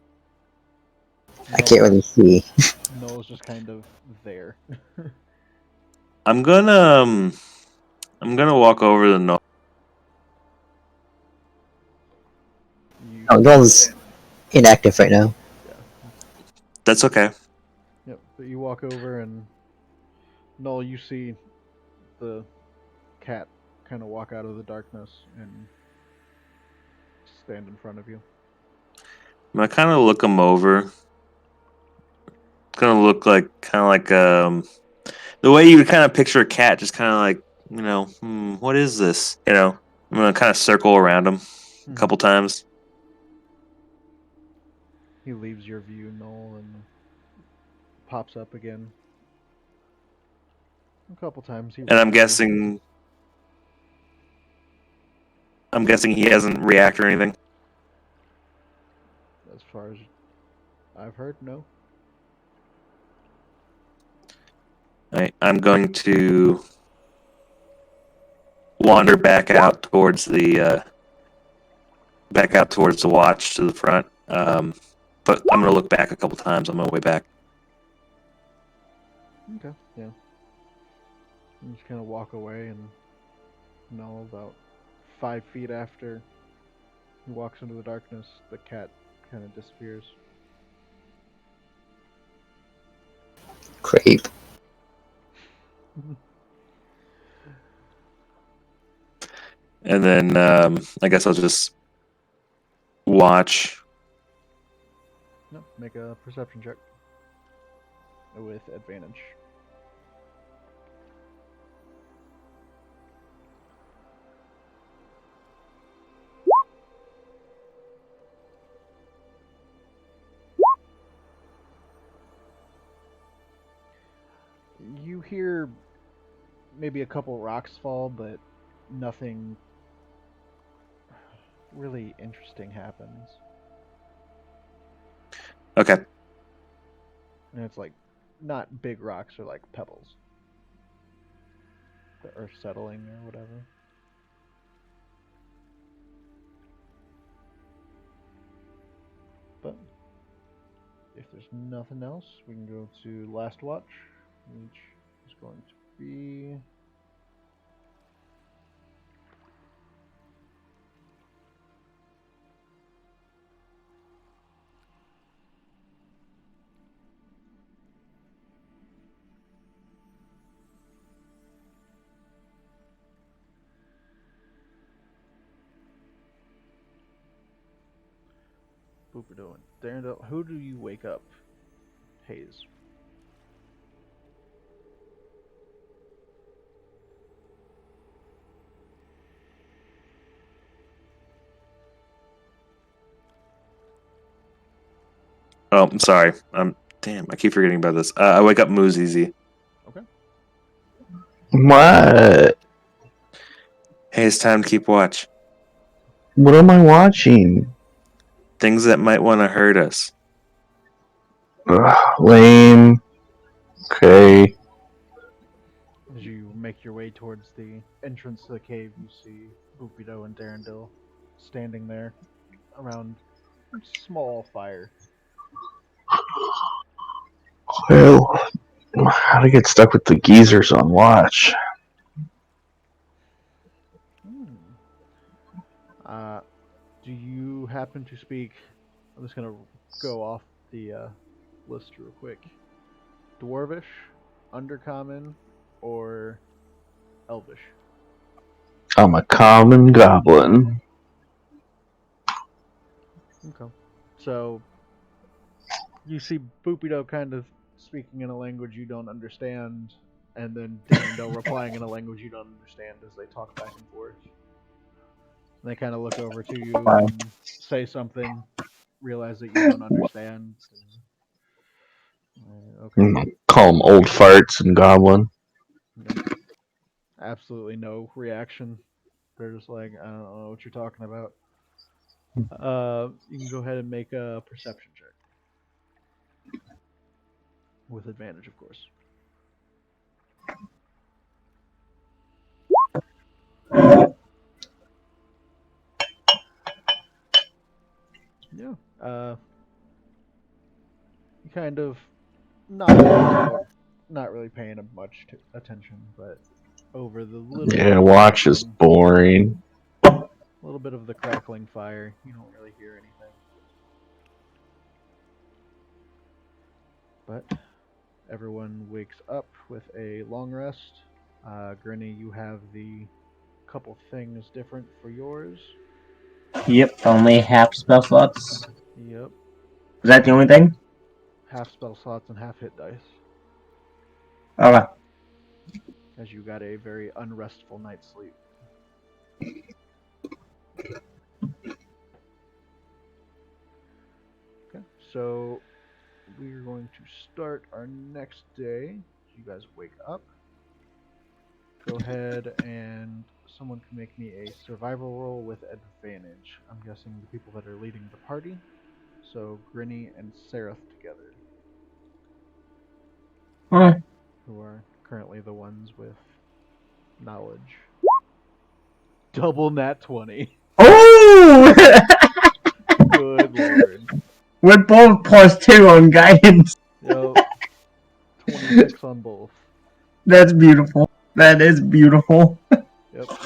I can't really see. Noel's just kind of there. I'm gonna walk over to Noel. Oh, Noel's inactive right now. Yeah. That's okay. Yep. But you walk over and Noel, you see the cat kind of walk out of the darkness and stand in front of you. I kind of look him over. It's gonna look like the way you would kind of picture a cat, just kind of like, what is this? I'm gonna kind of circle around him a couple times. He leaves your view, Noel, and pops up again. A couple times he And I'm refreshes. guessing he hasn't reacted or anything. As far as I've heard, no. I'm going to wander back out towards the watch to the front. But I'm going to look back a couple times on my way back. Okay, yeah. You just kind of walk away, and about 5 feet after he walks into the darkness, the cat kind of disappears. Creep. And then I guess I'll just watch. No, make a perception check with advantage. You hear maybe a couple rocks fall, but nothing really interesting happens. Okay. And it's like not big rocks or like pebbles. The earth settling or whatever. But if there's nothing else, we can go to last watch, which is going to be Booperdo and Darendale. Who do you wake up? Hayes. Oh, I'm sorry. Damn, I keep forgetting about this. I wake up Moozizi. Okay. What? Hey, it's time to keep watch. What am I watching? Things that might want to hurt us. Ugh, lame. Okay. As you make your way towards the entrance to the cave, you see Boopido and Darendil standing there around a small fire. Well, how to get stuck with the geezers on watch? Hmm. Do you happen to speak? I'm just gonna go off the list real quick. Dwarvish, Undercommon, or Elvish? I'm a common goblin. Okay. So you see Boopido kind of speaking in a language you don't understand, and then Darendel replying in a language you don't understand as they talk back and forth. And they kind of look over to you Wow. and say something, realize that you don't understand. Okay. Call them old farts and goblin. Yep. Absolutely no reaction. They're just like, I don't know what you're talking about. You can go ahead and make a perception check with advantage, of course. Yeah. You kind of nod along, not really paying much attention, but over the little bit Yeah, of watch is crackling, boring. a little bit of the crackling fire, you don't really hear anything. But everyone wakes up with a long rest. Grinny, you have the couple things different for yours. Yep, only half spell slots. Yep. Is that the only thing? Half spell slots and half hit dice, Okay. as you got a very unrestful night's sleep. Okay, so we're going to start our next day. You guys wake up. Go ahead and someone can make me a survival roll with advantage. I'm guessing the people that are leading the party. So Grinny and Seraph together, who are currently the ones with knowledge. Double nat 20. Oh! Good lord. With both +2 on guidance. Yep. 26 on both. That's beautiful. That is beautiful. Yep.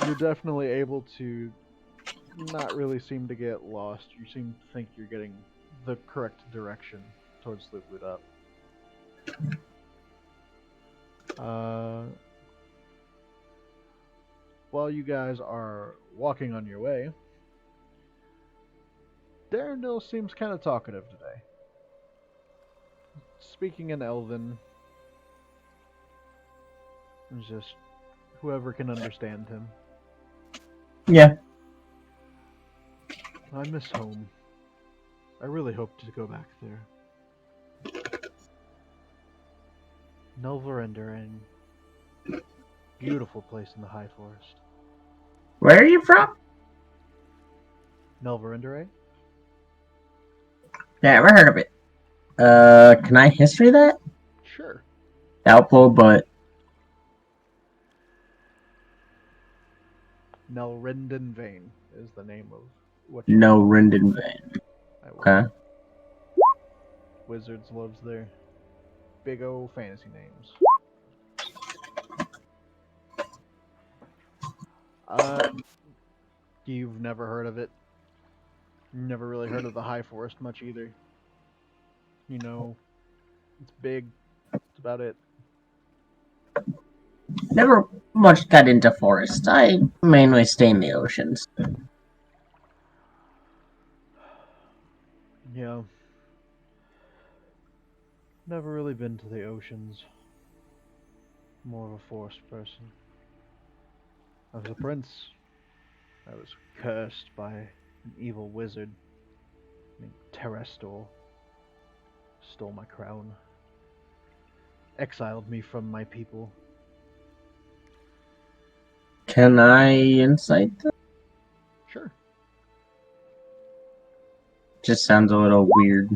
You're definitely able to not really seem to get lost. You seem to think you're getting the correct direction towards the boot up. While you guys are walking on your way, Darendil seems kind of talkative today. Speaking in Elven, it's just whoever can understand him. Yeah. I miss home. I really hope to go back there. Nelverendering. Beautiful place in the high forest. Where are you from? Nelverendere? Never heard of it. Can I history that? Sure. Doubtful, but Nelrenden Vane is the name of what no Rendon Van. I will. Okay. Wizards loves their big old fantasy names. You've never heard of it? Never really heard of the High Forest much either. You know, it's big. That's about it. Never much got into forests. I mainly stay in the oceans. Yeah. Never really been to the oceans. More of a forest person. I was a prince. I was cursed by an evil wizard named Terrestor. Stole my crown. Exiled me from my people. Can I insight that? Sure. Just sounds a little weird.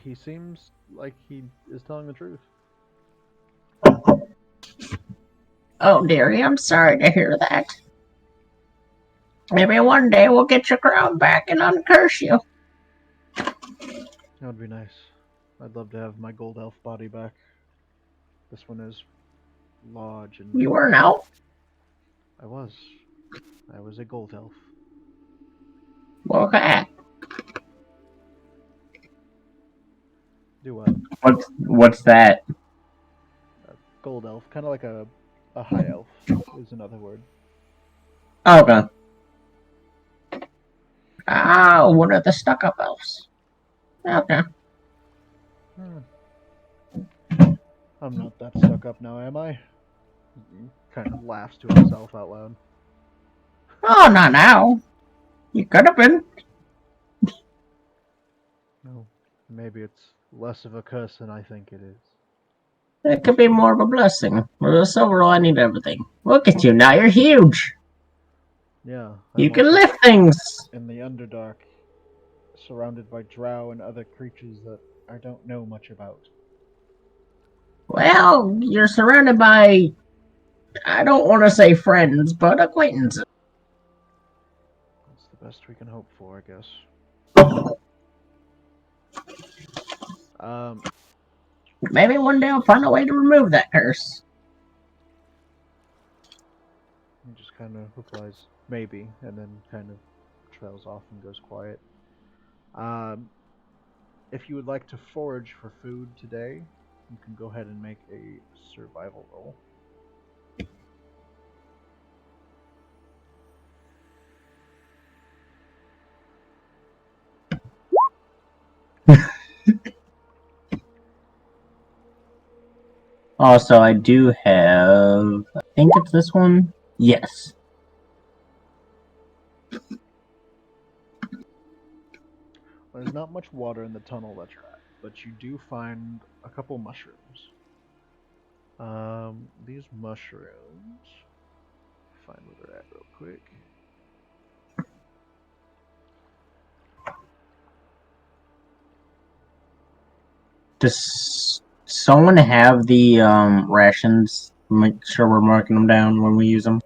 He seems like he is telling the truth. Oh, dearie, I'm sorry to hear that. Maybe one day we'll get your crown back and uncurse you. That would be nice. I'd love to have my gold elf body back. This one is large and... You were an elf? I was. I was a gold elf. Okay. Do what? What's that? Gold elf. Kind of like a high elf is another word. Okay. Ah, one of the stuck-up elves. Okay. I'm not that stuck up now, am I? He kind of laughs to himself out loud. Oh, not now. You could have been. No, maybe it's less of a curse than I think it is. It could be more of a blessing. With a silver lining to everything. Look at you, now you're huge. Yeah, You I'm can also lift things. in the Underdark, surrounded by drow and other creatures that I don't know much about. Well, you're surrounded by, I don't want to say friends, but acquaintances. That's the best we can hope for, I guess. Maybe one day I'll find a way to remove that curse. He just kind of replies, maybe, and then kind of trails off and goes quiet. If you would like to forage for food today, you can go ahead and make a survival roll. Also, I do have, I think it's this one. Yes. There's not much water in the tunnel that you're at. but you do find a couple mushrooms. These mushrooms. Find where they're at real quick. Does someone have the rations? Make sure we're marking them down when we use them.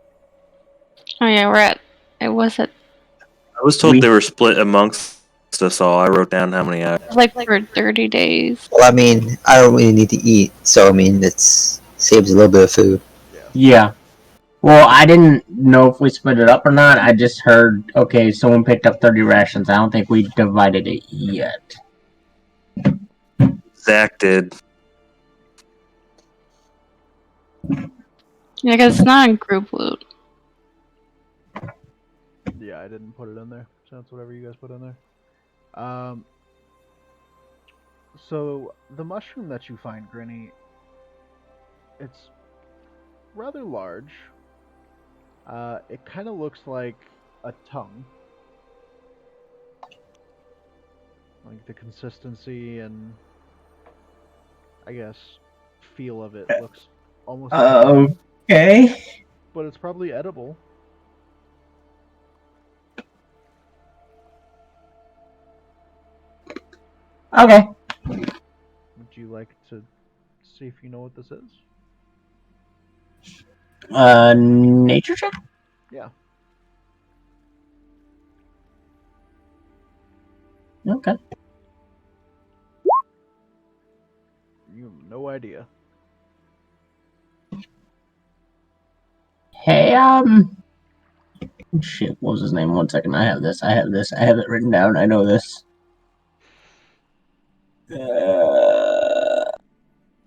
Oh yeah, we're at. It was at I was told they were split amongst us all. I wrote down how many I. like for 30 days. Well, I mean, I don't really need to eat, so I mean, it's saves a little bit of food. Yeah. Well, I didn't know if we split it up or not. I just heard, okay, someone picked up 30 rations. I don't think we divided it yet. Zach did. Yeah, because it's not in group loot. Yeah, I didn't put it in there. So that's whatever you guys put in there. So the mushroom that you find, Grinny, it's rather large. It kind of looks like a tongue. Like the consistency and, I guess, feel of it looks almost like a tongue. Okay. But it's probably edible. Okay. Would you like to see if you know what this is? Nature check? Yeah. Okay. You have no idea. Hey, shit, what was his name? 1 second. I have it written down. I know this.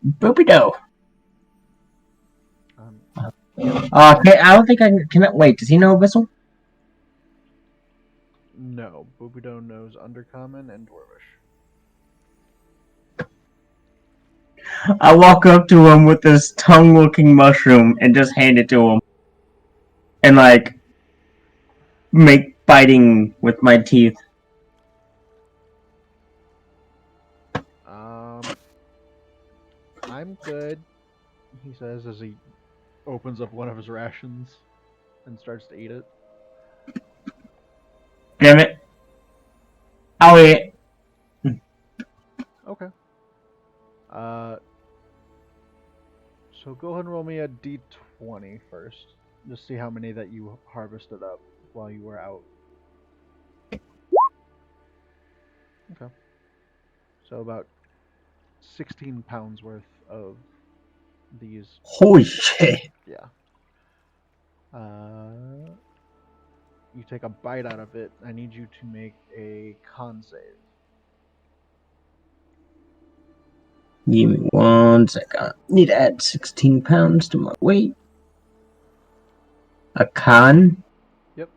Boopy do. Okay, I don't think I can. Wait, does he know Abyssal? No, Boobido knows Undercommon and Dwarvish. I walk up to him with this tongue-looking mushroom and just hand it to him. And, like, make biting with my teeth. I'm good, he says as he opens up one of his rations and starts to eat it. Damn it. I'll eat it. Okay. So go ahead and roll me a d20 first. Just see how many that you harvested up while you were out. Okay. So about 16 pounds worth of these. Holy shit. Yeah. You take a bite out of it. I need you to make a con save. Give me 1 second. Need to add 16 pounds to my weight. A con? Yep.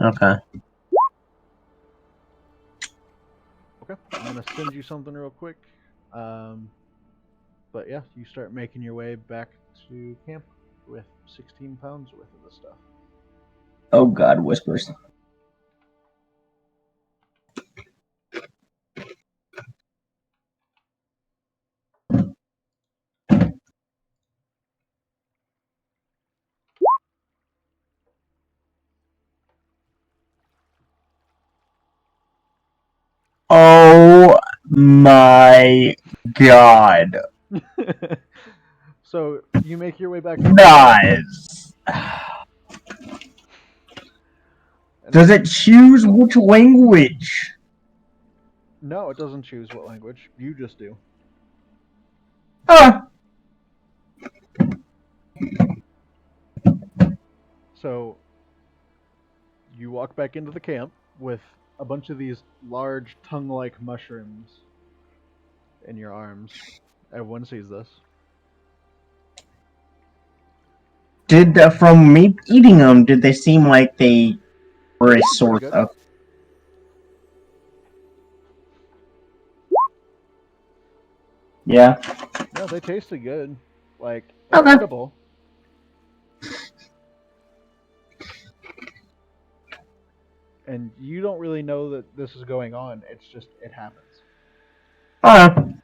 Okay. Okay. I'm gonna send you something real quick. But yeah, you start making your way back to camp with 16 pounds worth of the stuff. Oh god, whispers. Oh my god. So you make your way back. Nice. Does it choose which language? No, it doesn't choose what language. You just do. So you walk back into the camp with a bunch of these large tongue-like mushrooms in your arms. Everyone sees this. Did from me eating them, did they seem like they were a sort good. of? Yeah. No, they tasted good. Like, it's Okay. edible. And you don't really know that this is going on. It's just, it happens. So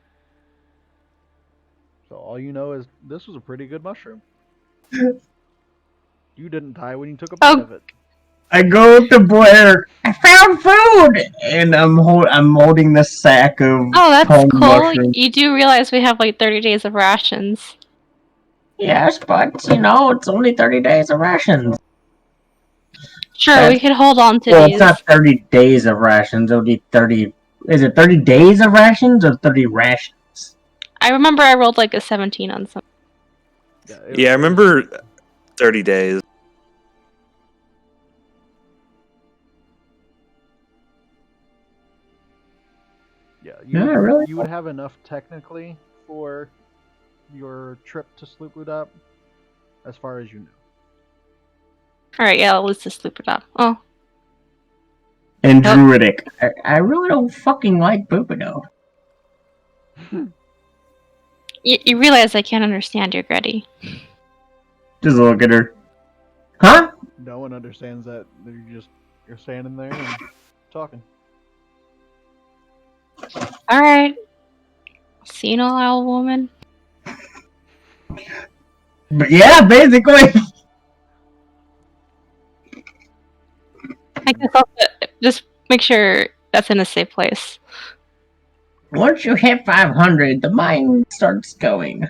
all you know is this was a pretty good mushroom. You didn't die when you took a bite of it. I go to Blair. I found food, and I'm holding the sack of Oh, that's tongue cool. mushrooms. You do realize we have like 30 days of rations. Yes, but you know it's only 30 days of rations. Sure, we could hold on to Well, these. it's not 30 days of rations. It'll be 30. Is it 30 days of rations or 30 rations? I remember I rolled like a 17 on something. Yeah, I remember 30 days. Yeah, Really? you would have enough technically for your trip to Sloopudop, as far as you know. Alright, yeah, let's just loop it up. Oh. And Druidic. I really don't fucking like Boobido. You realize I can't understand you, Gretty. Just look at her. Huh? No one understands that. You're standing there and talking. Alright. Senile woman. But yeah, basically. I guess I'll just make sure that's in a safe place. Once you hit 500, the mind starts going.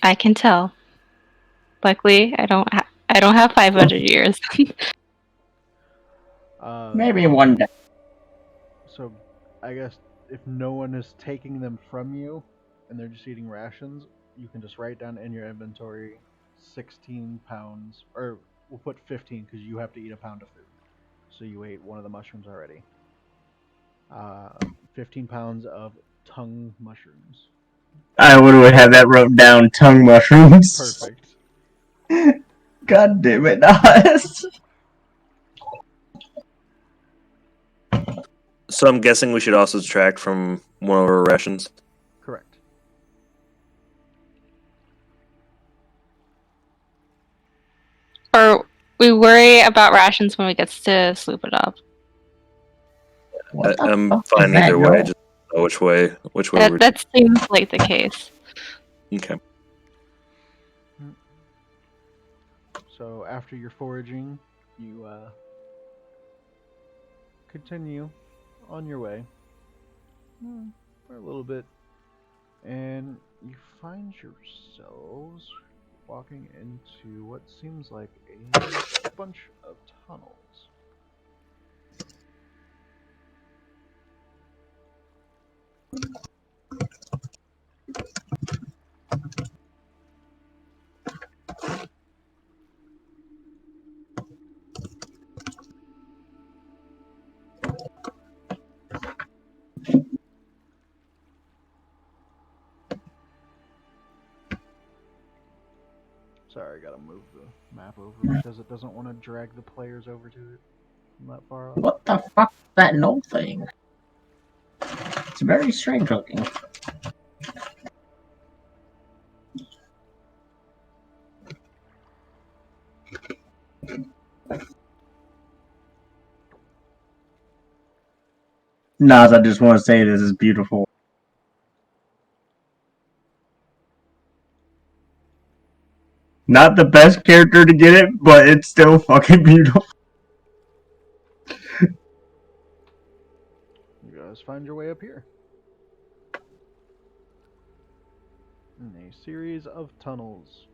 I can tell. Luckily, I don't have 500 years. Maybe one day. So, I guess if no one is taking them from you, and they're just eating rations, you can just write down in your inventory 16 pounds, or we'll put 15 because you have to eat a pound of food. So you ate one of the mushrooms already. 15 pounds of tongue mushrooms. I would have that wrote down. Tongue mushrooms. Perfect. God damn it, Nas. So I'm guessing we should also subtract from one of our rations. Correct. Or we worry about rations when we get to sloop it up. I'm fine either way. Just know which way That seems like the case. Okay. So after your foraging, you continue on your way for a little bit, and you find yourselves walking into what seems like a bunch of tunnels. Sorry, I gotta move the map over because it doesn't want to drag the players over to it from that far off. What the fuck is that no thing? It's very strange looking. Nas, I just want to say this is beautiful. Not the best character to get it, but it's still fucking beautiful. You guys find your way up here. In a series of tunnels.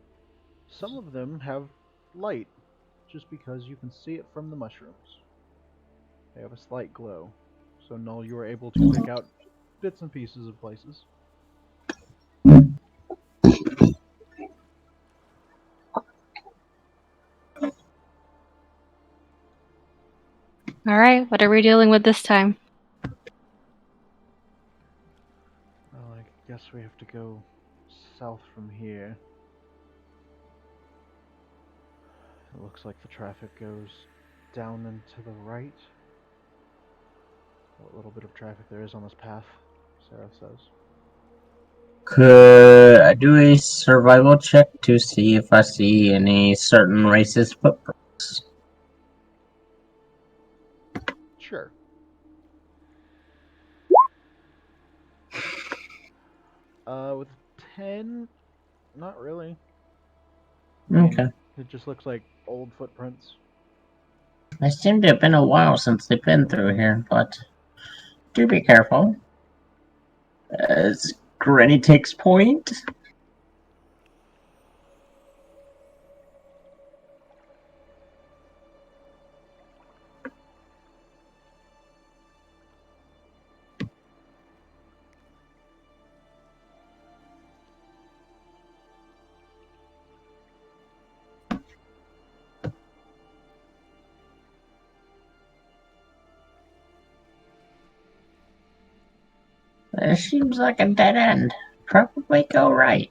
Some of them have light, just because you can see it from the mushrooms. They have a slight glow. So Null, you were able to pick out bits and pieces of places. Alright, what are we dealing with this time? Well, I guess we have to go south from here. It looks like the traffic goes down and to the right. What little bit of traffic there is on this path, Sarah says. Could I do a survival check to see if I see any certain racist footprints? Sure. With 10, not really. I mean, Okay. it just looks like old footprints. It seemed to have been a while since they've been through here, but do be careful. As Granny takes point. This seems like a dead end. Probably go right.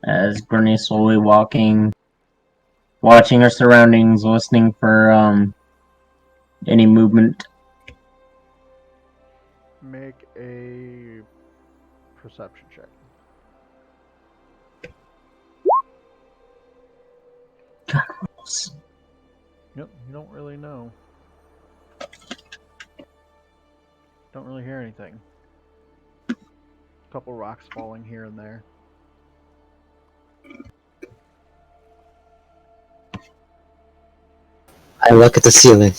As Granny's slowly walking, watching her surroundings, listening for any movement. Make a perception check. God, Yep, you don't really know. Don't really hear anything. A couple rocks falling here and there. I look at the ceiling.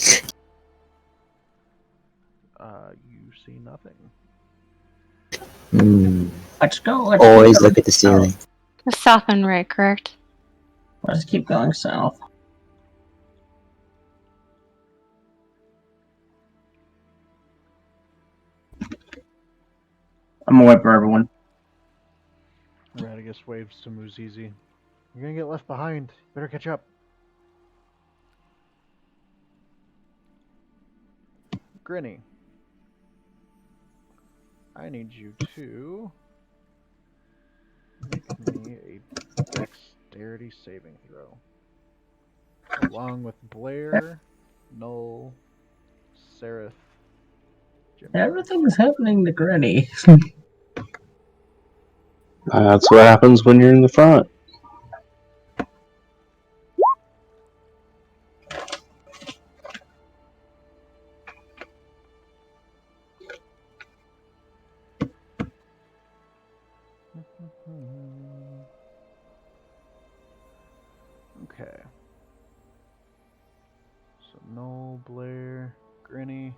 You see nothing. let's go. Let's Always keep look at the ceiling. south. South and right, correct? Let's keep going south. I'm gonna wait for everyone. Radagast waves to Muzizi. You're gonna get left behind. Better catch up. Grinny. I need you to make me a dexterity saving throw. Along with Blair, Null, Seraph, Jimjar. Everything's happening to Granny. That's what happens when you're in the front. Okay. So Null, Blair, Grinny.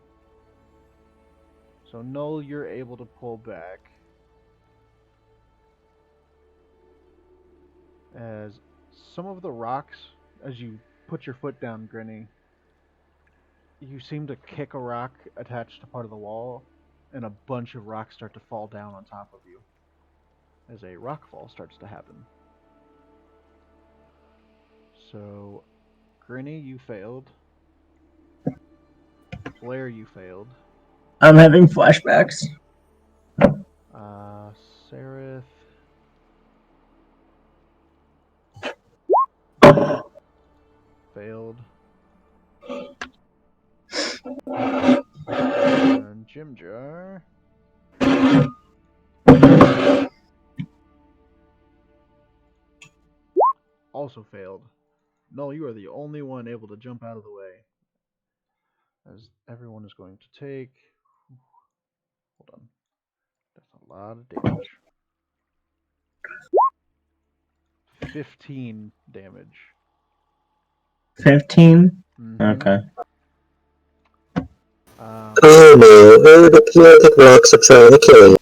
So Null, you're able to pull back. As some of the rocks, as you put your foot down, Grinny, you seem to kick a rock attached to part of the wall, and a bunch of rocks start to fall down on top of you. As a rock fall starts to happen. So, Grinny, you failed. Blair, you failed. I'm having flashbacks. Seraph. Failed. And Jimjar. Also failed. No, you are the only one able to jump out of the way. As everyone is going to take. Hold on. That's a lot of damage. 15 damage. 15? Mm-hmm. Okay. Oh no, the plastic rocks are trying to kill you.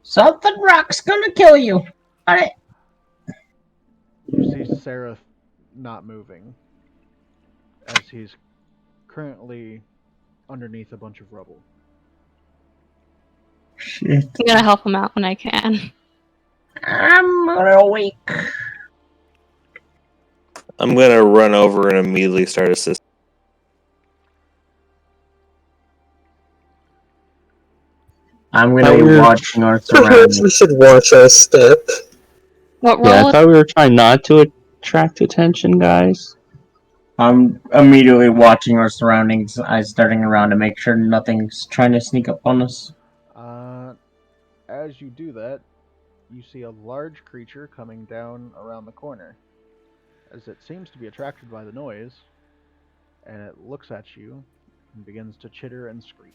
Something rock's gonna kill you. Alright. You see Seraph not moving. As he's currently underneath a bunch of rubble. Shit. I'm gonna help him out when I can. I'm real weak. I'm gonna run over and immediately start assisting. I'm gonna be watching our Perhaps we surroundings. should watch our step. What Yeah, roll? I thought we were trying not to attract attention, guys. I'm immediately watching our surroundings, eyes darting around to make sure nothing's trying to sneak up on us. As you do that, you see a large creature coming down around the corner. As it seems to be attracted by the noise, and it looks at you and begins to chitter and scream.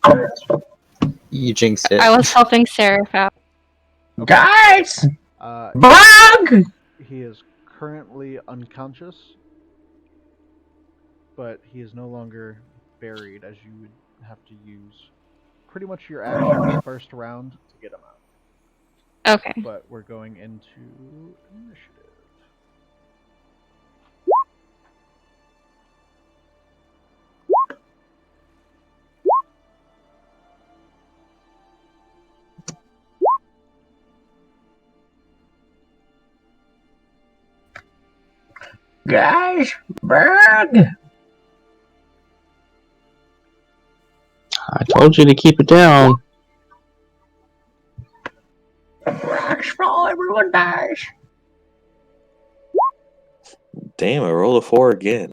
You jinxed it. I was helping Seraph out. Guys! Uh, Bug! he is currently unconscious, but he is no longer buried, as you would have to use pretty much your action the first round to get him out. Okay. But we're going into initiative. Guys! Bug! I told you to keep it down. Rocks fall, everyone dies. Damn, I rolled a 4 again.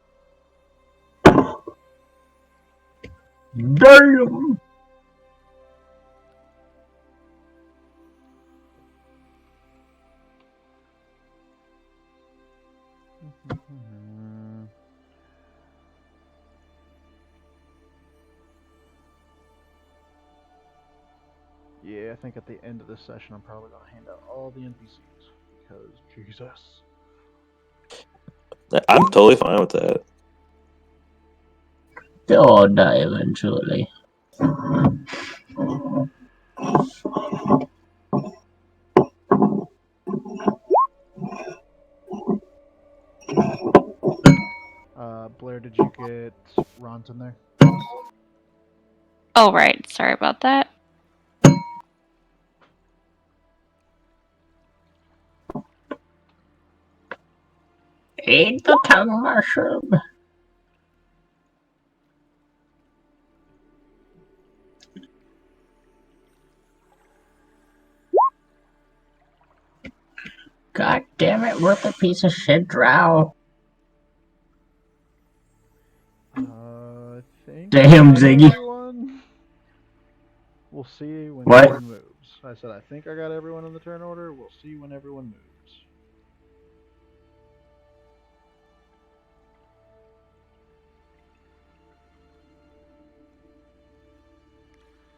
Damn! Yeah, I think at the end of this session, I'm probably going to hand out all the NPCs because Jesus. I'm totally fine with that. They'll all die eventually. Blair, did you get Ront in there? Oh, right. Sorry about that. Eat the tongue mushroom. God damn it, worth a piece of shit drow. I think. Damn, I got Ziggy. everyone. We'll see when What? everyone moves. I said I think I got everyone in the turn order. We'll see when everyone moves.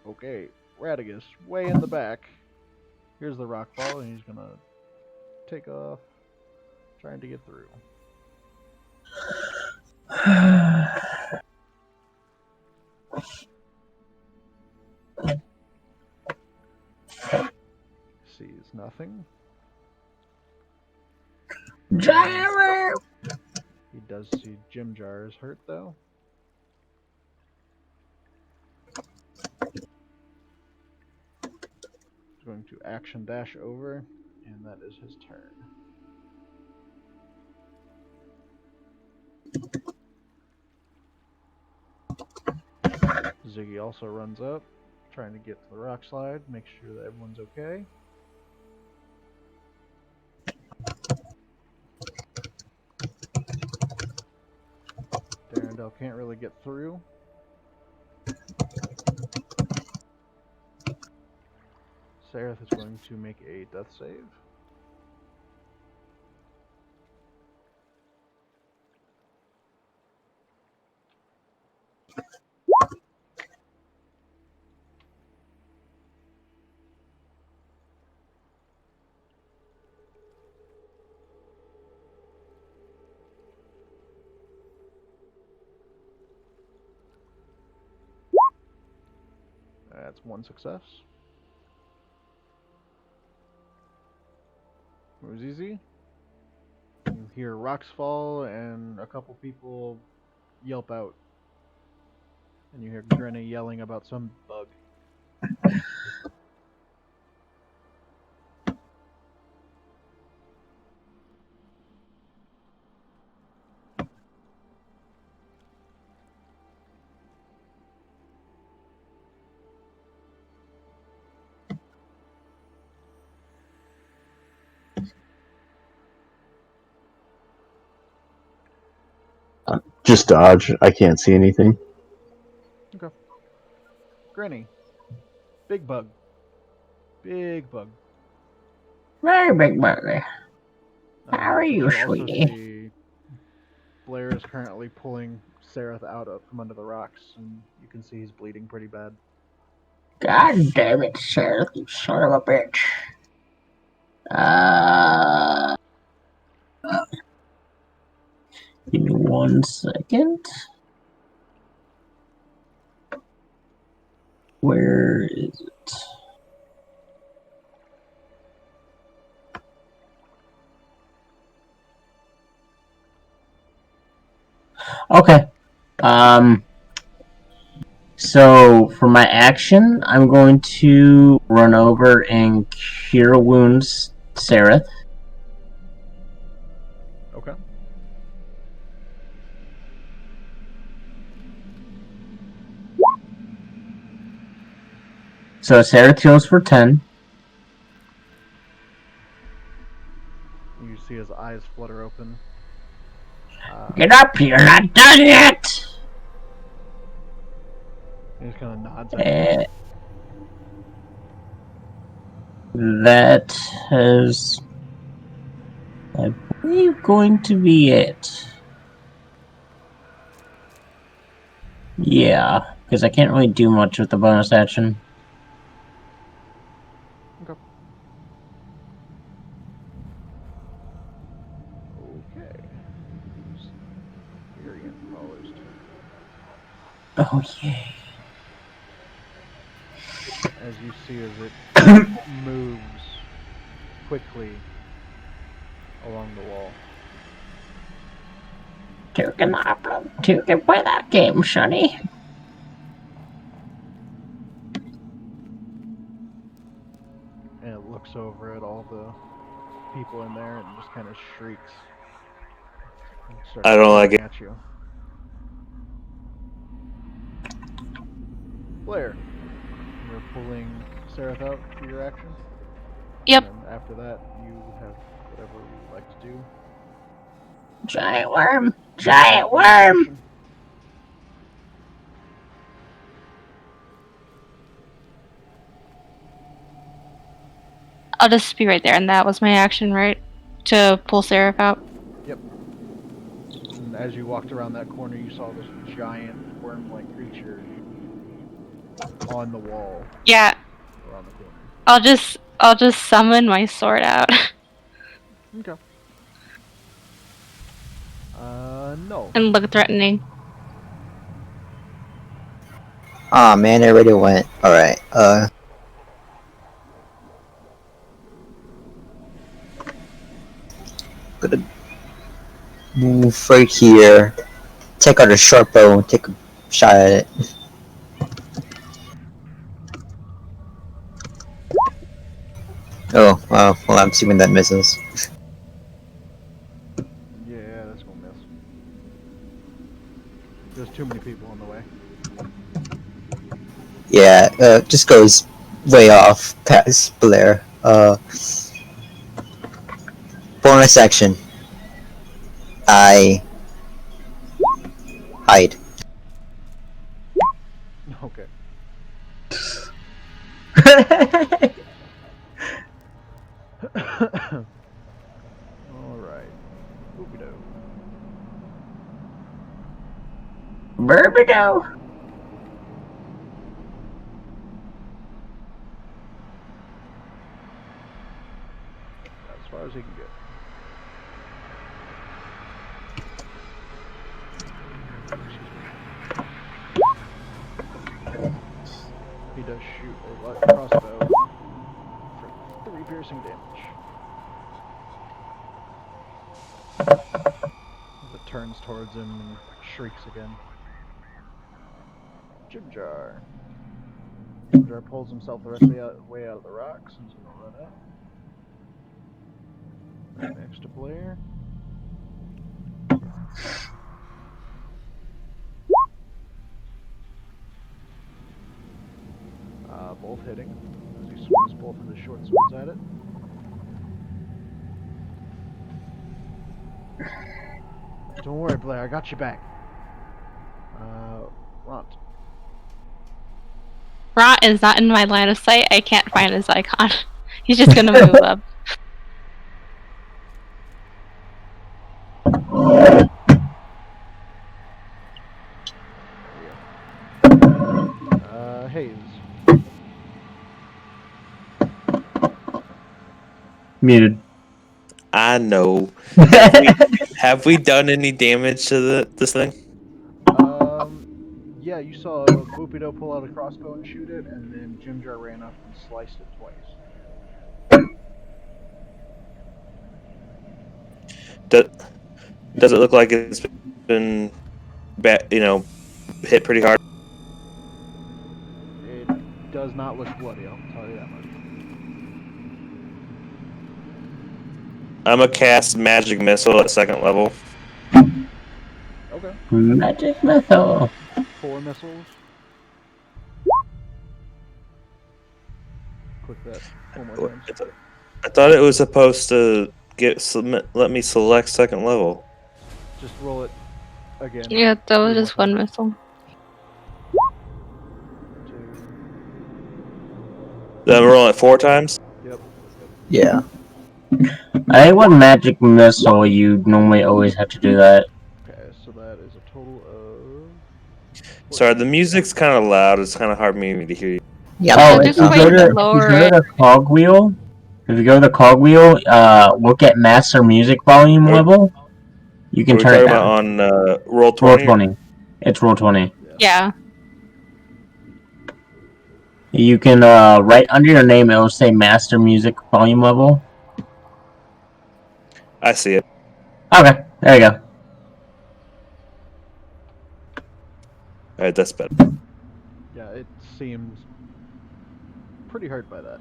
Okay, Radigus, way in the back. Here's the rock ball, and he's gonna take off, trying to get through. Sees nothing. Jammer! He does see Jim Jar is hurt, though. He's going to action dash over, and that is his turn. Ziggy also runs up, trying to get to the rock slide, make sure that everyone's okay. Darendelle can't really get through. Seraph is going to make a death save. That's one success. It was easy. You hear rocks fall and a couple people yelp out. And you hear Grenny yelling about some bug. Just dodge. I can't see anything. Okay. Granny. Big bug. Big bug. Very big burger. How are But you, you also sweetie? see Blair is currently pulling Sereth out from under the rocks, and you can see he's bleeding pretty bad. God damn it, Sheriff, you son of a bitch. Give me 1 second. Where is it? Okay. So for my action, I'm going to run over and cure wounds Sereth. Okay. So Sereth heals for 10. You see his eyes flutter open. Get up, you're not done yet! He just kind of nods at you. That is, I believe, going to be it. Yeah, because I can't really do much with the bonus action. Okay. Okay. Variant Prowler's turn. Oh, yay. As you see as it moves quickly along the wall. You can play that game, Sonny. And it looks over at all the people in there and just kind of shrieks. And starts I don't like coming it. at you. Blair, you're pulling Sereth out for your action. Yep. And then after that, you have whatever you would like to do. Giant worm! Giant worm! I'll just be right there, and that was my action, right? To pull Seraph out. Yep. And as you walked around that corner, you saw this giant worm-like creature on the wall. Yeah. Around the corner. I'll just summon my sword out. Okay. No. And look threatening. Aw, man, it already went. Alright, gonna move right here. Take out a short bow and take a shot at it. Oh, well, I'm assuming that misses. Yeah, that's gonna miss. There's too many people on the way. Yeah, just goes way off past Blair. Bonus action. I hide. Okay. Alright. Oopido. Burbido! As far as he can get. He does shoot a light crossbow for 3 piercing damage. As it turns towards him and shrieks again. Jibjar. Jibjar pulls himself the rest of the way out of the rocks and he's gonna run out. Right next to Blair. Both hitting as he swings both of his short swords at it. Don't worry, Blair, I got you back. Ront. Rot is not in my line of sight. I can't find his icon. He's just gonna move up. Muted. I know. Have we done any damage to this thing? Yeah, you saw Boopido pull out a crossbow and shoot it, and then Jimjar ran up and sliced it twice. Does it look like it's been hit pretty hard? It does not look bloody, I'll tell you that much. I'm gonna cast Magic Missile at 2nd level. Okay. Magic missile. 4 missiles. Click that 4 more times. I thought it was supposed to let me select 2nd level. Just roll it again. Yeah, that was 3 more just one times. missile. 2. I'm rolling it 4 times. Yep. Yeah. I think with magic missile, you normally always have to do that. Okay, so that is a total of. Sorry, the music's kind of loud. It's kind of hard for me to hear you. Yeah, Oh, I'm just if not you wait sure. to lower go to it. the cogwheel, look at master music volume Are- level. You Are can we turn it talking about down. on roll 20? Roll 20. It's roll 20. Yeah. You can right under your name, it'll say master music volume level. I see it. Okay, there you go. All right, that's better. Yeah, it seems pretty hurt by that.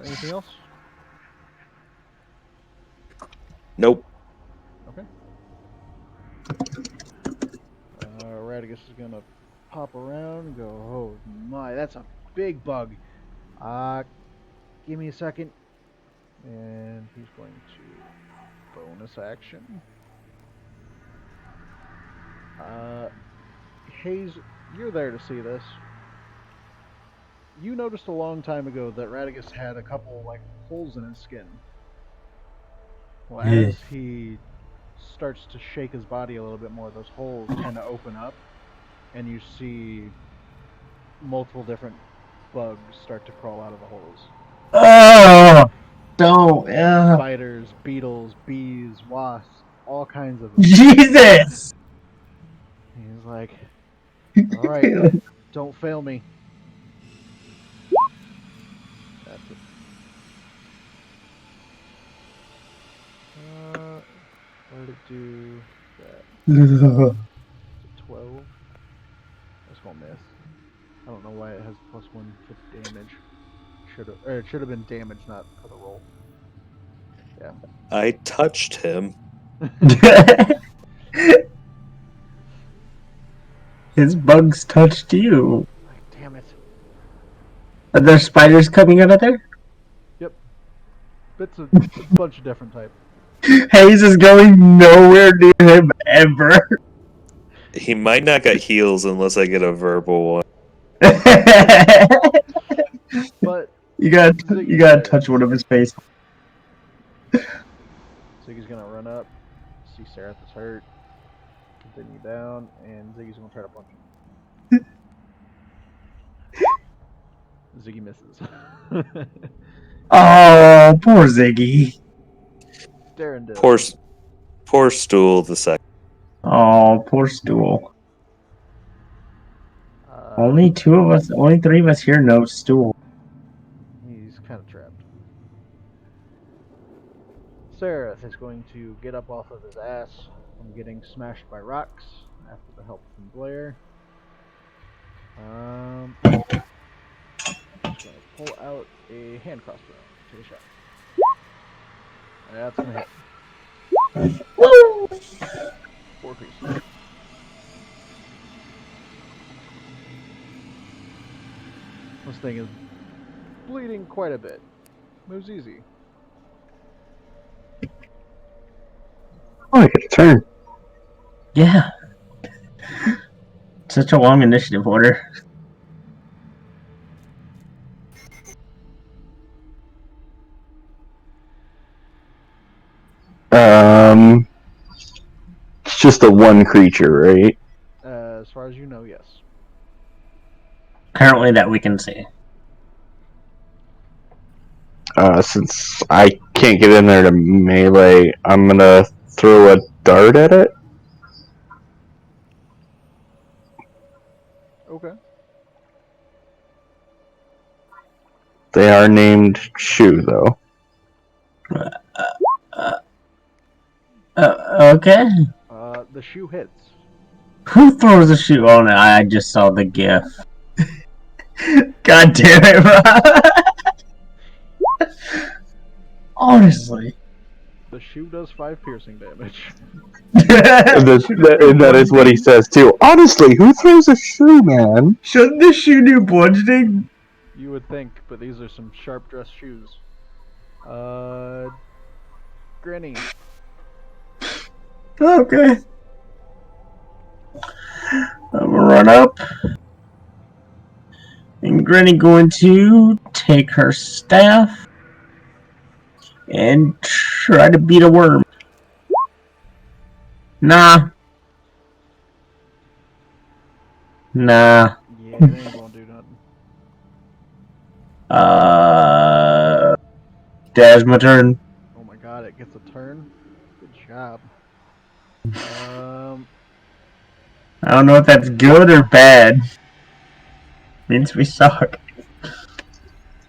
Anything else? Nope. Okay. Radigus is gonna pop around and go, oh my, that's a big bug. Give me a second. And he's going to bonus action. Hayes, you're there to see this. You noticed a long time ago that Radigus had a couple like holes in his skin. Well, as he starts to shake his body a little bit more, those holes kind of open up, and you see multiple different bugs start to crawl out of the holes. Oh, don't. Spiders, beetles, bees, wasps, all kinds of them. Jesus! He's like, all right, don't fail me. That's it. Where did it do that? 12. That's gonna miss. I don't know why it has +1 for damage. It should have been damage, not for the roll. Yeah. I touched him. His bugs touched you. Like, damn it. Are there spiders coming out of there? Yep. It's a bunch of different types. Hayes is going nowhere near him ever. He might not get heals unless I get a verbal one. But you gotta there. touch one of his face. Ziggy's gonna run up, see Serath is hurt, continue down, and Ziggy's gonna try to punch him. Ziggy misses. Oh, poor Ziggy. Darren does. Poor Stool the second. Oh, poor Stool. Only three of us here know Stool. He's kind of trapped. Serath is going to get up off of his ass from getting smashed by rocks after the help from Blair. Just gonna pull out a hand crossbow. Take a shot. That's gonna hit. 4 creases. This thing is bleeding quite a bit. Moves easy. Oh, I get a turn. Yeah. Such a long initiative order. It's just a one creature, right? As far as you know, yes. Apparently, that we can see. Since I can't get in there to melee, I'm gonna throw a dart at it. Okay. They are named Shu, though. Okay. The shoe hits. Who throws a shoe? Oh no, I just saw the gif. God damn it, bro. Honestly. The shoe does 5 piercing damage. That is what he says, too. Honestly, who throws a shoe, man? Shouldn't the shoe do bludgeoning? You would think, but these are some sharp dressed shoes. Granny. Okay. I'm gonna run up. And Granny going to take her staff and try to beat a worm. Nah. Nah. Yeah, it ain't gonna do nothing. That's my turn. Oh my god, it gets a turn. Good job. I don't know if that's good or bad. Means we suck.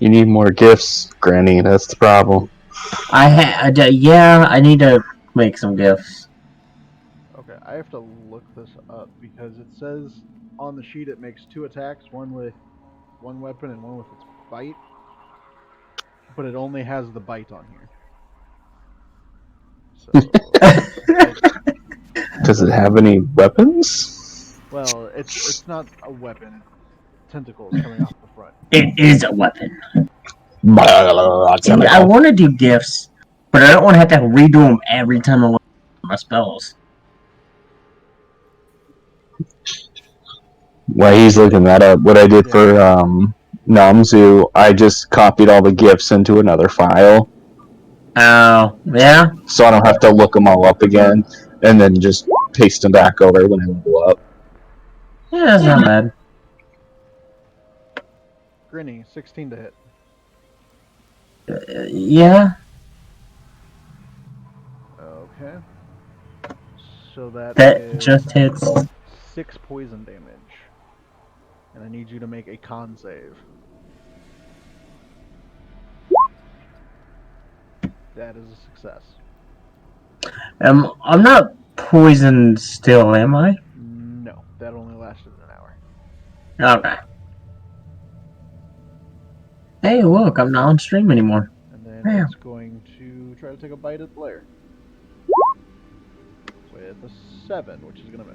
You need more gifts, Granny. That's the problem. Yeah, I need to make some gifts. Okay, I have to look this up because it says on the sheet it makes 2 attacks, one with one weapon and one with its bite. But it only has the bite on here. So, Does it have any weapons? well, it's not a weapon. Tentacles coming off the front. It is a weapon. And I want to do gifts, but I don't want to have to redo them every time I want my spells. While he's looking that up, what I did for Namzu, I just copied all the gifts into another file. Oh, yeah? So I don't have to look them all up again, and then just paste them back over when I level up. Yeah, that's not bad. Grinny, 16 to hit. Yeah? Okay. So that That is just hits. 6 poison damage. And I need you to make a con save. That is a success. I'm not poisoned still, am I? No, that only lasted an hour. Okay. Hey, look, I'm not on stream anymore. And then Damn. it's going to try to take a bite at Blair. With a 7, which is going to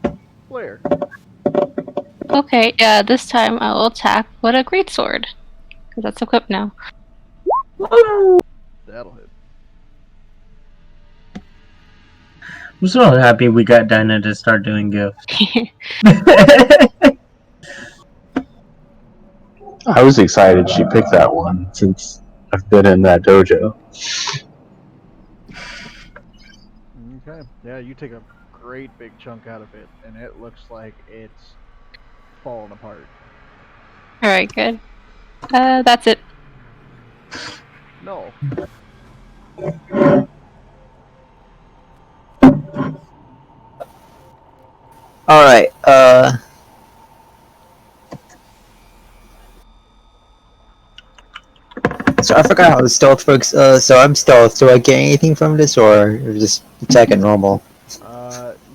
miss. Blair. Okay, this time I will attack with a greatsword. Because that's equipped now. That'll hit. I'm so happy we got Dinah to start doing gifts. I was excited she picked that one since I've been in that dojo. Okay. Yeah, you take a great big chunk out of it, and it looks like it's falling apart. Alright, good. That's it. No. Alright, so I forgot how the stealth works. So I'm stealth. Do I get anything from this, or just attack it normal?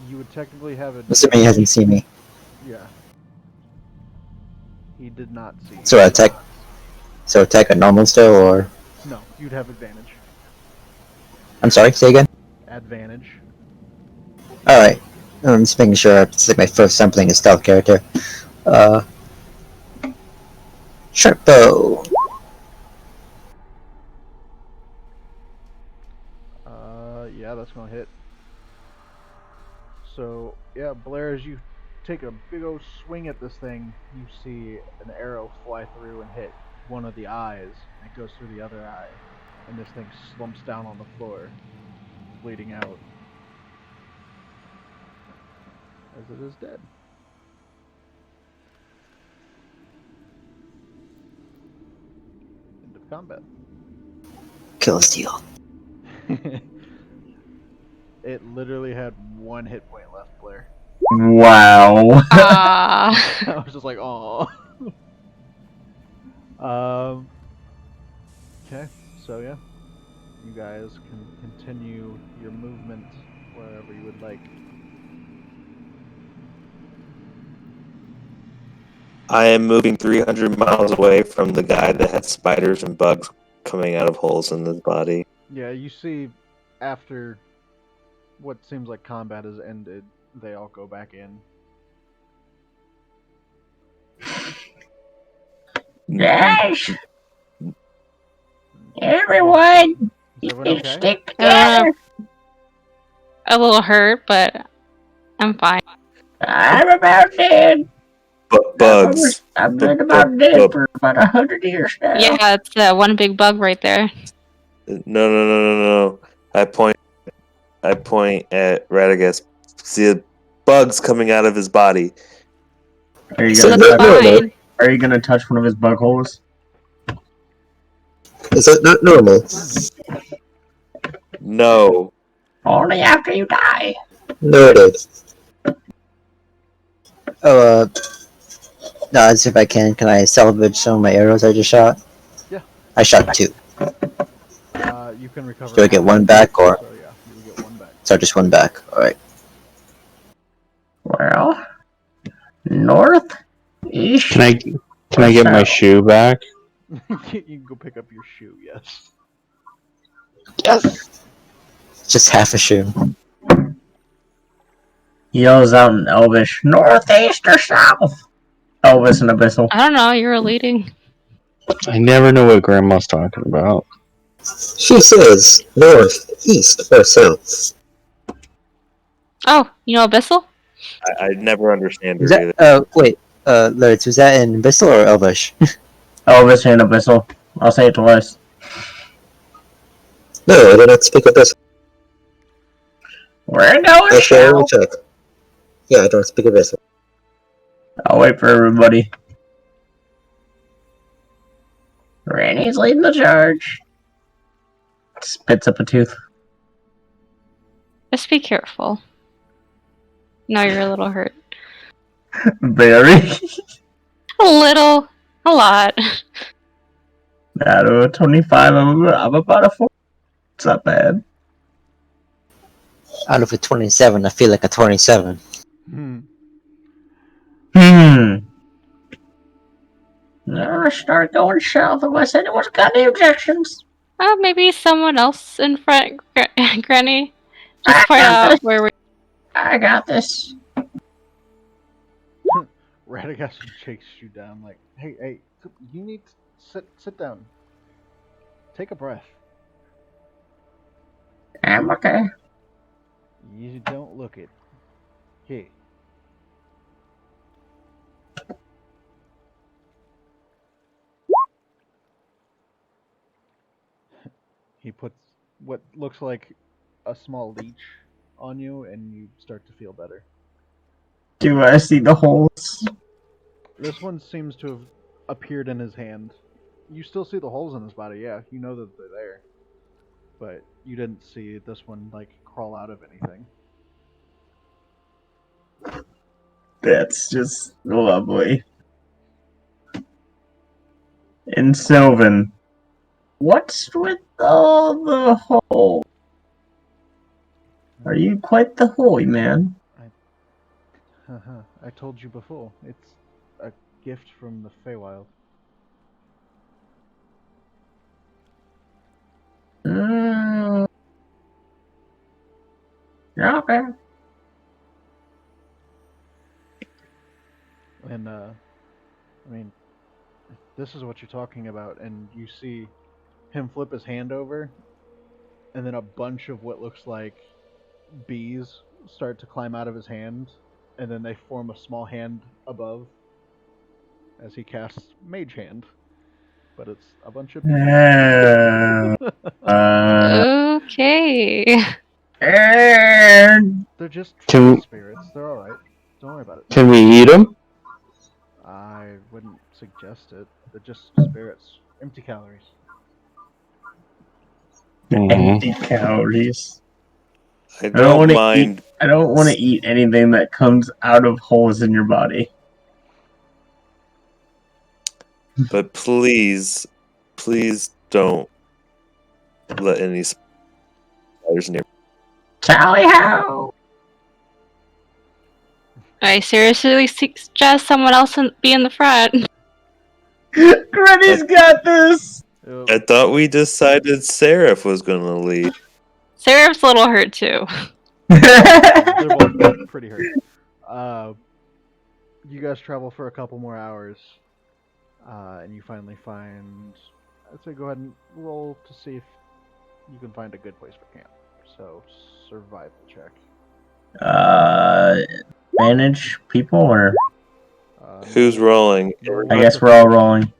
You would technically have a... Assuming he hasn't seen me. Yeah. He did not see you. So attack at normal still, or... No, you'd have advantage. I'm sorry, say again? Advantage. Alright. I'm just making sure it's like my first time playing a stealth character. Sharp bow. Yeah, that's gonna hit. So, yeah, Blair, as you take a big old swing at this thing, you see an arrow fly through and hit one of the eyes. And it goes through the other eye. And this thing slumps down on the floor, bleeding out. as it is dead. End of combat. Kill steal. It literally had 1 hit point left, Blair. Wow. Ah. I was just like, oh. Okay, so yeah, you guys can continue your movement wherever you would like. I am moving 300 miles away from the guy that had spiders and bugs coming out of holes in his body. Yeah, you see, after what seems like combat has ended, they all go back in. Yes! Everyone! Is everyone Let's okay? stick Everyone together! a little hurt, but I'm fine. I'm about dead! But bugs. I've been about dead for about 100 years now. Yeah, it's one big bug right there. No. I point at Radagast. See the bugs coming out of his body. Are you Is gonna that not touch, normal? Fine. are you gonna touch one of his bug holes? Is that not normal? No. Only after you die. No, it is. Oh, no, as if I can I salvage some of my arrows I just shot? Yeah. I shot 2. You can recover. Do I get 1 back, or? So yeah, you will get 1 back. So just 1 back. Alright. Well, north, east, Can I get my shoe back? You can go pick up your shoe. Yes. Yes! Just half a shoe. yells out in Elvish, northeast or south? Elvis and Abyssal. I don't know. You're leading. I never know what Grandma's talking about. She says north, east, or south. Oh, you know Abyssal? I never understand her Is either. that, wait, Lurtz, was that in Bissell or Elvish? Elvis and Abyssal. I'll say it twice. No, I do not speak Abyssal. We're going Actually, I will south. check. Yeah, I don't speak Abyssal. I'll wait for everybody. Granny's leading the charge. Spits up a tooth. Just be careful. No, you're a little hurt. Very. A little. A lot. Out of a 25, I'm about a 4. It's not bad. Out of a 27, I feel like a 27. Hmm. Now start going south unless anyone's got any objections. Maybe someone else in front, Granny. I Just point got out this. where we. I got this. Radagast shakes you down like, hey, you need to sit down. Take a breath. I'm okay. You don't look it. Here. He puts what looks like a small leech on you, and you start to feel better. Do I see the holes? This one seems to have appeared in his hand. You still see the holes in his body, yeah. You know that they're there. But you didn't see this one, like, crawl out of anything. That's just lovely. And Sylvan, what's with all the holes? Are you quite the holy man? I told you before. It's a gift from the Feywild. Okay. And, I mean, if this is what you're talking about, and you see him flip his hand over, and then a bunch of what looks like bees start to climb out of his hand, and then they form a small hand above as he casts Mage Hand. But it's a bunch of bees. Okay. And They're just Can- tree spirits. They're alright. Don't worry about it. Can we eat them? I wouldn't suggest it. They're just spirits. Empty calories. Empty calories. I I don't don't want to mind. eat. I don't want to eat anything that comes out of holes in your body. But please, please don't let any spiders near. Tally how! I seriously suggest someone else be in the front. Granny's got this. Yep. I thought we decided Seraph was gonna lead. Seraph's a little hurt too. They're both pretty hurt. You guys travel for a couple more hours, and you finally find. I'd say go ahead and roll to see if you can find a good place for camp. So survival check. Manage people, or Who's rolling? Null I was guess the we're all first. rolling.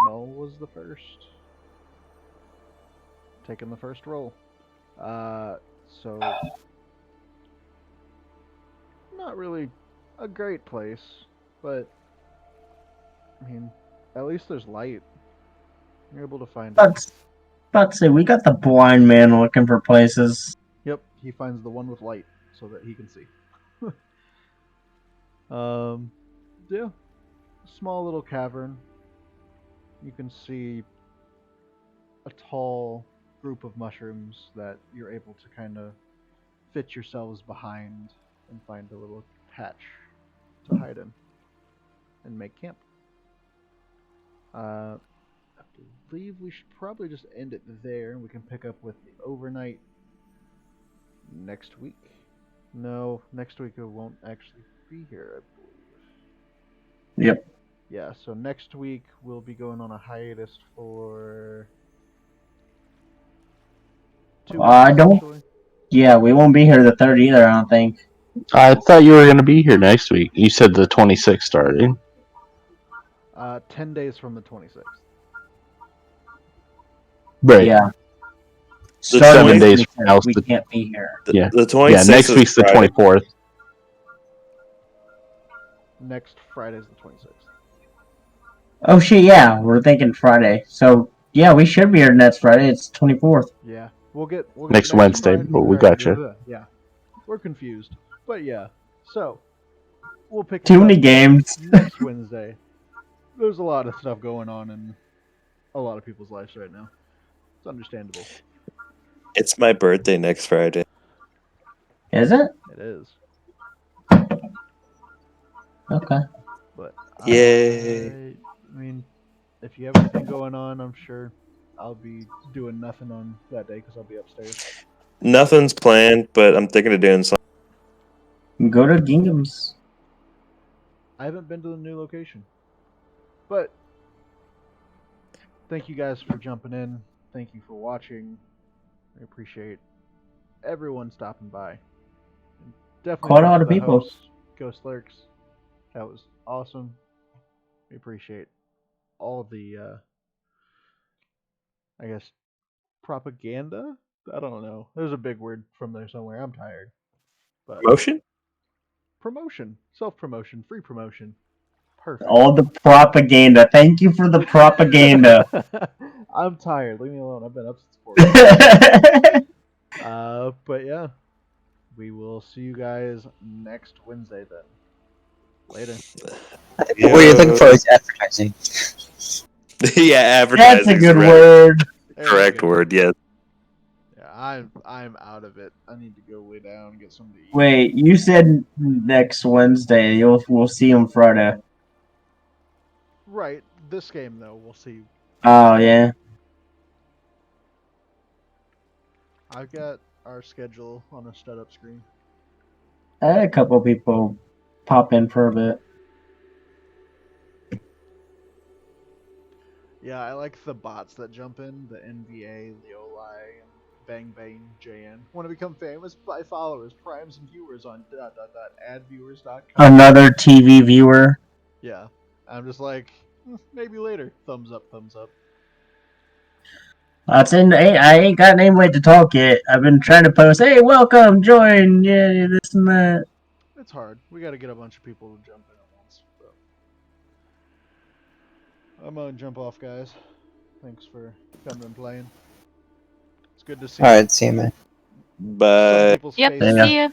Null was the first. Taking the first roll. So not really a great place, but I mean, at least there's light. You're able to find it. About to say, we got the blind man looking for places. Yep, he finds the one with light so that he can see. Yeah, small little cavern. You can see a tall group of mushrooms that you're able to kind of fit yourselves behind and find a little patch to hide in and make camp. I believe we should probably just end it there. We can pick up with the overnight next week. No, next week it won't actually be here, I believe. Yep. Yeah, so next week we'll be going on a hiatus for 2 weeks. I don't- Actually. Yeah, we won't be here the 3rd either, I don't think. I thought you were going to be here next week. You said the 26th started. 10 days from the 26th. Right. Yeah. The Starting 7 days from now is we the- can't be here. Yeah. The 26th Yeah, next is week's the Friday. 24th. Next Friday's the 26th. Oh shit, yeah, we're thinking Friday. So yeah, we should be here next Friday. It's 24th. Yeah, we'll get Next Wednesday, but we gotcha. Yeah, we're confused, but yeah. So we'll pick Too this many up games. next Wednesday. There's a lot of stuff going on in a lot of people's lives right now. It's understandable. It's my birthday next Friday. Is it? It is, Okay. but Yay. I mean, if you have anything going on, I'm sure I'll be doing nothing on that day because I'll be upstairs. Nothing's planned, but I'm thinking of doing something. Go to Gingham's. I haven't been to the new location, but thank you guys for jumping in. Thank you for watching. I appreciate everyone stopping by. And definitely Quite a thanks lot to of the people. host, Ghost Lurks. That was awesome. We appreciate all the, I guess, propaganda? I don't know. There's a big word from there somewhere. I'm tired. But Motion? promotion, self-promotion, free promotion. Perfect. All the propaganda. Thank you for the propaganda. I'm tired. Leave me alone. I've been up since 4. But yeah, we will see you guys next Wednesday then. Later. What you're looking for is advertising. Yeah, advertising. That's a good word. There we Correct go. word, yes. Yeah, I'm out of it. I need to go lay down and get something to eat. Wait, you said next Wednesday. We'll see him Friday. Right. This game though, we'll see. Oh yeah. I've got our schedule on a stud up screen. I had a couple people pop in for a bit. Yeah, I like the bots that jump in, the NVA, Leoli, and Bang Bang JN. Want to become famous? Buy followers, primes, and viewers on adviewers.com. Another TV viewer. Yeah. I'm just like, maybe later. Thumbs up, thumbs up. That's in. Hey, I ain't got anybody to talk yet. I've been trying to post. Hey, welcome, join, yeah, this and that. It's it's hard. We got to get a bunch of people to jump in at once. But I'm gonna jump off, guys. Thanks for coming and playing. It's good to see Alright, see you, man. some But people's Yep. faces. Yeah. See ya.